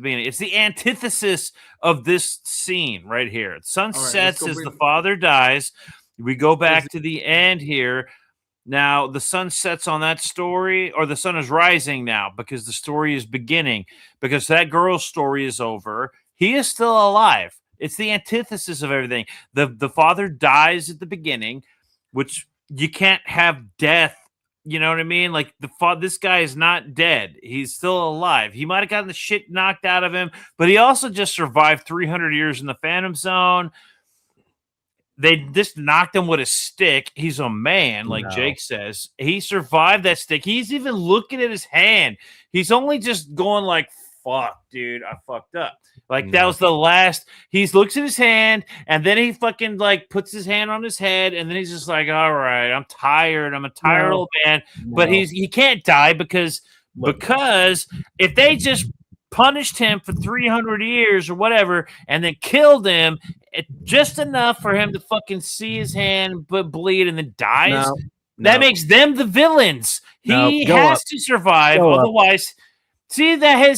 beginning? It's the antithesis of this scene right here. The sun All right, let's sets go as bring- the father dies. We go back the- to the end here. Now the sun sets on that story, or the sun is rising now because the story is beginning. Because that girl's story is over. He is still alive. It's the antithesis of everything. The father dies at the beginning, which you can't have death. You know what I mean? Like this guy is not dead. He's still alive. He might have gotten the shit knocked out of him, but he also just survived 300 years in the Phantom Zone. They just knocked him with a stick. He's a man, like No. Jake says. He survived that stick. He's even looking at his hand. He's only just going like, fuck, dude, I fucked up. Like that was the last. He looks at his hand, and then he fucking like puts his hand on his head, and then he's just like, all right, I'm tired. I'm a tired old man. But he can't die because if they just punished him for 300 years or whatever, and then killed him just enough for him to fucking see his hand but bleed and then dies. That makes them the villains. He has to survive, otherwise. See that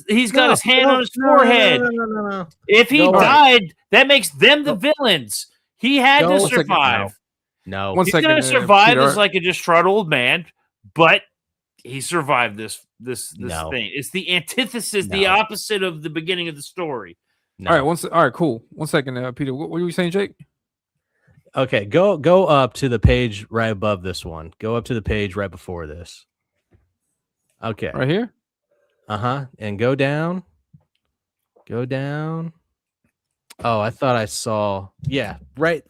he's got his hand on his forehead. No. If he died, that makes them the villains. He had to survive. No. One He's second, gonna survive Peter. as like a distraught old man, but he survived this No. thing. It's the antithesis, the No. opposite of the beginning of the story. No. All right, all right, cool. 1 second, Peter. What were you saying, Jake? Okay, go up to the page right above this one. Go up to the page right before this. Okay. Right here? And go down. Go down. Oh, I thought I saw. Yeah, right.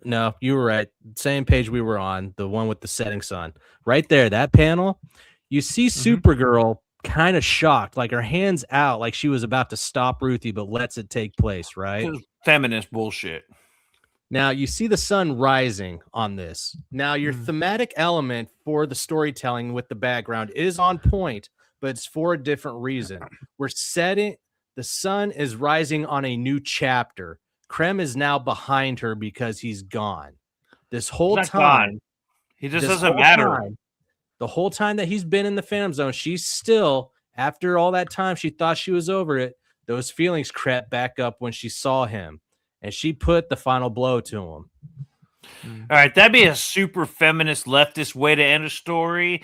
No, you were right. Same page we were on, the one with the setting sun. Right there, that panel. You see Supergirl kind of shocked, like her hands out, like she was about to stop Ruthie, but lets it take place, right? Feminist bullshit. Now you see the sun rising on this. Now your thematic element for the storytelling with the background is on point, but it's for a different reason. We're setting the sun is rising on a new chapter. Krem is now behind her because he's gone. This whole Not time, gone. He just this doesn't whole matter. time, the whole time that he's been in the Phantom Zone, she's still, after all that time, she thought she was over it. Those feelings crept back up when she saw him, and she put the final blow to him. All right, that'd be a super feminist leftist way to end a story.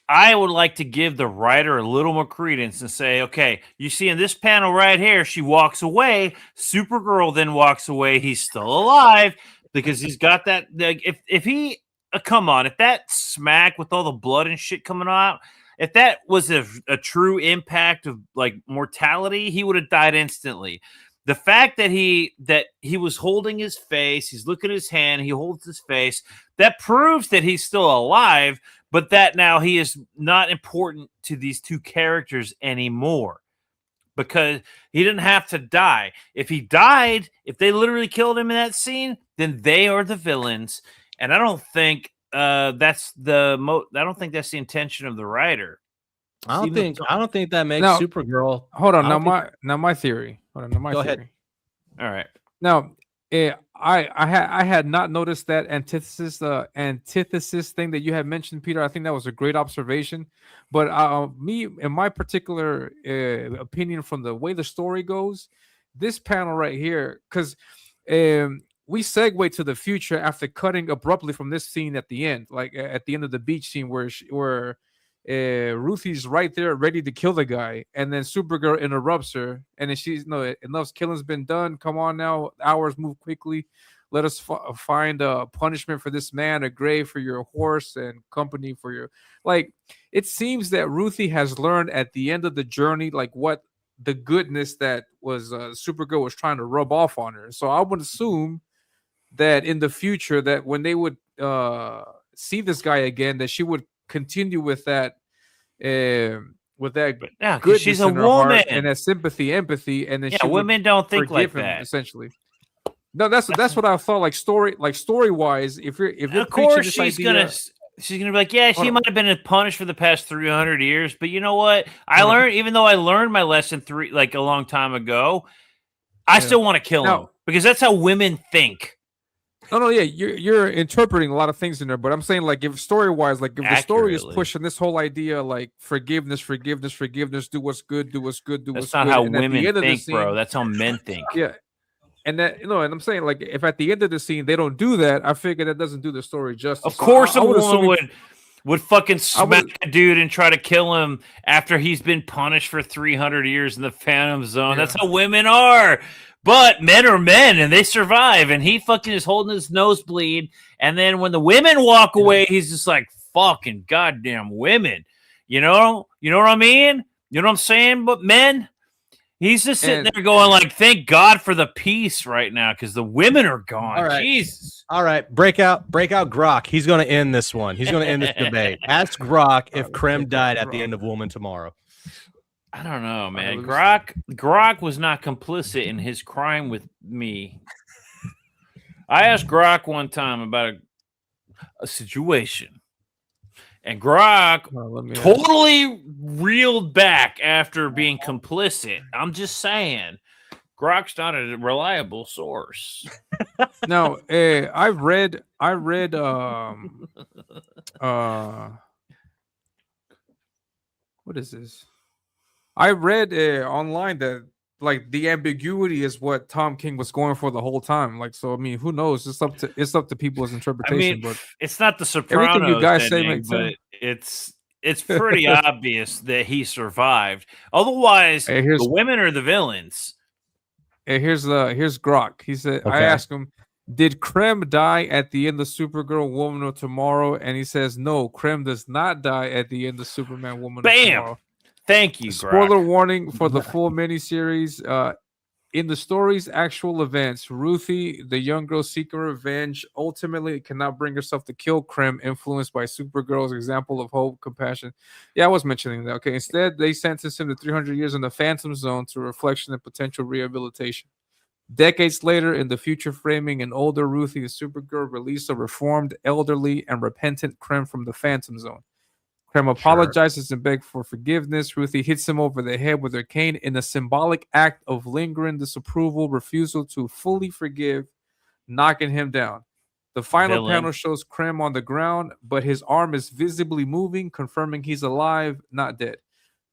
I would like to give the writer a little more credence and say, okay, you see in this panel right here, she walks away. Supergirl then walks away. He's still alive because he's got that. If he, come on, if that smack with all the blood and shit coming out, if that was a true impact of like mortality, he would have died instantly. The fact that he was holding his face, he's looking at his hand, he holds his face, that proves that he's still alive, but that now he is not important to these two characters anymore because he didn't have to die. If he died, if they literally killed him in that scene, then they are the villains. And I don't think that's the intention of the writer. I don't think that makes Now- Supergirl. Hold on. I don't My theory. Hold on. Now my Go theory. ahead. All right. Now, I had not noticed that antithesis thing that you had mentioned, Peter. I think that was a great observation. But me, in my particular opinion, from the way the story goes, this panel right here, because we segue to the future after cutting abruptly from this scene at the end, like at the end of the beach scene where Ruthie's right there ready to kill the guy, and then Supergirl interrupts her, and then she's enough's killing's been done. Come on now, hours move quickly. let us find a punishment for this man, a grave for your horse, and company for your like. It seems that Ruthie has learned at the end of the journey, like what the goodness that was Supergirl was trying to rub off on her. So I would assume that in the future, that when they would see this guy again, that she would continue with that. With that Yeah, goodness she's a in her heart woman. and that sympathy, empathy, and then Yeah, she would women don't think forgive like him, that. essentially. No, that's what I thought. Like story wise, if you're Of course this she's idea, gonna be like, yeah, she Hold on. might have been punished for the past 300 years, but you know what? I learned, even though I learned my lesson a long time ago, I still want to kill him because that's how women think. No, yeah, you're interpreting a lot of things in there, but I'm saying like if story wise, like if the story is Accurately. pushing this whole idea like forgiveness, do what's good, do what's good, That's not how women think, bro. That's how men think. Yeah. And that and I'm saying like if at the end of the scene they don't do that, I figure that doesn't do the story justice. Of course, I a would woman assume would fucking smack a dude and try to kill him after he's been punished for 300 years in the Phantom Zone. That's how women are. But men are men, and they survive. And he fucking is holding his nosebleed. And then when the women walk away, he's just like, fucking goddamn women. You know what I mean? You know what I'm saying? But men, he's just sitting there going like, thank God for the peace right now because the women are gone. All right. Jesus. All right, break out Grok. He's going to end this one. He's going to end this debate. Ask Grok if Krem died at the end of Woman Tomorrow. I don't know, man. Grok was not complicit in his crime with me. I asked Grok one time about a situation, and Grok totally reeled back after being complicit. I'm just saying, Grok's not a reliable source. No, I read what is this? I read online that like the ambiguity is what Tom King was going for the whole time. Like, so I mean, who knows? It's up to people's interpretation. I mean, but it's not the Sopranos, everything you guys say ending, makes but sense. it's pretty obvious that he survived. Otherwise, the women are the villains. Here's Grok. He said, I asked him, did Krem die at the end of Supergirl, Woman of Tomorrow? And he says, no, Krem does not die at the end of Superman, Woman of Tomorrow. Thank you, Spoiler Grok. warning for the full miniseries. In the story's actual events, Ruthie, the young girl seeking revenge, ultimately cannot bring herself to kill Krem, influenced by Supergirl's example of hope, compassion. Yeah, I was mentioning that. Okay, instead, they sentenced him to 300 years in the Phantom Zone to reflection and potential rehabilitation. Decades later, in the future framing, an older Ruthie, Supergirl, released a reformed, elderly, and repentant Krem from the Phantom Zone. Krem apologizes and begs for forgiveness. Ruthie hits him over the head with her cane in a symbolic act of lingering disapproval, refusal to fully forgive, knocking him down. The final panel shows Krem on the ground, but his arm is visibly moving, confirming he's alive, not dead.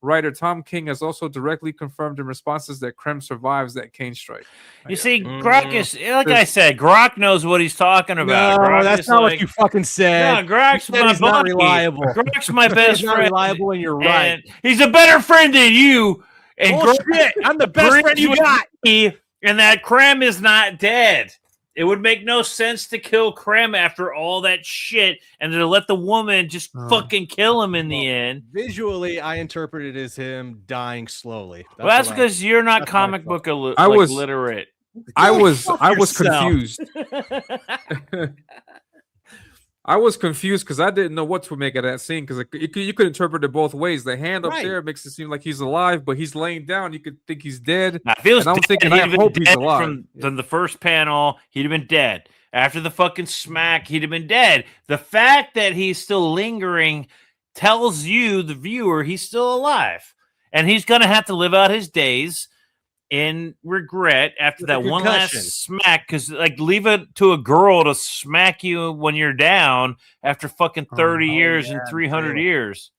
Writer Tom King has also directly confirmed in responses that Krem survives that cane strike. You see, Grok is, like I said, Grok knows what he's talking about. No, Grok that's not what you fucking said. No, Grok's my buddy. Not reliable. Grok's my best not friend. reliable, and you're right. And he's a better friend than you. And Bullshit. I'm the best friend you got. And that Krem is not dead. It would make no sense to kill Krem after all that shit and to let the woman just fucking kill him in the end. Visually, I interpret it as him dying slowly. That's because you're not comic book literate. I was confused. I was confused because I didn't know what to make of that scene because you could interpret it both ways. The hand up there makes it seem like he's alive, but he's laying down. You could think he's dead. Now, if he was and I was thinking, I hope he's alive. From the first panel, he'd have been dead. After the fucking smack, he'd have been dead. The fact that he's still lingering tells you, the viewer, he's still alive. And he's going to have to live out his days in regret after that one last smack, because like leave it to a girl to smack you when you're down after fucking 30 years and 300 years.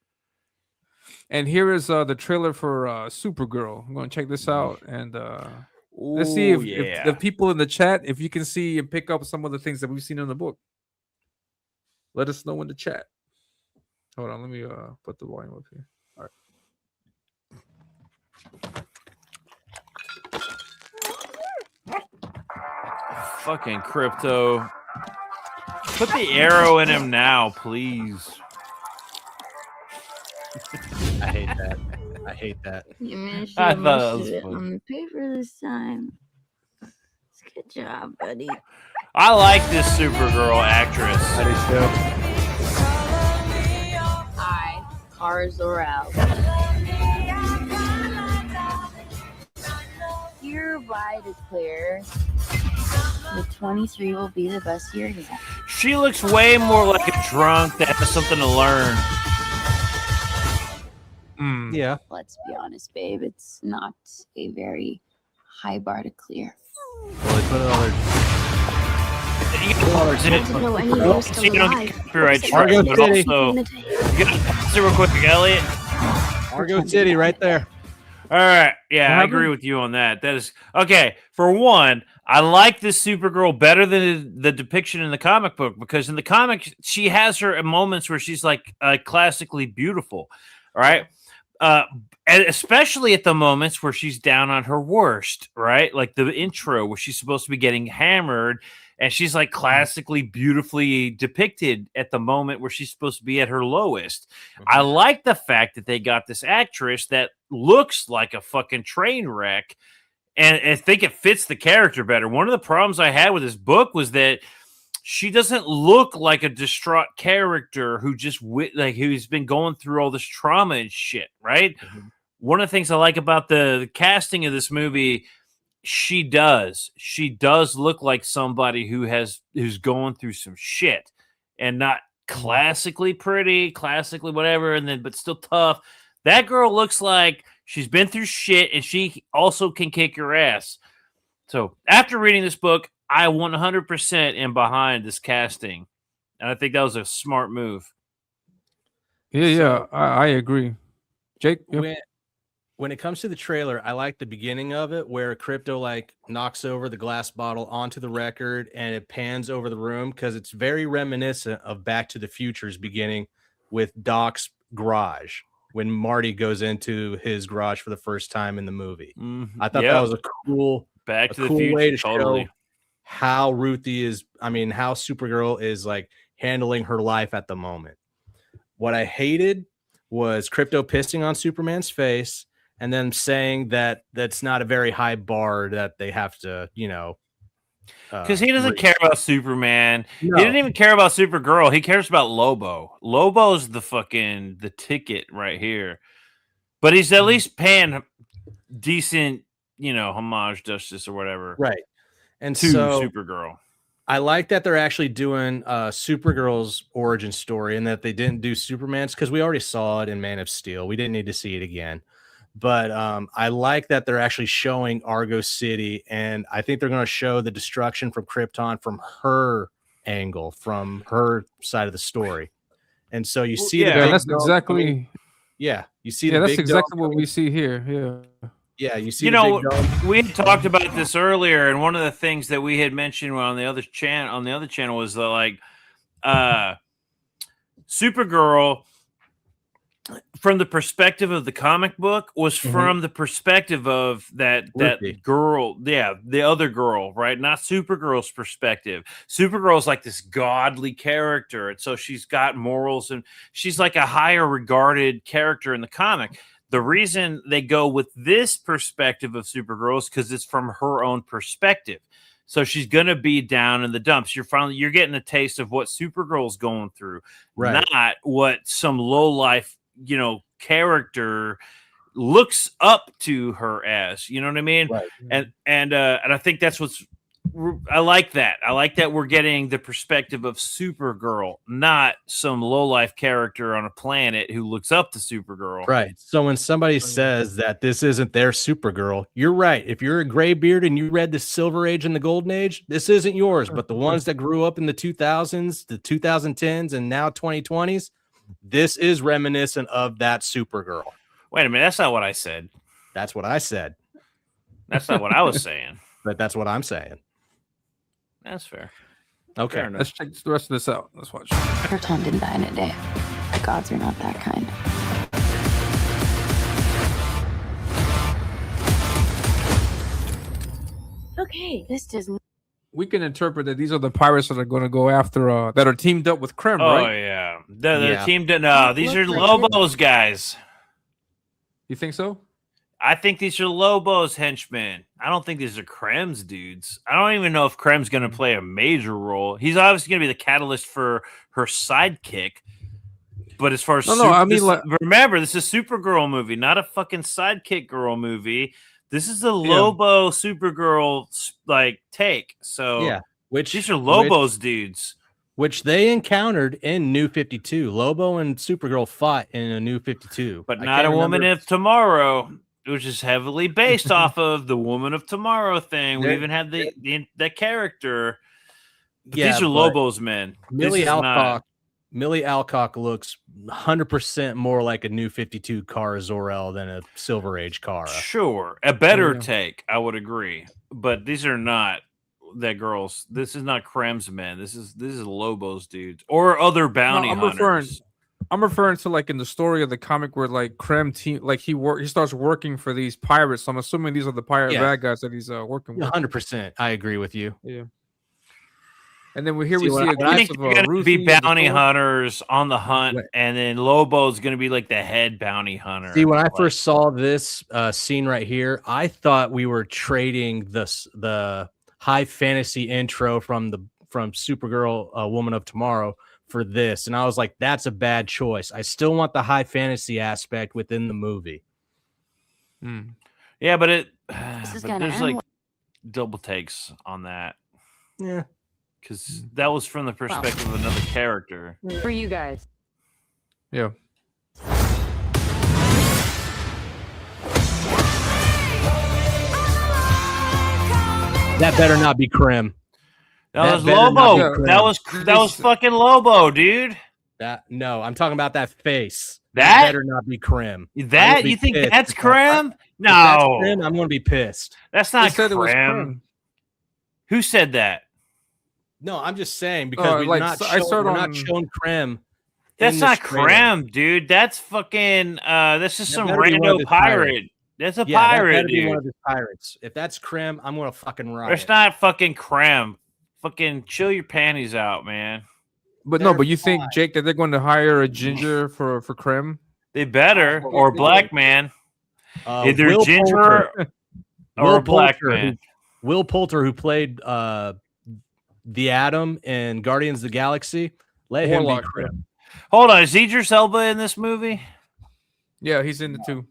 And here is the trailer for Supergirl. I'm going to check this out and let's see if the people in the chat, if you can see and pick up some of the things that we've seen in the book. Let us know in the chat. Hold on, let me put the volume up here. All right. fucking Crypto. Put the arrow in him now, please. I hate that. I hate that. You managed I to thought that most was of it funny. on the paper this time. Good job, buddy. I like this Supergirl actress. I do too. Hi, Kara Zor-El. Hereby declare the 23 will be the best year yet. She looks way more like a drunk that has something to learn. Yeah. Let's be honest, babe. It's not a very high bar to clear. Well, they put another. To go anywhere still So you don't alive. get copyright Looks strike, Argo but City. also in the day. you gotta pause it real quick, Elliot. Argo City, right there. All right, yeah, I What agree happened? with you on that. That is okay. For one, I like this Supergirl better than the depiction in the comic book because in the comic she has her moments where she's like classically beautiful, right? And especially at the moments where she's down on her worst, right? Like the intro where she's supposed to be getting hammered and she's like classically beautifully depicted at the moment where she's supposed to be at her lowest. I like the fact that they got this actress that looks like a fucking train wreck, and I think it fits the character better. One of the problems I had with this book was that she doesn't look like a distraught character who just who's been going through all this trauma and shit, right? One of the things I like about the casting of this movie, she does look like somebody who's going through some shit and not classically pretty, classically whatever, but still tough. That girl looks like she's been through shit and she also can kick your ass. So after reading this book, I 100% am behind this casting. And I think that was a smart move. Yeah, I agree. Jake, yeah. When it comes to the trailer, I like the beginning of it where Crypto like knocks over the glass bottle onto the record and it pans over the room because it's very reminiscent of Back to the Future's beginning with Doc's garage when Marty goes into his garage for the first time in the movie. I thought that was a cool Back to the cool Future way to totally. show how Ruthie is, how Supergirl is like handling her life at the moment. What I hated was Crypto pissing on Superman's face and then saying that that's not a very high bar that they have to, because he doesn't reach. care about Superman. No. He didn't even care about Supergirl. He cares about Lobo. Lobo's the ticket right here. But he's at least paying decent, homage justice or whatever. Right. And to so Supergirl. I like that they're actually doing Supergirl's origin story and that they didn't do Superman's because we already saw it in Man of Steel. We didn't need to see it again. But I like that they're actually showing Argo City, and I think they're going to show the destruction from Krypton from her angle, from her side of the story. And so you see, yeah, the big that's dome exactly. coming. Yeah, you see, Yeah, the that's big exactly dome what we see here. Yeah. Yeah, you see, You the know, big dome. we had talked about this earlier, and one of the things that we had mentioned on the other channel was that Supergirl, from the perspective of the comic book, was from the perspective of that Ruthie. girl, the other girl, right? Not Supergirl's perspective. Supergirl's like this godly character, and so she's got morals, and she's like a higher regarded character in the comic. The reason they go with this perspective of Supergirl is because it's from her own perspective. So she's gonna be down in the dumps. You're getting a taste of what Supergirl's going through, Right. not what some low life, character looks up to her as. You know what I mean? Right. And I think that's I like that. I like that we're getting the perspective of Supergirl, not some low life character on a planet who looks up to Supergirl. Right. So when somebody says that this isn't their Supergirl, you're right. If you're a graybeard and you read the Silver Age and the Golden Age, this isn't yours. But the ones that grew up in the 2000s, the 2010s, and now 2020s, this is reminiscent of that Supergirl. Wait a minute. That's not what I said. That's what I said. That's not what I was saying. But that's what I'm saying. That's fair. Okay. Fair enough. Let's check the rest of this out. Let's watch. Krypton didn't die in a day. The gods are not that kind. Okay, this doesn't. we can interpret that these are the pirates that are going to go after that are teamed up with Krem, Oh right? yeah, the Yeah. team did. No, these are Lobos guys. You think so? I think these are Lobos henchmen. I don't think these are Krem's dudes. I don't even know if Krem's going to play a major role. He's obviously going to be the catalyst for her sidekick. But as far as remember, this is a Supergirl movie, not a fucking sidekick girl movie. This is a Lobo Supergirl like take. So Yeah, these are Lobos dudes. Which they encountered in New 52. Lobo and Supergirl fought in a New 52. But not a Woman of Tomorrow, which is heavily based off of the Woman of Tomorrow thing. We even had the character. But these are Lobos men. Millie Alcock looks 100% more like a New 52 Kara Zor-El than a Silver Age Kara. Sure, a better take, I would agree. But these are not that girls. This is not Krem's men. This is Lobos dudes or other bounty hunters. I'm referring to like in the story of the comic where like Krem team, like he starts working for these pirates. So I'm assuming these are the pirate bad guys that he's working with. 100%. I agree with you. Yeah. And then we see a I glimpse think of they're going to be bounty and hunters on the hunt, and then Lobo's going to be like the head bounty hunter. See, when I first saw this scene right here, I thought we were trading the high fantasy intro from Supergirl, Woman of Tomorrow, for this, and I was like, that's a bad choice. I still want the high fantasy aspect within the movie. Yeah, but This there's like double takes on that. Yeah. Because that was from the perspective of another character. For you guys. Yeah. That better not be Krem. That was Lobo. That was fucking Lobo, dude. No, I'm talking about that face. That better not be Krem. That you think that's Krem? No, that's Krem, I'm going to be pissed. That's not Krem. Who said that? No, I'm just saying because we're not shown Krem. That's not Krem, dude. That's fucking. That's just some rando pirate. That's a pirate, that dude. Be one of his pirates. If that's Krem, I'm gonna fucking riot. It's not fucking Krem. Fucking chill your panties out, man. But no, but you think, Jake, that they're going to hire a ginger for Krem? They better, or a black man. Either Will ginger or a black man. Will Poulter, who played the Atom in Guardians of the Galaxy, let him be Krem. Hold on, is Idris Elba in this movie? Yeah, he's in the two.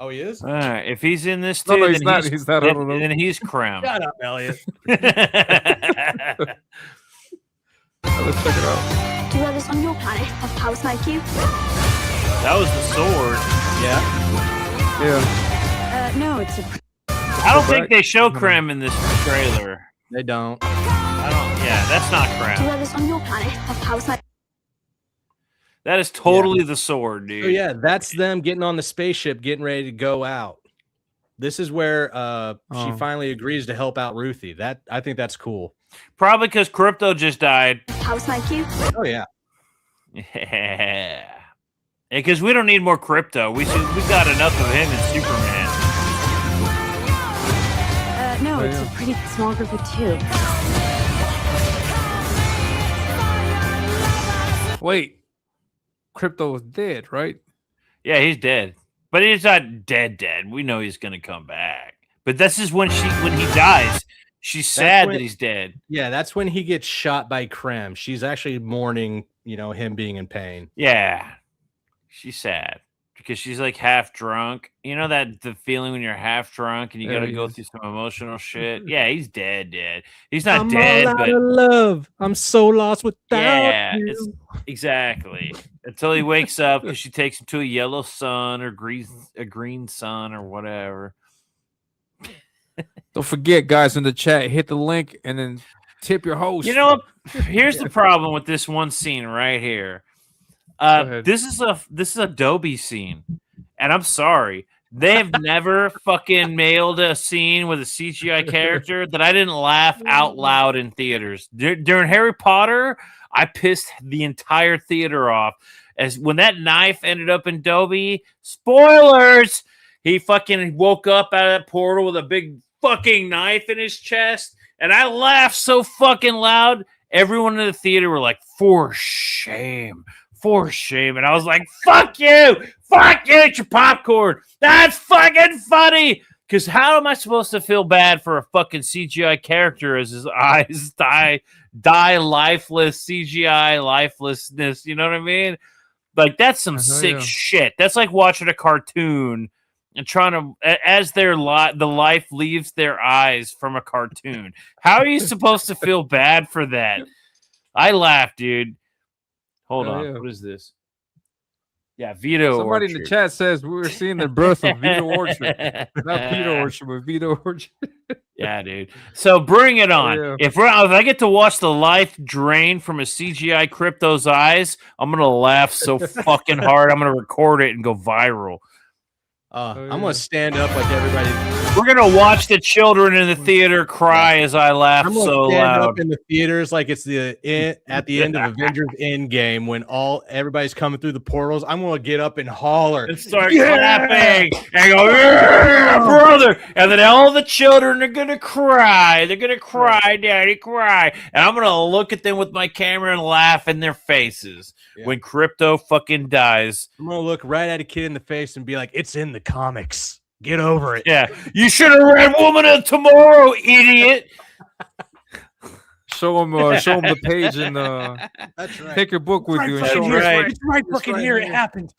Oh, he is? All right. If he's in this too, no, then he's not. He's not. Then he's Krem. Shut up, Elliot. Let's check it out. Do others on your planet have powers like you? That was the sword. Yeah. No, it's a. I don't think they show Krem in this trailer. They don't. I don't. Yeah, that's not Do Krem. others on your planet have powers like? That is totally the sword, dude. So yeah, that's them getting on the spaceship, getting ready to go out. This is where she finally agrees to help out Ruthie. I think that's cool. Probably because Crypto just died. Powers like you? Oh yeah. Yeah. Because we don't need more Crypto. We got enough of him in Superman. No, it's a pretty small group of two. Wait. Crypto was dead, right? Yeah, he's dead. But he's not dead. We know he's gonna come back. But this is when he dies. She's sad that he's dead. Yeah, that's when he gets shot by Krem. She's actually mourning, him being in pain. Yeah. She's sad. Because she's like half drunk. You know the feeling when you're half drunk and you gotta go through some emotional shit? Yeah, he's dead. He's not dead, all out but of love. I'm so lost without you. It's exactly. Until he wakes up because she takes him to a yellow sun or a green sun or whatever. Don't forget, guys, in the chat, hit the link and then tip your host. You know, here's the problem with this one scene right here. This is a Adobe scene, and I'm sorry, they have never fucking mailed a scene with a CGI character that I didn't laugh out loud in theaters. During Harry Potter, I pissed the entire theater off as when that knife ended up in Dobby. Spoilers! He fucking woke up out of that portal with a big fucking knife in his chest, And I laughed so fucking loud. Everyone in the theater were like, for shame. For shame. And I was like, fuck you. Fuck you. It's your popcorn. That's fucking funny. Because how am I supposed to feel bad for a fucking CGI character as his eyes die lifeless, CGI lifelessness? You know what I mean? Like, that's some sick shit. That's like watching a cartoon and trying to, as the life leaves their eyes from a cartoon. How are you supposed to feel bad for that? I laughed, dude. Hold on. Yeah. What is this? Yeah, Vito Somebody Orchard. in the chat says we were seeing the birth of Vito Orchard. Not Peter Orchard, but Vito Orchard. Yeah, dude. So bring it on. Yeah. If I get to watch the life drain from a CGI Crypto's eyes, I'm gonna laugh so fucking hard. I'm gonna record it and go viral. I'm gonna stand up like everybody. We're gonna watch the children in the theater cry as I laugh I'm gonna so stand loud. up in the theaters like it's at the end of Avengers Endgame when everybody's coming through the portals. I'm gonna get up and holler And start clapping and go, yeah, brother. And then all the children are gonna cry. They're gonna cry, daddy, cry. And I'm gonna look at them with my camera and laugh in their faces when Crypto fucking dies. I'm gonna look right at a kid in the face and be like, "It's in the comics. Get over it." Yeah, you should have read Woman of Tomorrow, idiot. Show him the page and That's right. take your book with you and show him. right. It's right fucking here. It happened.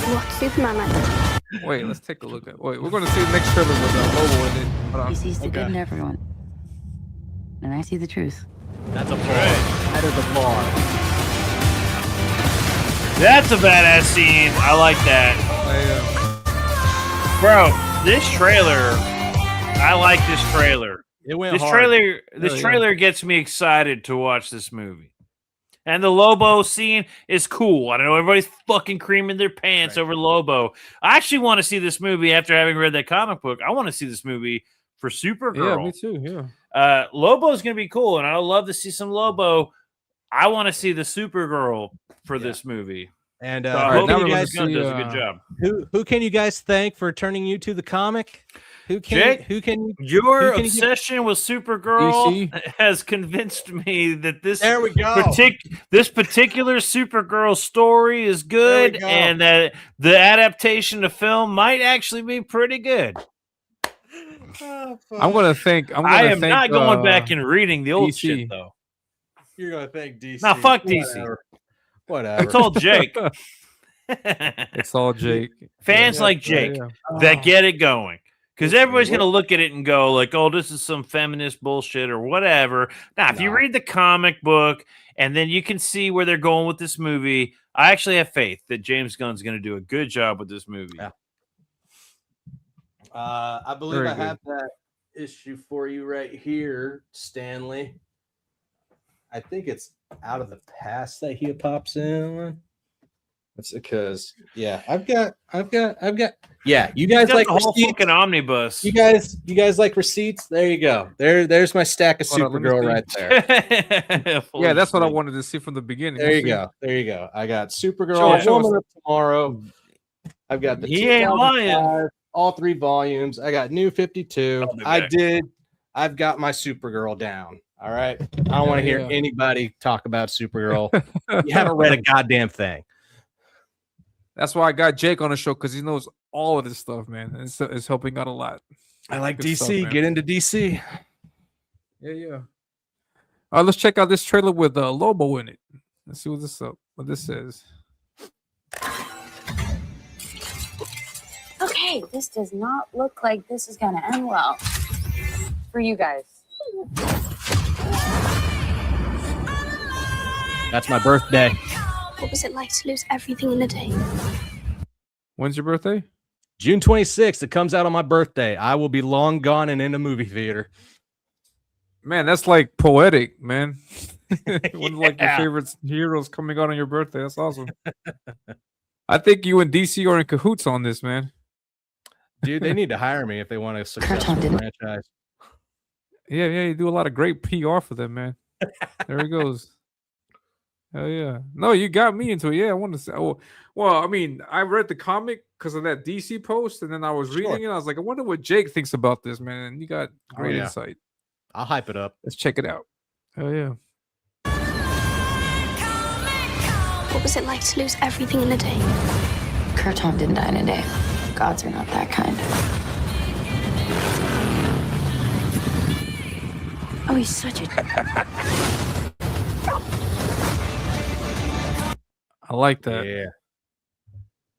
What Superman meant. Wait, let's take a look at. Wait, we're going to see the next trailer with Lobo in it. Hold on. He sees the good in everyone. And I see the truth. That's a bar. That is a bar. That's a badass scene. I like that. Bro, this trailer, I like this trailer. It went This hard. trailer gets me excited to watch this movie. And the Lobo scene is cool. I know everybody's fucking creaming their pants over Lobo. I actually want to see this movie after having read that comic book. I want to see this movie for Supergirl. Yeah, me too. Yeah. Lobo's going to be cool, and I would love to see some Lobo. I want to see the Supergirl for this movie. And So I hope now you we're guys gonna see, does a good job. who can you guys thank for turning you to the comic? Jake, your give- obsession with Supergirl DC? has convinced me that this There we go. this particular Supergirl story is good, go. and that the adaptation to film might actually be pretty good. I'm going to think. I am not going back and reading the old DC. shit though. You're gonna thank DC. Nah, fuck DC. Whatever. I told Jake. It's all Jake. Fans like Jake that get it going. Because everybody's going to look at it and go like, oh, this is some feminist bullshit or whatever. Now, if you read the comic book and then you can see where they're going with this movie, I actually have faith that James Gunn's going to do a good job with this movie. Yeah. I believe Very I good. have that issue for you right here, Stanley. I think it's Out of the Past that he pops in. That's because I've got you guys Got like the whole receipts? fucking omnibus. You guys like receipts? There you go. There's my stack of Hold on, let me Supergirl see. right there. Yeah, that's what I wanted to see from the beginning. There you Let's go. There you go. I got Supergirl, Show us. Woman of Tomorrow. I've got the He ain't lying. 2005, all 3 volumes. I got New 52. I'll be back. I've got my Supergirl down. All right. I don't want to hear anybody talk about Supergirl. You haven't read a goddamn thing. That's why I got Jake on the show because he knows all of this stuff, man. It's helping out a lot. I like Good DC. stuff, man. Get into DC. Yeah. All right, let's check out this trailer with Lobo in it. Let's see what this says. Okay, this does not look like this is gonna end well for you guys. That's my birthday. What was it like to lose everything in a day? When's your birthday? June 26th. It comes out on my birthday. I will be long gone and in a movie theater. Man, that's like poetic, man. One of like your favorite heroes coming out on your birthday. That's awesome. I think you and DC are in cahoots on this, man. Dude, they need to hire me if they want a successful franchise. Yeah, you do a lot of great PR for them, man. There he goes. Hell yeah. No, you got me into it. Yeah, I want to say. Oh, well, I mean, I read the comic because of that DC post, and then I was reading it. I was like, I wonder what Jake thinks about this, man. And you got great insight. I'll hype it up. Let's check it out. Hell yeah. What was it like to lose everything in a day? Kurton didn't die in a day. Gods are not that kind. Oh, he's such a... I like that. Yeah.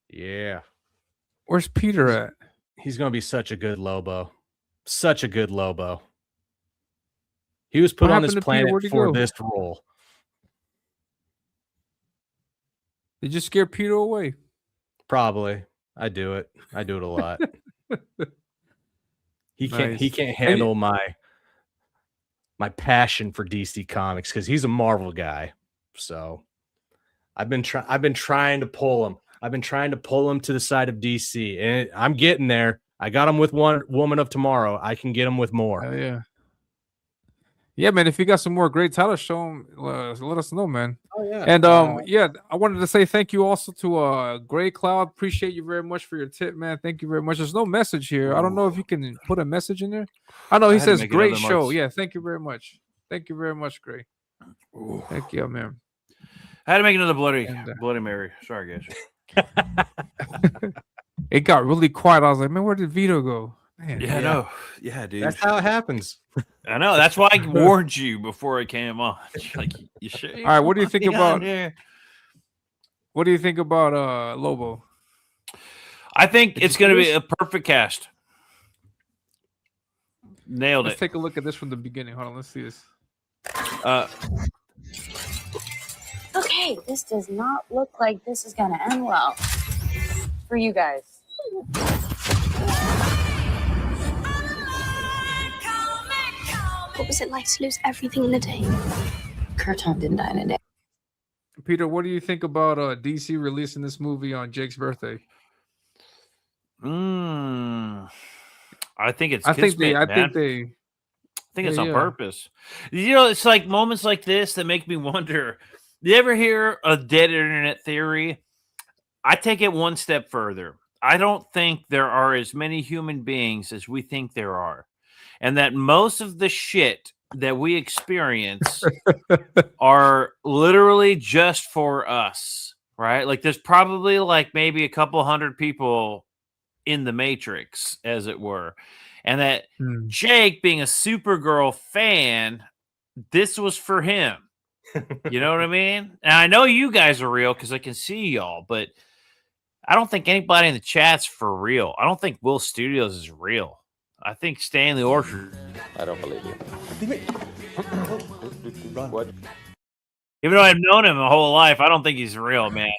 Yeah. Where's Peter at? He's going to be such a good Lobo. Such a good Lobo. He was put What on this happened to Peter? planet Where'd he for go? this role. Did you scare Peter away? Probably. I do it a lot. He Nice. can't handle my passion for DC Comics because he's a Marvel guy. So I've been trying to pull him. I've been trying to pull him to the side of DC, and I'm getting there. I got him with one Woman of Tomorrow. I can get him with more. Oh yeah. Yeah, man. If you got some more great titles, show them. Let us know, man. Oh yeah. And yeah, I wanted to say thank you also to Gray Cloud. Appreciate you very much for your tip, man. Thank you very much. There's no message here. I don't know if you can put a message in there. I know he says great show. Yeah, thank you very much. Thank you very much, Gray. Thank you, man. I had to make another Bloody Mary. Sorry, guys. It got really quiet. I was like, man, where did Vito go? Man, Yeah, I know. Yeah, dude. That's how it happens. I know. That's why I warned you before I came on. Like, you sure? All right, what do you think about? Here? What do you think about Lobo? I think it's going to be a perfect cast. Nailed Let's it. take a look at this from the beginning. Hold on, let's see this. Okay, this does not look like this is gonna end well for you guys. What was it like to lose everything in a day? Kurton didn't die in a day. Peter, what do you think about DC releasing this movie on Jake's birthday? I think it's. I think they. I think it's on purpose. You know, it's like moments like this that make me wonder. You ever hear a dead internet theory? I take it one step further. I don't think there are as many human beings as we think there are, and that most of the shit that we experience are literally just for us, right? Like there's probably like maybe a couple hundred people in the Matrix, as it were. And that Jake, being a Supergirl fan, this was for him. You know what I mean? And I know you guys are real because I can see y'all, but I don't think anybody in the chat's for real. I don't think Will Studios is real. I think Stanley Orchard. I don't believe you. What? Even though I've known him my whole life, I don't think he's real, man.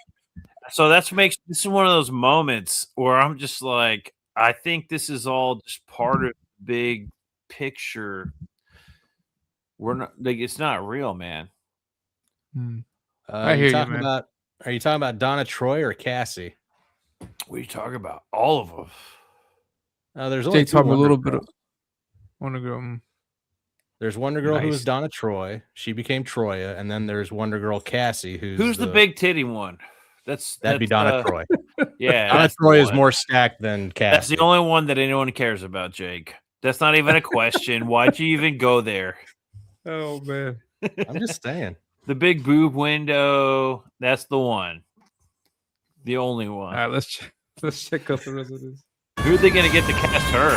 So this is one of those moments where I'm just like, I think this is all just part of the big picture. We're not like it's not real, man. I hear you, man. Are you talking about Donna Troy or Cassie? What are you talking about? All of them. There's only Jake talking a little bit of Wonder Girl. There's Wonder Girl who is Donna Troy. She became Troya, and then there's Wonder Girl Cassie, who's the big titty one. That'd be Donna Troy. Yeah, Donna Troy is more stacked than Cassie. That's the only one that anyone cares about, Jake. That's not even a question. Why'd you even go there? Oh man, I'm just saying. The big boob window. That's the one. The only one. All right, let's check out the rest of this. Who are they gonna get to cast her?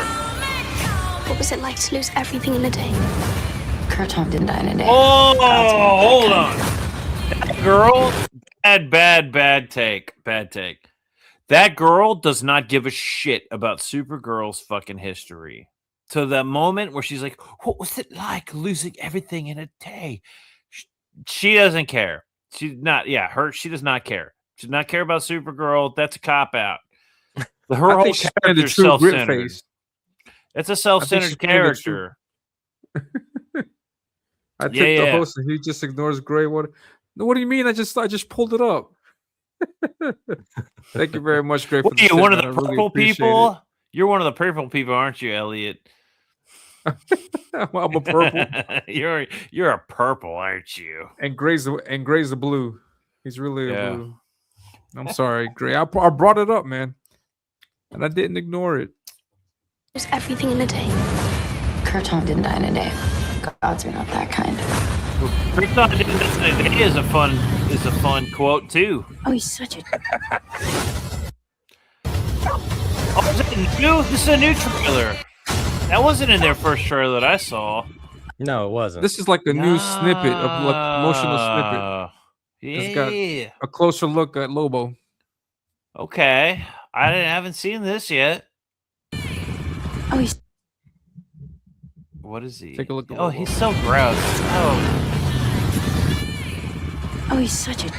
What was it like to lose everything in a day? Kurton didn't die in a day. Oh, hold on. That girl, bad take. Bad take. That girl does not give a shit about Supergirl's fucking history. To the moment where she's like, what was it like losing everything in a day? She doesn't care. She's not, she does not care. She does not care about Supergirl. That's a cop-out. Her whole character is self-centered. It's a self-centered character. I took the host and he just ignores Gray. What do you mean? I just pulled it up. Thank you very much, Gray. What are you, one of the purple people? You're one of the purple people, aren't you, Elliot? I'm a purple, you're a purple, aren't you? and Gray's the blue. He's really a Yeah. blue. I'm sorry, Gray. I brought it up, man, and I didn't ignore it. Lose everything in a day. Kurton didn't die in a day. Gods are not that kind. Krypton didn't die in a day is a fun quote too. Oh, he's such a... Oh, is it new? This is a new trailer. That wasn't in their first trailer that I saw. No, it wasn't. This is like a new snippet of like emotional snippet. It's got Yeah. a closer look at Lobo. Okay. I haven't seen this yet. Oh, he's... What is he? Take a look at Oh, Lobo. he's so gross. Oh, Oh, he's such a...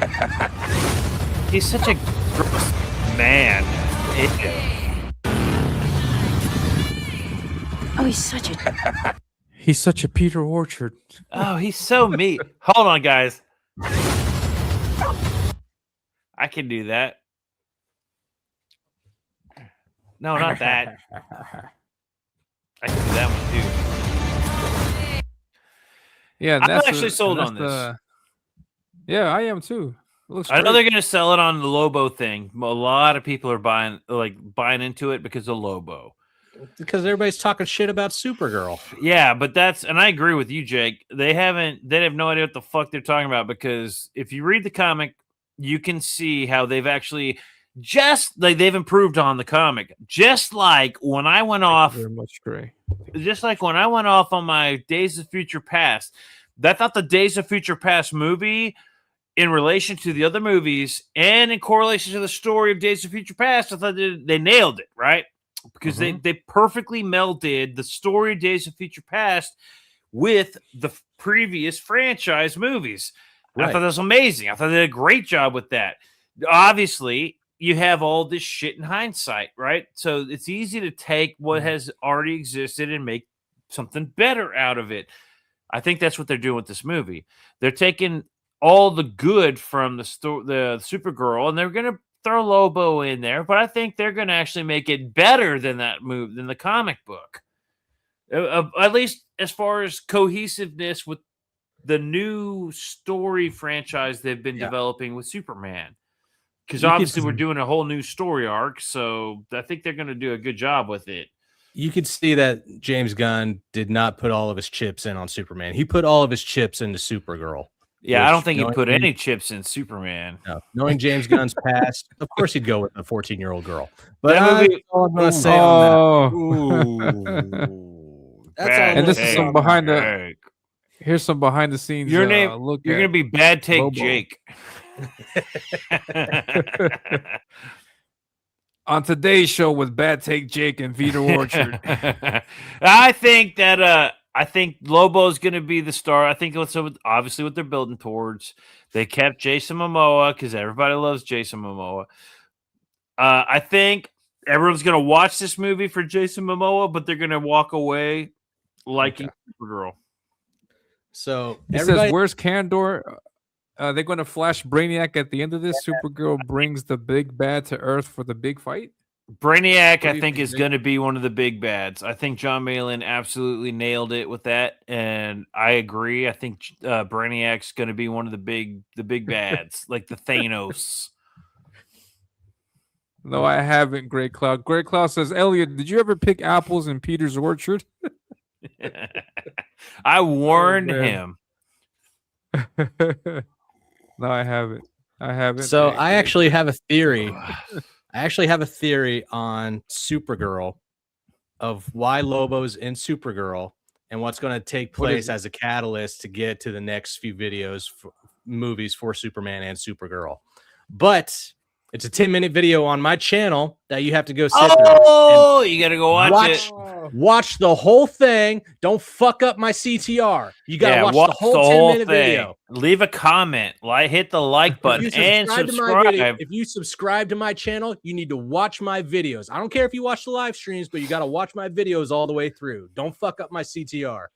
he's such a gross man. Ew. Oh, he's such a... He's such a Peter Orchard. Oh, he's so mean. Hold on, guys. I can do that. No, not that. I can do that one too. Yeah, I'm that's actually sold on this. Yeah, I am too. It looks I know great. they're going to sell it on the Lobo thing. A lot of people are buying into it because of Lobo. Because everybody's talking shit about Supergirl. Yeah, but and I agree with you, Jake. They have no idea what the fuck they're talking about, because if you read the comic, you can see how they've actually they've improved on the comic. Just like when I went off, Very much Gray. just like when I went off on my Days of Future Past, I thought the Days of Future Past movie, in relation to the other movies and in correlation to the story of Days of Future Past, I thought they nailed it, right? Because they perfectly melded the story of Days of Future Past with the previous franchise movies. Right. I thought that was amazing. I thought they did a great job with that. Obviously, you have all this shit in hindsight, right? So it's easy to take what has already existed and make something better out of it. I think that's what they're doing with this movie. They're taking all the good from the Supergirl, and they're going to throw Lobo in there, but I think they're going to actually make it better than than the comic book. At least as far as cohesiveness with the new story franchise they've been developing with Superman. Because obviously we're doing a whole new story arc, so I think they're going to do a good job with it. You could see that James Gunn did not put all of his chips in on Superman. He put all of his chips into Supergirl. Yeah, I don't think he'd put any chips in Superman. No. Knowing James Gunn's past, of course he'd go with a 14-year-old girl. But That movie, that's all I'm going to say on that. That's all. And this is some behind the. Here's some behind the scenes. Your name. You're going to be Bad Take Lobo. Jake. On today's show with Bad Take Jake and Peter Orchard. I think that I think Lobo's going to be the star. I think it's obviously what they're building towards. They kept Jason Momoa because everybody loves Jason Momoa. I think everyone's going to watch this movie for Jason Momoa, but they're going to walk away liking Supergirl. So it says, "Where's Kandor?" They're going to flash Brainiac at the end of this. Supergirl brings the big bad to Earth for the big fight. Brainiac, I think, is going to be one of the big bads. I think John Malin absolutely nailed it with that, and I agree. I think Brainiac's going to be one of the big bads, like the Thanos. No, I haven't. Great Cloud. Great Cloud says, "Elliot, did you ever pick apples in Peter's orchard?" I warned him. No, I haven't. So I actually have a theory. I actually have a theory on Supergirl of why Lobo's in Supergirl and what's going to take place as a catalyst to get to the next few movies for Superman and Supergirl. But it's a 10-minute video on my channel that you have to go sit through. Oh, you got to go watch it. Watch the whole thing. Don't fuck up my CTR. You got to watch the whole 10-minute video. Leave a comment. Hit the like button and subscribe. If you subscribe to my channel, you need to watch my videos. I don't care if you watch the live streams, but you got to watch my videos all the way through. Don't fuck up my CTR.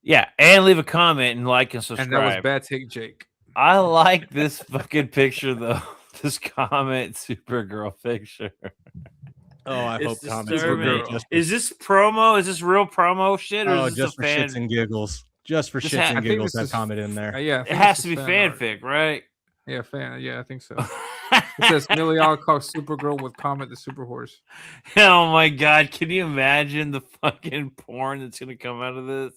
Yeah, and leave a comment and like and subscribe. And that was Bad Take Jake. I like this fucking picture, though. This comment Supergirl picture. Oh, I hope It's comments disturbing. just Is this promo? Is this real promo shit, or is this just a for fan? shits and giggles. Just for Just shits ha- I and think giggles, this that is comment in there. Yeah, I It think has this to is be fan art. fanfic, right? Yeah, Yeah, I think so. It says Millie Alcock Supergirl with Comet the Super Horse. Oh my god, can you imagine the fucking porn that's gonna come out of this?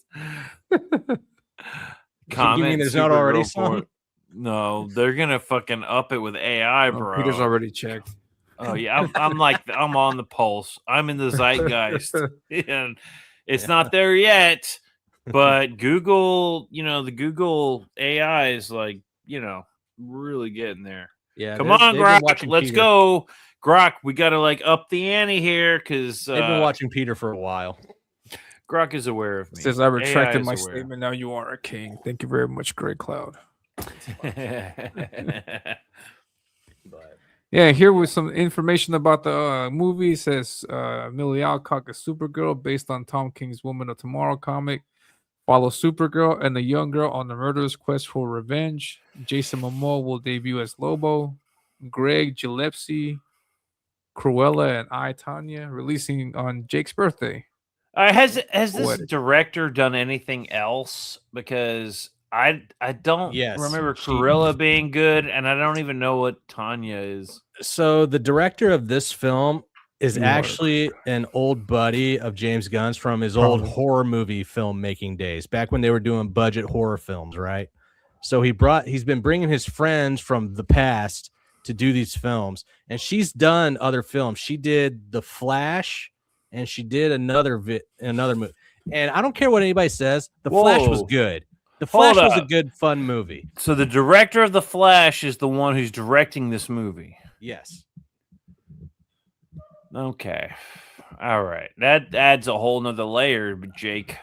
You mean there's not already some? No, they're gonna fucking up it with AI, Oh, bro. Peter's already checked. Oh yeah, I'm on the pulse. I'm in the zeitgeist, and it's not there yet. But Google, the Google AI is like, really getting there. Yeah, Come they've on, been Grok, watching let's Peter. go, Grok. We got to up the ante here because They've been watching Peter for a while. Grok is aware of me. Says I retracted AI my is aware. statement. Now you are a king. Thank you very much, Grey Cloud. Yeah, here with some information about the movie. It says Millie Alcock is Supergirl based on Tom King's Woman of Tomorrow comic. Follow Supergirl and the young girl on the murderous quest for revenge. Jason Momoa will debut as Lobo. Greg Gillespie, Cruella, and I, Tanya, releasing on Jake's birthday. Has this Poetic. director done anything else? Because I don't Yes, remember she- Cruella being good, and I don't even know what Tanya is. So the director of this film is You are actually an old buddy of James Gunn's from his old horror movie filmmaking days, back when they were doing budget horror films, right? So he's been bringing his friends from the past to do these films, and she's done other films. She did The Flash, and she did another movie. And I don't care what anybody says, The Flash was Whoa. good. The Hold Flash was a up. good, fun movie. So the director of The Flash is the one who's directing this movie. Yes. Okay. All right. That adds a whole nother layer, Jake.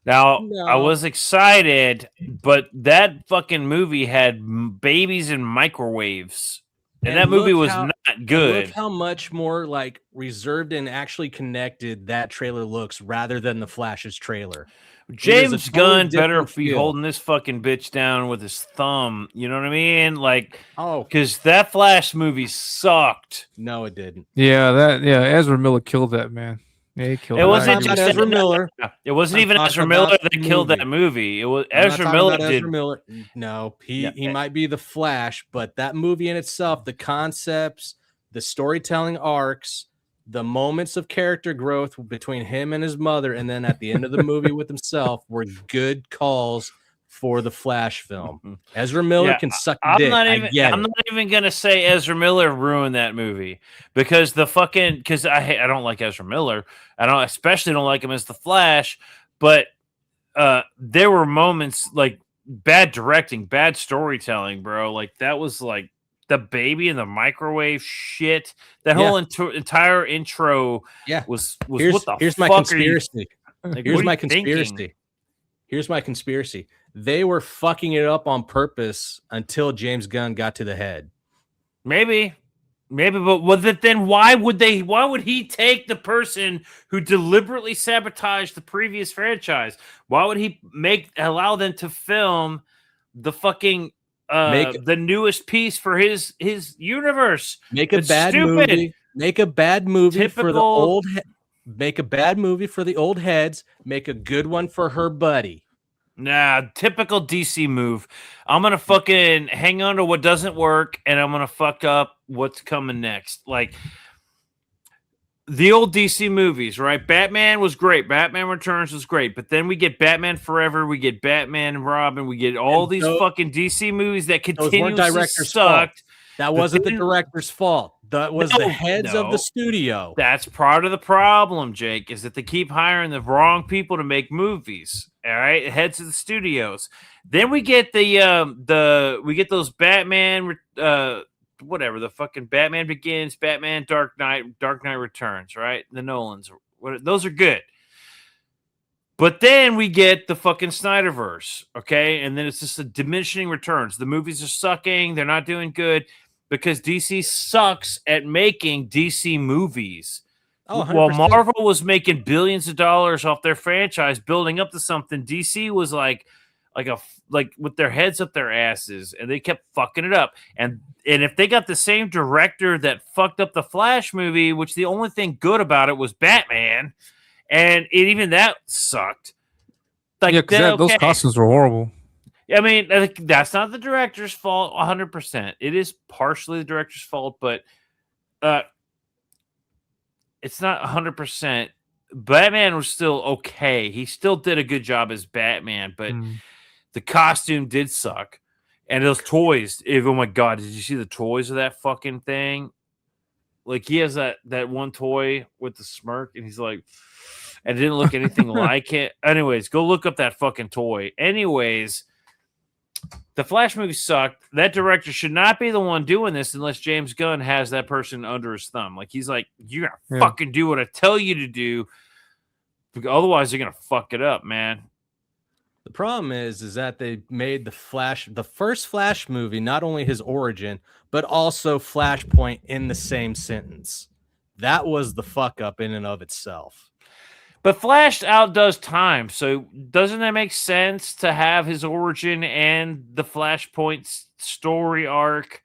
Now, No. I was excited, but that fucking movie had babies in microwaves. And that movie look was how- not and good. Look how much more like reserved and actually connected that trailer looks rather than the Flash's trailer. James totally Gunn better different be feel. holding this fucking bitch down with his thumb. You know what I mean? Like, Oh because that Flash movie sucked. no, it didn't. Yeah, Ezra Miller killed that, man. Yeah, he killed It that. wasn't Talking about just Ezra Miller. It wasn't I'm even talking Ezra Miller about that the killed that movie. movie. It was I'm not Ezra talking Miller about did. Ezra Miller. No, he Yeah. might be the Flash, but that movie in itself, the concepts, the storytelling arcs, the moments of character growth between him and his mother, and then at the end of the movie with himself were good calls for the Flash film. Ezra Miller Yeah, can suck I'm dick. not I even. get I'm it. not even gonna say Ezra Miller ruined that movie because I don't like Ezra Miller. I especially don't like him as the Flash. But there were moments like bad directing, bad storytelling, bro. Like that was like the baby in the microwave shit. That Yeah. whole entire intro Yeah. was Here's what the here's my fuck are you? conspiracy. Like, Here's what are my you thinking? conspiracy. Here's my conspiracy. They were fucking it up on purpose until James Gunn got to the head. Maybe, but then why would he take the person who deliberately sabotaged the previous franchise? Why would he allow them to film the fucking the newest piece for his universe? Make a It's bad stupid. movie. Make a bad movie for the Typical- old. Make a bad movie for the old heads. Make a good one for her buddy. Nah, typical DC move. I'm gonna fucking hang on to what doesn't work, and I'm gonna fuck up what's coming next. Like the old DC movies, right? Batman was great. Batman Returns was great, but then we get Batman Forever, we get Batman and Robin, we get all And these fucking DC movies that weren't continuously directors' fault. sucked. That wasn't the then- director's fault. That was the No, heads no. of the studio. That's part of the problem, Jake, is that they keep hiring the wrong people to make movies. All right, heads of the studios. Then we get we get those Batman, whatever, the fucking Batman Begins, Batman Dark Knight Returns, right? The Nolans, those are good. But then we get the fucking Snyderverse, okay? And then it's just a diminishing returns. The movies are sucking. They're not doing good because DC sucks at making DC movies. Oh, While 100%. Marvel was making billions of dollars off their franchise, building up to something, DC was like, like with their heads up their asses, and they kept fucking it up. And if they got the same director that fucked up the Flash movie, which the only thing good about it was Batman, and even that sucked. Like, yeah, because those costumes were horrible. I mean, that's not the director's fault 100%. It is partially the director's fault, but it's not 100%. Batman was still okay. He still did a good job as Batman, but the costume did suck. And those toys, oh my God, did you see the toys of that fucking thing? Like, he has that one toy with the smirk, and he's like, and it didn't look anything like it. Anyways, go look up that fucking toy. Anyways, the Flash movie sucked. That director should not be the one doing this unless James Gunn has that person under his thumb. Like, he's like, you're gonna fucking do what I tell you to do, otherwise you're gonna fuck it up, man. The problem is that they made the first Flash movie, not only his origin, but also Flashpoint in the same sentence. That was the fuck up in and of itself. But Flash outdoes time, so doesn't that make sense to have his origin and the Flashpoint story arc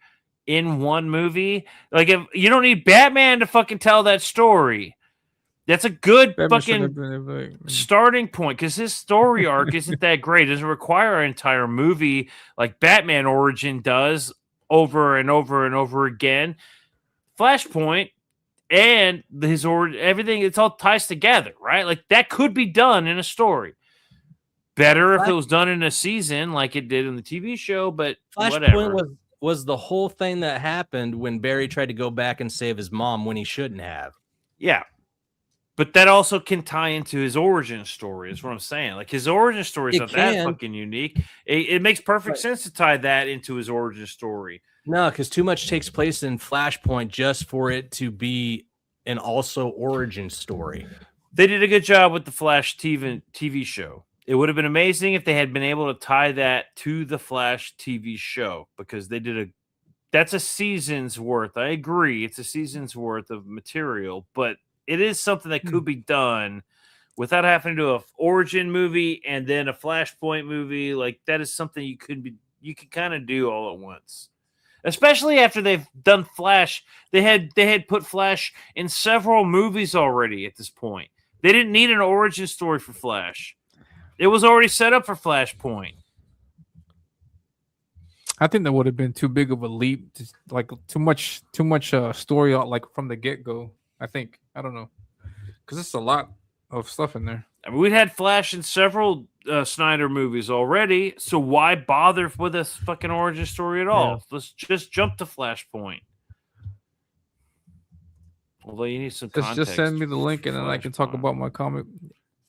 in one movie? Like, if you don't need Batman to fucking tell that story. That's a good fucking starting point, because his story arc isn't that great. It doesn't require an entire movie like Batman Origin does over and over and over again. Flashpoint and his everything, it's all ties together, right? Like, that could be done in a story. Better if it was done in a season like it did in the TV show, but Flashpoint was the whole thing that happened when Barry tried to go back and save his mom when he shouldn't have. Yeah. But that also can tie into his origin story, is what I'm saying. Like, his origin story is not that fucking unique. It makes perfect sense to tie that into his origin story. No, because too much takes place in Flashpoint just for it to be an also origin story. They did a good job with the Flash TV show. It would have been amazing if they had been able to tie that to the Flash TV show, because they did that's a season's worth. I agree. It's a season's worth of material, but it is something that could be done without having to do an origin movie and then a Flashpoint movie. Like, that is something you could kind of do all at once. Especially after they've done Flash. They had put Flash in several movies already at this point. They didn't need an origin story for Flash. It was already set up for Flashpoint. I think that would have been too big of a leap, like too much story like from the get-go. I think. I don't know. Because it's a lot of stuff in there. I mean, we'd had Flash in several Snyder movies already, so why bother with a fucking origin story at all? Yeah. Let's just jump to Flashpoint. Although you need some context. Just send me the link, and then I can talk about my comic.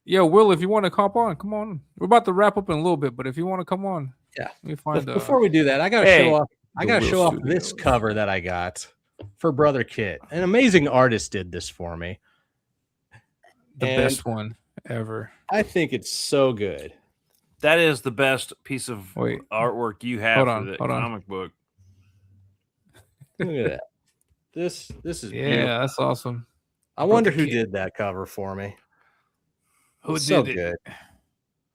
Yeah, Will, if you want to hop on, come on. We're about to wrap up in a little bit, but if you want to come on, yeah. Let me find. Before we do that, I gotta show off. I gotta show off this cover that I got for Brother Kit. An amazing artist did this for me. The best one ever. I think it's so good. That is the best piece of artwork you have for the comic book. Look at that. This is beautiful. That's awesome. I wonder who did that cover for me. Who did so it? Good.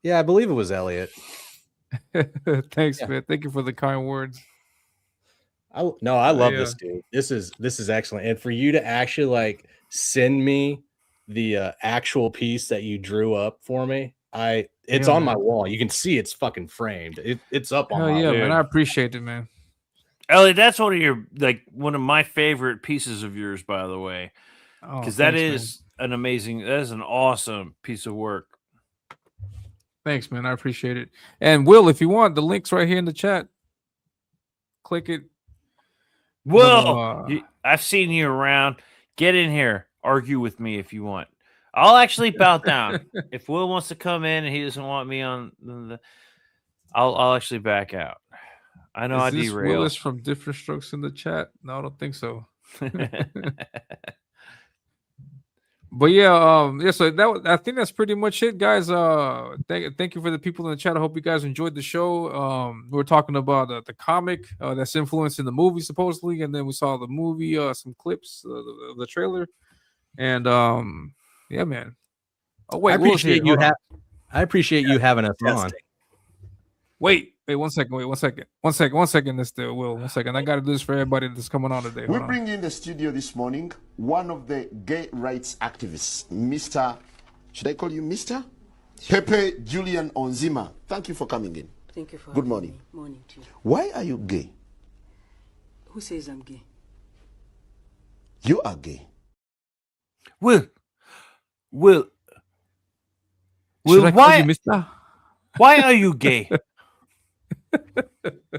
Yeah, I believe it was Elliot. Thanks, man. Thank you for the kind words. I love this dude. This is excellent. And for you to actually like send me the actual piece that you drew up for me, it's on my wall. You can see it's fucking framed. It's up on my wall. Man. I appreciate it, man. Elliot, that's one of my favorite pieces of yours, by the way. Because that is an awesome piece of work. Thanks, man. I appreciate it. And Will, if you want, the link's right here in the chat. Click it. Will, I've seen you around. Get in here. Argue with me if you want. I'll actually bow down. If Will wants to come in and he doesn't want me on I'll actually back out. I know I derailed. Willis from Different Strokes in the chat? No, I don't think so. But so I think that's pretty much it, guys. Thank you for the people in the chat. I hope you guys enjoyed the show. We were talking about the comic that's influencing the movie supposedly, and then we saw the movie, some clips, the trailer, and yeah, man. Oh wait, I appreciate you having us on. Wait, 1 second. Wait, 1 second. 1 second. This still will 1 second. I got to do this for everybody that's coming on today. We Hold on. bring in the studio this morning one of the gay rights activists, Mr. Should I call you Mr? Pepe Julian Onzima. Thank you for coming in. Thank you for Good having morning. me. Morning to you. Why are you gay? Who says I'm gay? You are gay. Will, Should I call why, you Mister? why are you gay?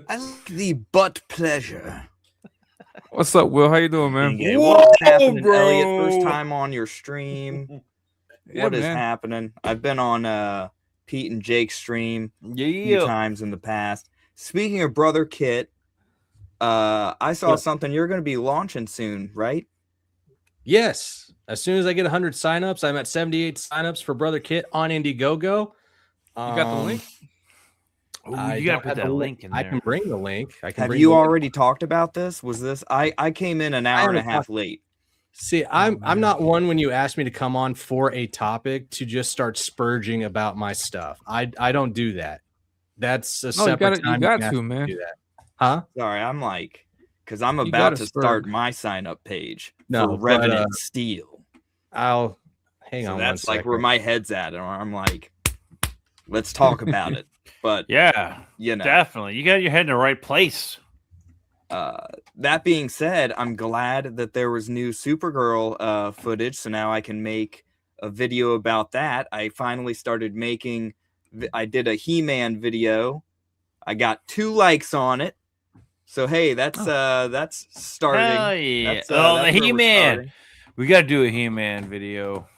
I like the butt pleasure. What's up, Will? How you doing, man? Being gay. What's happening, bro. Elliot? First time on your stream. Yeah, What is man. happening? I've been on Pete and Jake's stream a few Yeah. times in the past. Speaking of Brother Kit, I saw something you're going to be launching soon, right? Yes. As soon as I get 100 signups, I'm at 78 signups for Brother Kit on Indiegogo. You got the link? Ooh, I you don't gotta put have that the link in I there. can bring the link. I can Have bring you the link. already talked about this? Was this I came in an hour and a half late. See, I'm not one when you ask me to come on for a topic to just start spurging about my stuff. I don't do that. That's a No, you separate time. got have to, man. do that. Huh? Sorry, I'm like, because I'm You about gotta to spur. start my sign up page No, for but, Revenant Steel. I'll hang So on. that's one like where second. my head's at, and I'm like, let's talk about it. But Yeah, you know, definitely. You got your head in the right place. that being said, I'm glad that there was new Supergirl footage, so now I can make a video about that. I finally started making. I did a He-Man video. I got 2 likes on it. So hey, that's starting. Hell yeah. That's, The that's where we're He-Man. starting. We got to do a He-Man video.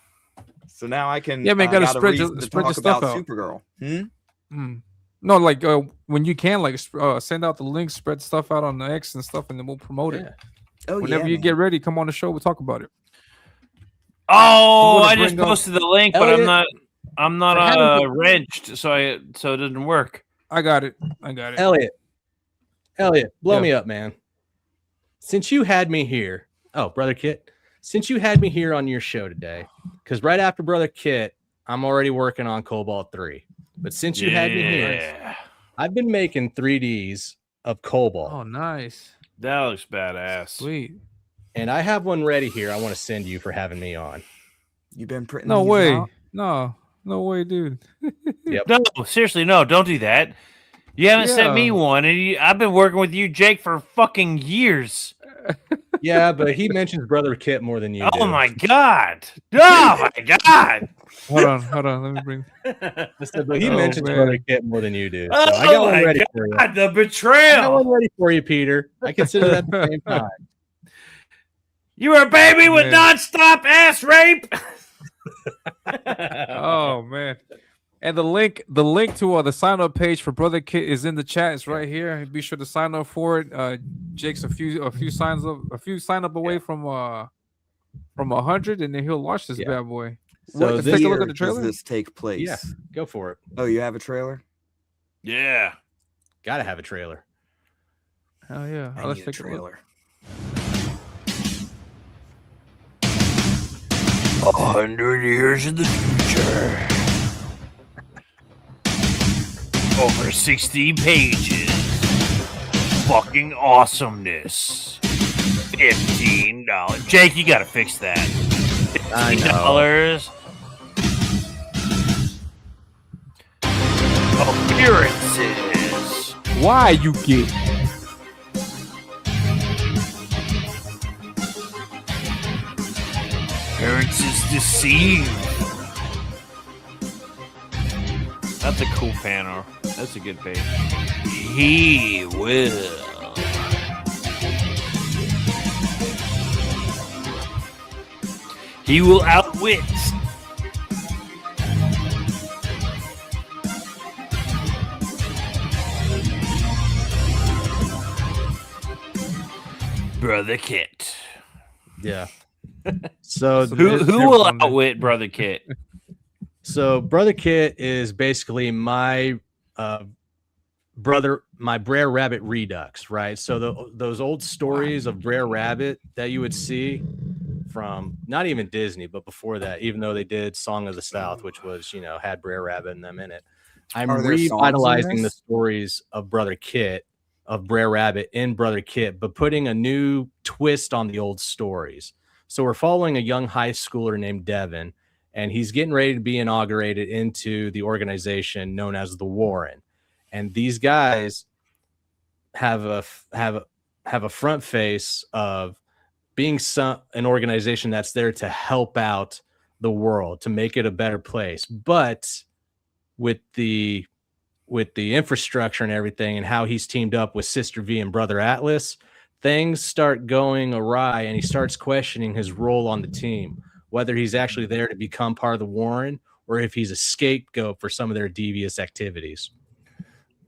So now I can. Yeah, man, gotta got a spread your- reason to spread your talk about stuff out. Supergirl. No, like when you can, like send out the links, spread stuff out on the X and stuff, and then we'll promote it. Oh Whenever yeah, you man. get ready, come on the show. We'll talk about it. Oh, gonna I just bring up- posted the link, but Elliot, I'm for not having wrenched, so it didn't work. I got it. Elliot, blow Yeah. me up, man. Since you had me here, Brother Kit, since you had me here on your show today, because right after Brother Kit, I'm already working on Cobalt 3. But since you had me here, Yeah. I've been making 3Ds of Cobalt. Oh, nice. That looks badass. Sweet. And I have one ready here I want to send you for having me on. You've been printing. No these way. out? No way, dude. No, seriously, no, don't do that. You haven't sent me Yeah. one, and I've been working with you, Jake, for fucking years. Yeah, but he mentions Brother Kit more than you do. Oh my god! Oh my god! Hold on. Let me bring. But he Oh, mentions man. Brother Kit more than you do. So Oh I got one my ready for you. god! The I got betrayal! one ready for you, Peter. I consider that at the same time. You were a baby with Man. nonstop ass rape. Oh man. And the link to the sign up page for Brother Kit is in the chat. It's right here. Be sure to sign up for it. Jake's a few sign up away from 100, and then he'll launch this Yeah. bad boy. So Let's this take a look Where at the trailer. does this take place? Yeah, go for it. Oh, you have a trailer? Yeah. Gotta have a trailer. Hell yeah. I Let's need a take a look. trailer. 100 years in the future. Over 60 pages. Fucking awesomeness. $15. Jake, you gotta fix that. I know. $15. Appearances. Why you get? Appearances deceived. That's a cool panel. That's a good page. He will. He will outwit. Brother Kit. Yeah. So Who There's will one. outwit Brother Kit? So Brother Kit is basically my brother, my Brer Rabbit redux, right? So those old stories of Brer Rabbit that you would see from not even Disney, but before that, even though they did Song of the South, which was, had Brer Rabbit and them in it. I'm Are there songs in revitalizing the this? stories of Brother Kit, of Brer Rabbit in Brother Kit, but putting a new twist on the old stories. So we're following a young high schooler named Devin, and he's getting ready to be inaugurated into the organization known as the Warren. And these guys have a front face of being an organization that's there to help out the world, to make it a better place. But with the infrastructure and everything and how he's teamed up with Sister V and Brother Atlas, things start going awry, and he starts questioning his role on the team, whether he's actually there to become part of the Warren or if he's a scapegoat for some of their devious activities.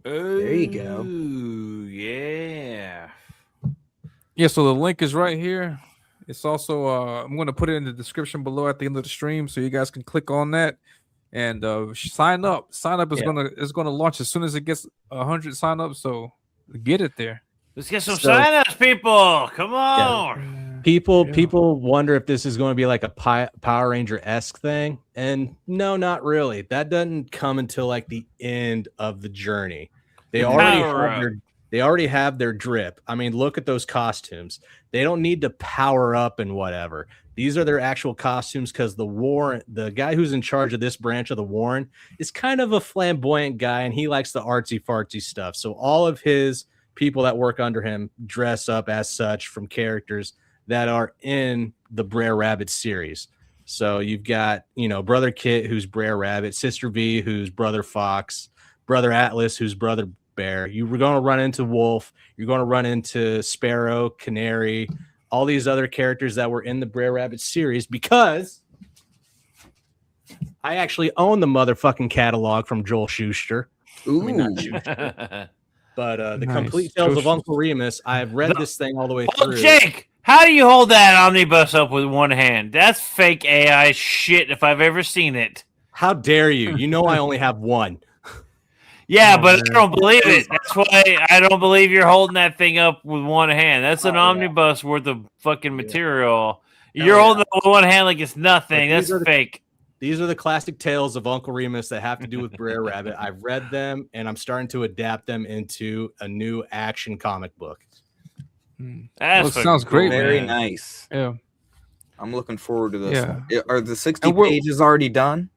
There you go. Ooh, yeah. Yeah, so the link is right here. It's also I'm going to put it in the description below at the end of the stream, so you guys can click on that and sign up. Sign up is gonna launch as soon as it gets 100 sign ups. So get it there. Let's get some sign-ups, people. Come on. People wonder if this is going to be like a Power Ranger-esque thing, and no, not really. That doesn't come until like the end of the journey. They already have their drip. I mean, look at those costumes. They don't need to power up and whatever. These are their actual costumes because the guy who's in charge of this branch of the Warren is kind of a flamboyant guy, and he likes the artsy fartsy stuff. So all of his people that work under him dress up as such from characters that are in the Brer Rabbit series. So you've got, Brother Kit, who's Brer Rabbit, Sister V, who's Brother Fox, Brother Atlas, who's Brother Bear. You were going to run into Wolf. You're going to run into Sparrow, Canary, all these other characters that were in the Brer Rabbit series, because I actually own the motherfucking catalog from Joel Schuster. Ooh. I mean, not Schuster. But the complete tales of Uncle Remus, I've read this thing all the way through. Jake, how do you hold that omnibus up with one hand? That's fake AI shit if I've ever seen it. How dare you? You know I only have one. Yeah, but I don't believe it. That's why I don't believe you're holding that thing up with one hand. That's an omnibus worth of fucking material. You're holding it with one hand like it's nothing. That's fake. These are the classic tales of Uncle Remus that have to do with Brer Rabbit. I've read them, and I'm starting to adapt them into a new action comic book. That sounds great. Very nice. Yeah. I'm looking forward to this. Yeah. Are the 60 pages already done?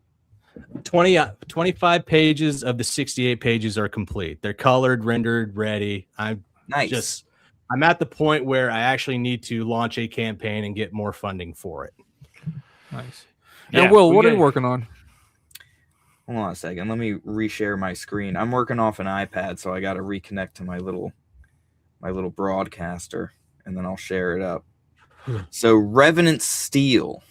25 pages of the 68 pages are complete. They're colored, rendered, ready. I'm at the point where I actually need to launch a campaign and get more funding for it. Nice. And Will, what are you working on? Hold on a second. Let me reshare my screen. I'm working off an iPad, so I got to reconnect to my little broadcaster, and then I'll share it up. So Revenant Steel.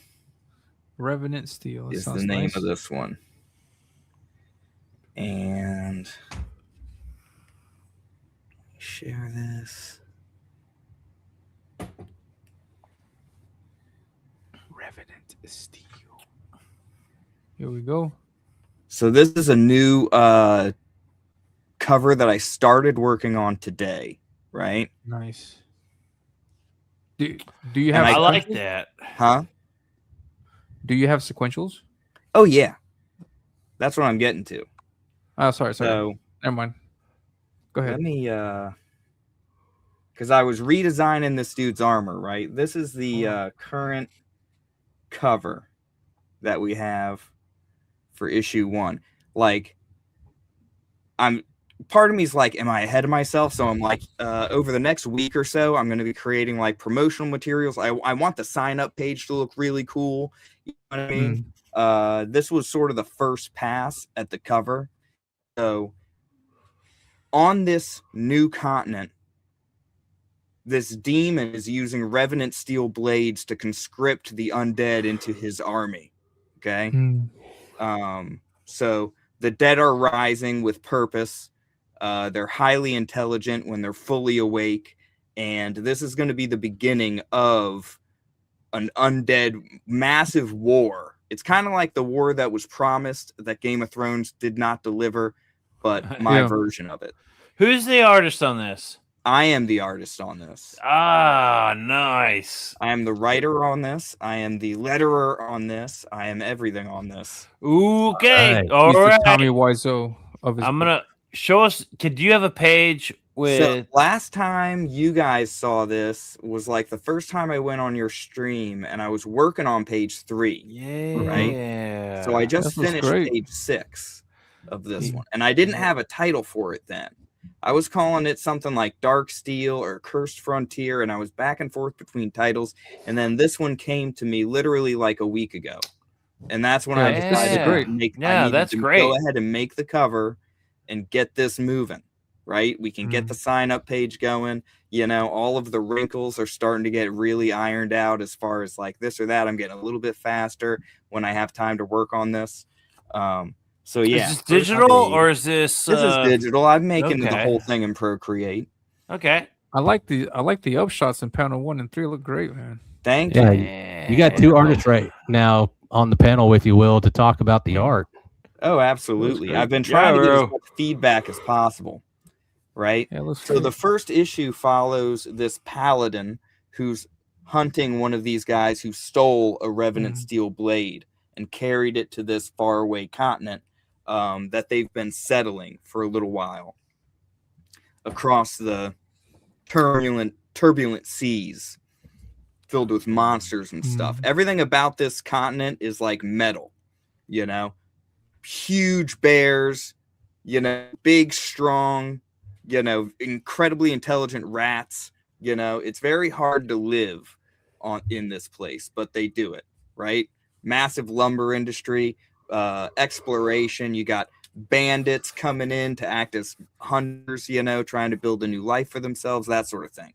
Revenant Steel is the name of this one. And share this. Revenant Steel. Here we go. So this is a new cover that I started working on today, right? Nice. Do you have? I like that. Huh? Do you have sequentials? Oh yeah, that's what I'm getting to. Oh, sorry. So never mind. Go ahead. Let me, because I was redesigning this dude's armor, right? This is the current cover that we have for issue 1. Like, part of me is like, am I ahead of myself? So I'm like, over the next week or so, I'm going to be creating like promotional materials. I want the sign up page to look really cool. You know what I mean? This was sort of the first pass at the cover. So on this new continent, this demon is using revenant steel blades to conscript the undead into his army. Okay. So the dead are rising with purpose. They're highly intelligent when they're fully awake. And this is going to be the beginning of an undead massive war. It's kind of like the war that was promised that Game of Thrones did not deliver, but my version of it. Who's the artist on this? I am the artist on this. Ah, nice. I am the writer on this. I am the letterer on this. I am everything on this. Okay. All right. Tommy Wiseau of his. I'm gonna show us. Do you have a page with? So last time you guys saw this was like the first time I went on your stream, and I was working on page 3. Yeah. So I just That looks finished great. page 6 of this one, and I didn't have a title for it then. I was calling it something like Dark Steel or Cursed Frontier, and I was back and forth between titles. And then this one came to me literally like a week ago, and that's when I decided great. to make. Yeah, I needed that's to great. Go ahead and make the cover and get this moving. Right, we can get the sign up page going. You know, all of the wrinkles are starting to get really ironed out as far as like this or that. I'm getting a little bit faster when I have time to work on this. So yeah, Is this digital or is this? This is digital. I'm making the okay. whole thing in Procreate. Okay. I like the upshots in panel 1 and 3. Look great, man. Thank Yeah, you. you got 2 artists right now on the panel with you, Will, to talk about the art. Oh, absolutely. I've been trying to get as much feedback as possible. Right. Yeah, so the first issue follows this paladin who's hunting one of these guys who stole a Revenant steel blade and carried it to this faraway continent that they've been settling for a little while across the turbulent seas filled with monsters and stuff. Everything about this continent is like metal, you know, huge bears, you know, big, strong, you know, incredibly intelligent rats. You know, it's very hard to live in this place, but they do it, right? Massive lumber industry, exploration. You got bandits coming in to act as hunters, you know, trying to build a new life for themselves, that sort of thing.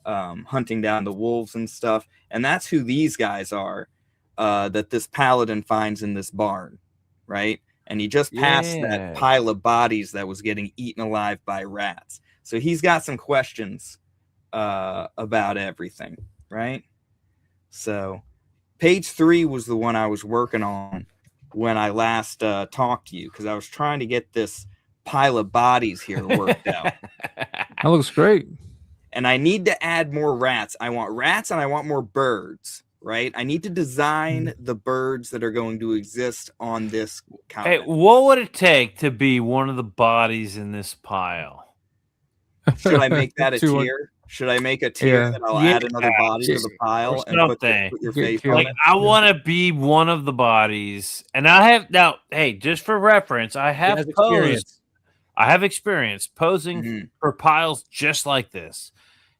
Hunting down the wolves and stuff. And that's who these guys are that this paladin finds in this barn, right? And he just passed that pile of bodies that was getting eaten alive by rats. So he's got some questions about everything, right? So page 3 was the one I was working on when I last talked to you, because I was trying to get this pile of bodies here worked out. That looks great. And I need to add more rats. I want rats and I want more birds. Right, I need to design the birds that are going to exist on this continent. Hey, what would it take to be one of the bodies in this pile? Should I make that a tier? Should I make a tier that I'll add another body to the pile and put your face on like it? I want to be one of the bodies, and I have now. Hey, just for reference, I have posed. I have experience posing for piles just like this,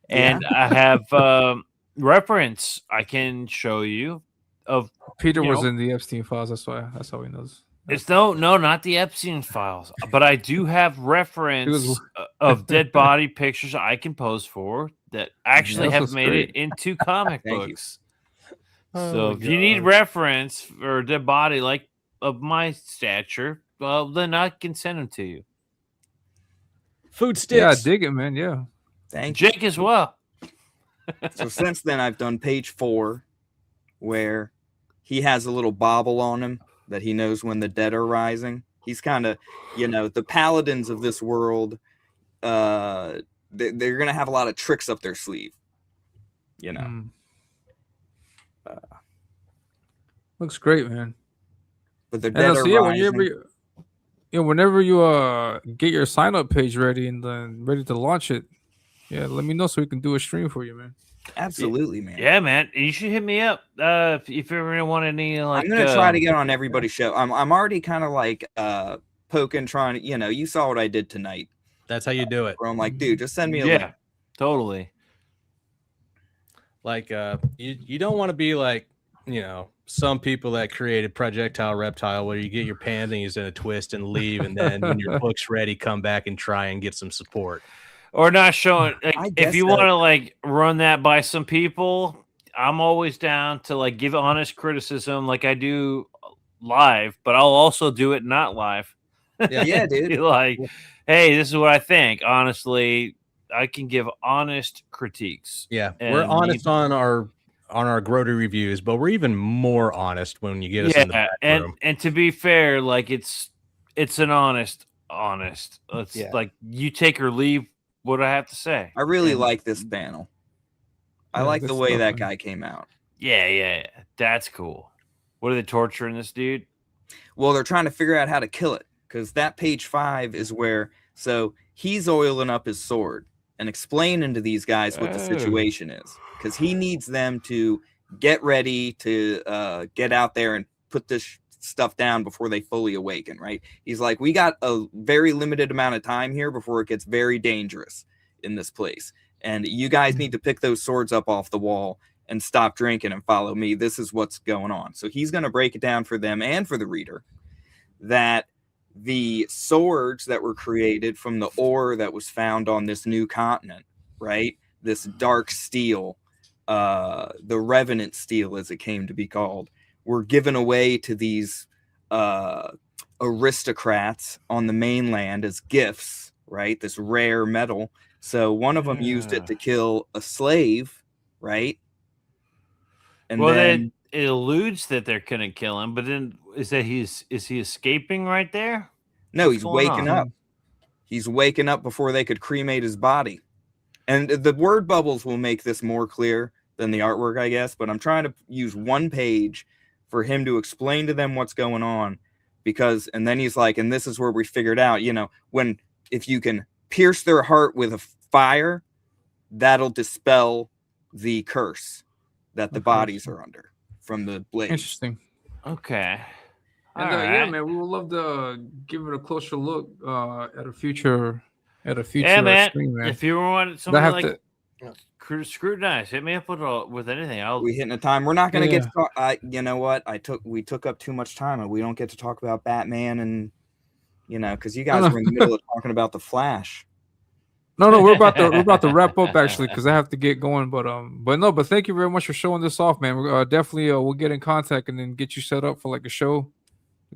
and I have. Reference I can show you of Peter was in the Epstein files. That's how he knows. It's no, not the Epstein files, but I do have reference of dead body pictures I can pose for that actually have made it into comic books. So if you need reference for a dead body like of my stature, well, then I can send them to you. Food sticks. Yeah, I dig it, man. Yeah. Thank you. Jake as well. So since then, I've done page 4, where he has a little bauble on him that he knows when the dead are rising. He's kind of, you know, the paladins of this world. They're gonna have a lot of tricks up their sleeve. You know. Looks great, man. But the dead are rising. Whenever you get your sign up page ready and then ready to launch it. Yeah, let me know so we can do a stream for you, man. Absolutely, man. Yeah, man. You should hit me up if you ever want any. Like, I'm gonna try to get on everybody's show. I'm already kind of like poking, trying to. You know, you saw what I did tonight. That's how you do it. Where I'm like, dude, just send me a link. Totally. Like, you don't want to be like, you know, some people that created Projectile Reptile, where you get your panties in a twist and leave, and then when your book's ready, come back and try and get some support. Or not showing. Like, if you want to like run that by some people, I'm always down to like give honest criticism, like I do live, but I'll also do it not live. Yeah, dude. Like, hey, this is what I think. Honestly, I can give honest critiques. Yeah, we're honest on our Grody reviews, but we're even more honest when you get us in the back room. And to be fair, like it's an honest. It's like you take or leave what I have to say. I really like this panel. I like the way that guy came out. Yeah, that's cool. What are they torturing this dude? Well, they're trying to figure out how to kill it. because that page 5 is where, so he's oiling up his sword and explaining to these guys what the situation is, because he needs them to get ready to get out there and put this stuff down before they fully awaken, right? He's like, we got a very limited amount of time here before it gets very dangerous in this place, and you guys need to pick those swords up off the wall and stop drinking and follow me. This is what's going on. So he's going to break it down for them and for the reader that the swords that were created from the ore that was found on this new continent, right? This dark steel, the Revenant steel, as it came to be called, were given away to these aristocrats on the mainland as gifts, right? This rare metal. So one of them used it to kill a slave, right? And then it alludes that they're gonna kill him, but then is he escaping right there? No, he's waking up. He's waking up before they could cremate his body. And the word bubbles will make this more clear than the artwork, I guess, but I'm trying to use one page for him to explain to them what's going on, because, and then he's like, and this is where we figured out, you know, if you can pierce their heart with a fire, that'll dispel the curse that the bodies are under from the blade. Interesting. Okay. And yeah, man, we would love to give it a closer look at a future man. stream, man. If you want something scrutinize, hit me up with anything. We hitting a time. We're not going to get to talk. You know what? We took up too much time, and we don't get to talk about Batman, and you know, because you guys were in the middle of talking about the Flash. No, we're about to wrap up actually, because I have to get going. But thank you very much for showing this off, man. We're definitely we'll get in contact and then get you set up for like a show.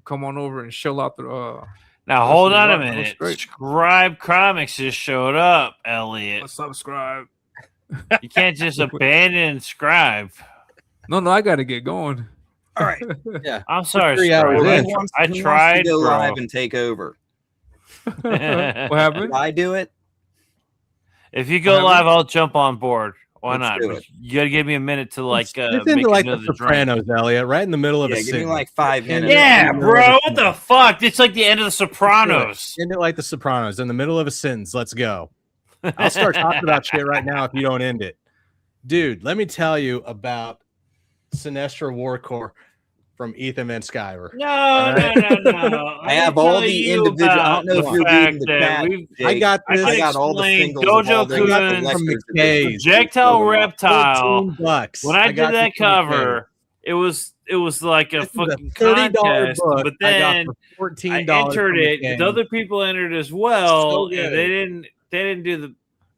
Come on over and chill out the. Now hold on a minute. Scribe Comics just showed up, Elliot. What's up, Scribe? You can't just abandon Scribe. No, I got to get going. All right. Yeah. I'm sorry, 3 hours Scribe. in. I tried to go live and take over. What happened? Did I do it? If you go live, I'll jump on board. Why Let's not? You got to give me a minute to It's into like the Sopranos, Elliot, right in the middle of a give me scene. like 5 minutes. Yeah, bro. What the fuck? It's like the end of the Sopranos. End it like the Sopranos in the middle of a sentence. Let's go. I'll start talking about shit right now if you don't end it. Dude, let me tell you about Sinestro War Corps from Ethan Van Sciver. No. I have all the individual. I don't know if you're reading the chat. I got this. I got all the singles. Dojo from McKay's. Projectile Reptile. $14. When I did that cover, it was like a fucking contest. Book but then $14 I entered it. The other people entered as well, and they didn't do the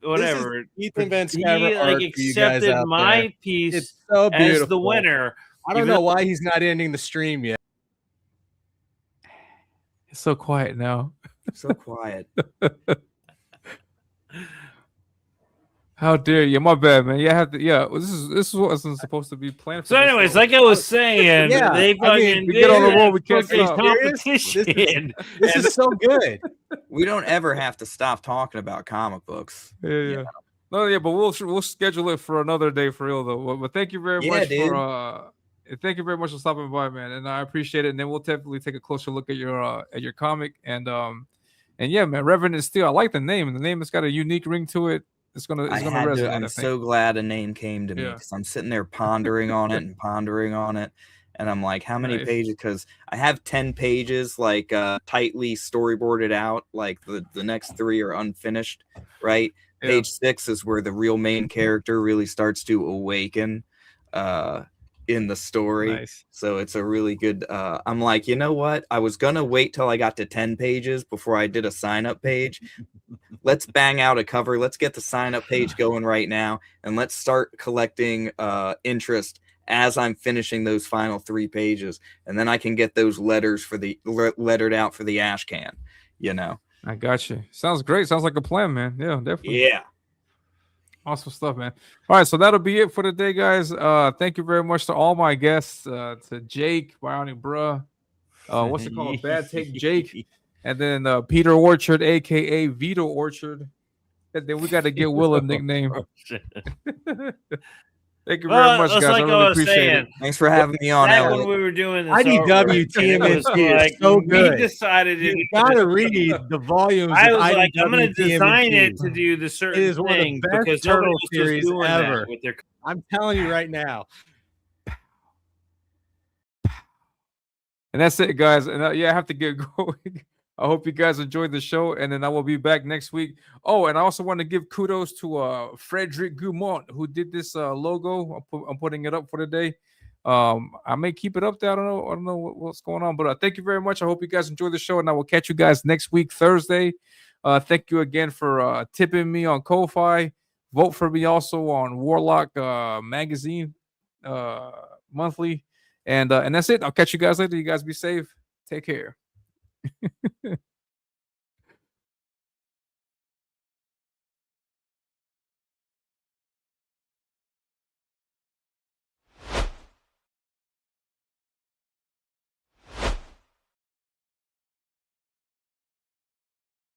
whatever. Ethan Van He Sciver accepted my piece it's so beautiful. as the winner. I don't know why he's not ending the stream yet. It's so quiet now. So quiet. How dare you? My bad, man. Yeah, this is what wasn't supposed to be planned. So, anyways, like I was saying, they fucking we get on the roll. We can't stop. Competition. This is so good. We don't ever have to stop talking about comic books. Yeah. No, yeah, but we'll schedule it for another day for real though. But thank you very much for thank you very much for stopping by, man, and I appreciate it. And then we'll definitely take a closer look at your comic and yeah, man, Revenant Steel. I like the name. The name has got a unique ring to it. It's gonna resonate. I'm so glad a name came to me because I'm sitting there pondering on it, and I'm like, how many pages? Because I have 10 pages like tightly storyboarded out. Like the next 3 are unfinished, right? Yeah. Page 6 is where the real main character really starts to awaken in the story. Nice. So it's a really good I'm like, you know what? I was gonna wait till I got to 10 pages before I did a sign-up page. Let's bang out a cover. Let's get the sign-up page going right now, and let's start collecting interest as I'm finishing those final 3 pages, and then I can get those letters for the lettered out for the ash can, you know. I got you. Sounds great. Sounds like a plan, man. Yeah, definitely. Yeah. Awesome stuff, man. All right, so that'll be it for today, guys. Thank you very much to all my guests, to Jake, Bionic Bruh, what's it called? Bad Take Jake, and then Peter Orchard, aka Vito Orchard. And then we got to get Will a nickname. Thank you very much, that's guys. like I really I was appreciate saying. it. Thanks for having me on, Back Elliot. when we were doing this IDW artwork, and it was TMNT is like so we good. decided to You do gotta this. read the volumes. I of was like, I'm going IDW to design it TMNT. to do the It certain is one of the thing best because nobody turtle else was series doing ever. that with their. I'm telling you right now. And that's it, guys. And yeah, I have to get going. I hope you guys enjoyed the show, and then I will be back next week. Oh, and I also want to give kudos to Frederick Gumont, who did this logo. I'm putting it up for today. I may keep it up there. I don't know what's going on, but thank you very much. I hope you guys enjoy the show, and I will catch you guys next week, Thursday. Thank you again for tipping me on Ko-Fi. Vote for me also on Warlock Magazine monthly. And that's it. I'll catch you guys later. You guys be safe. Take care.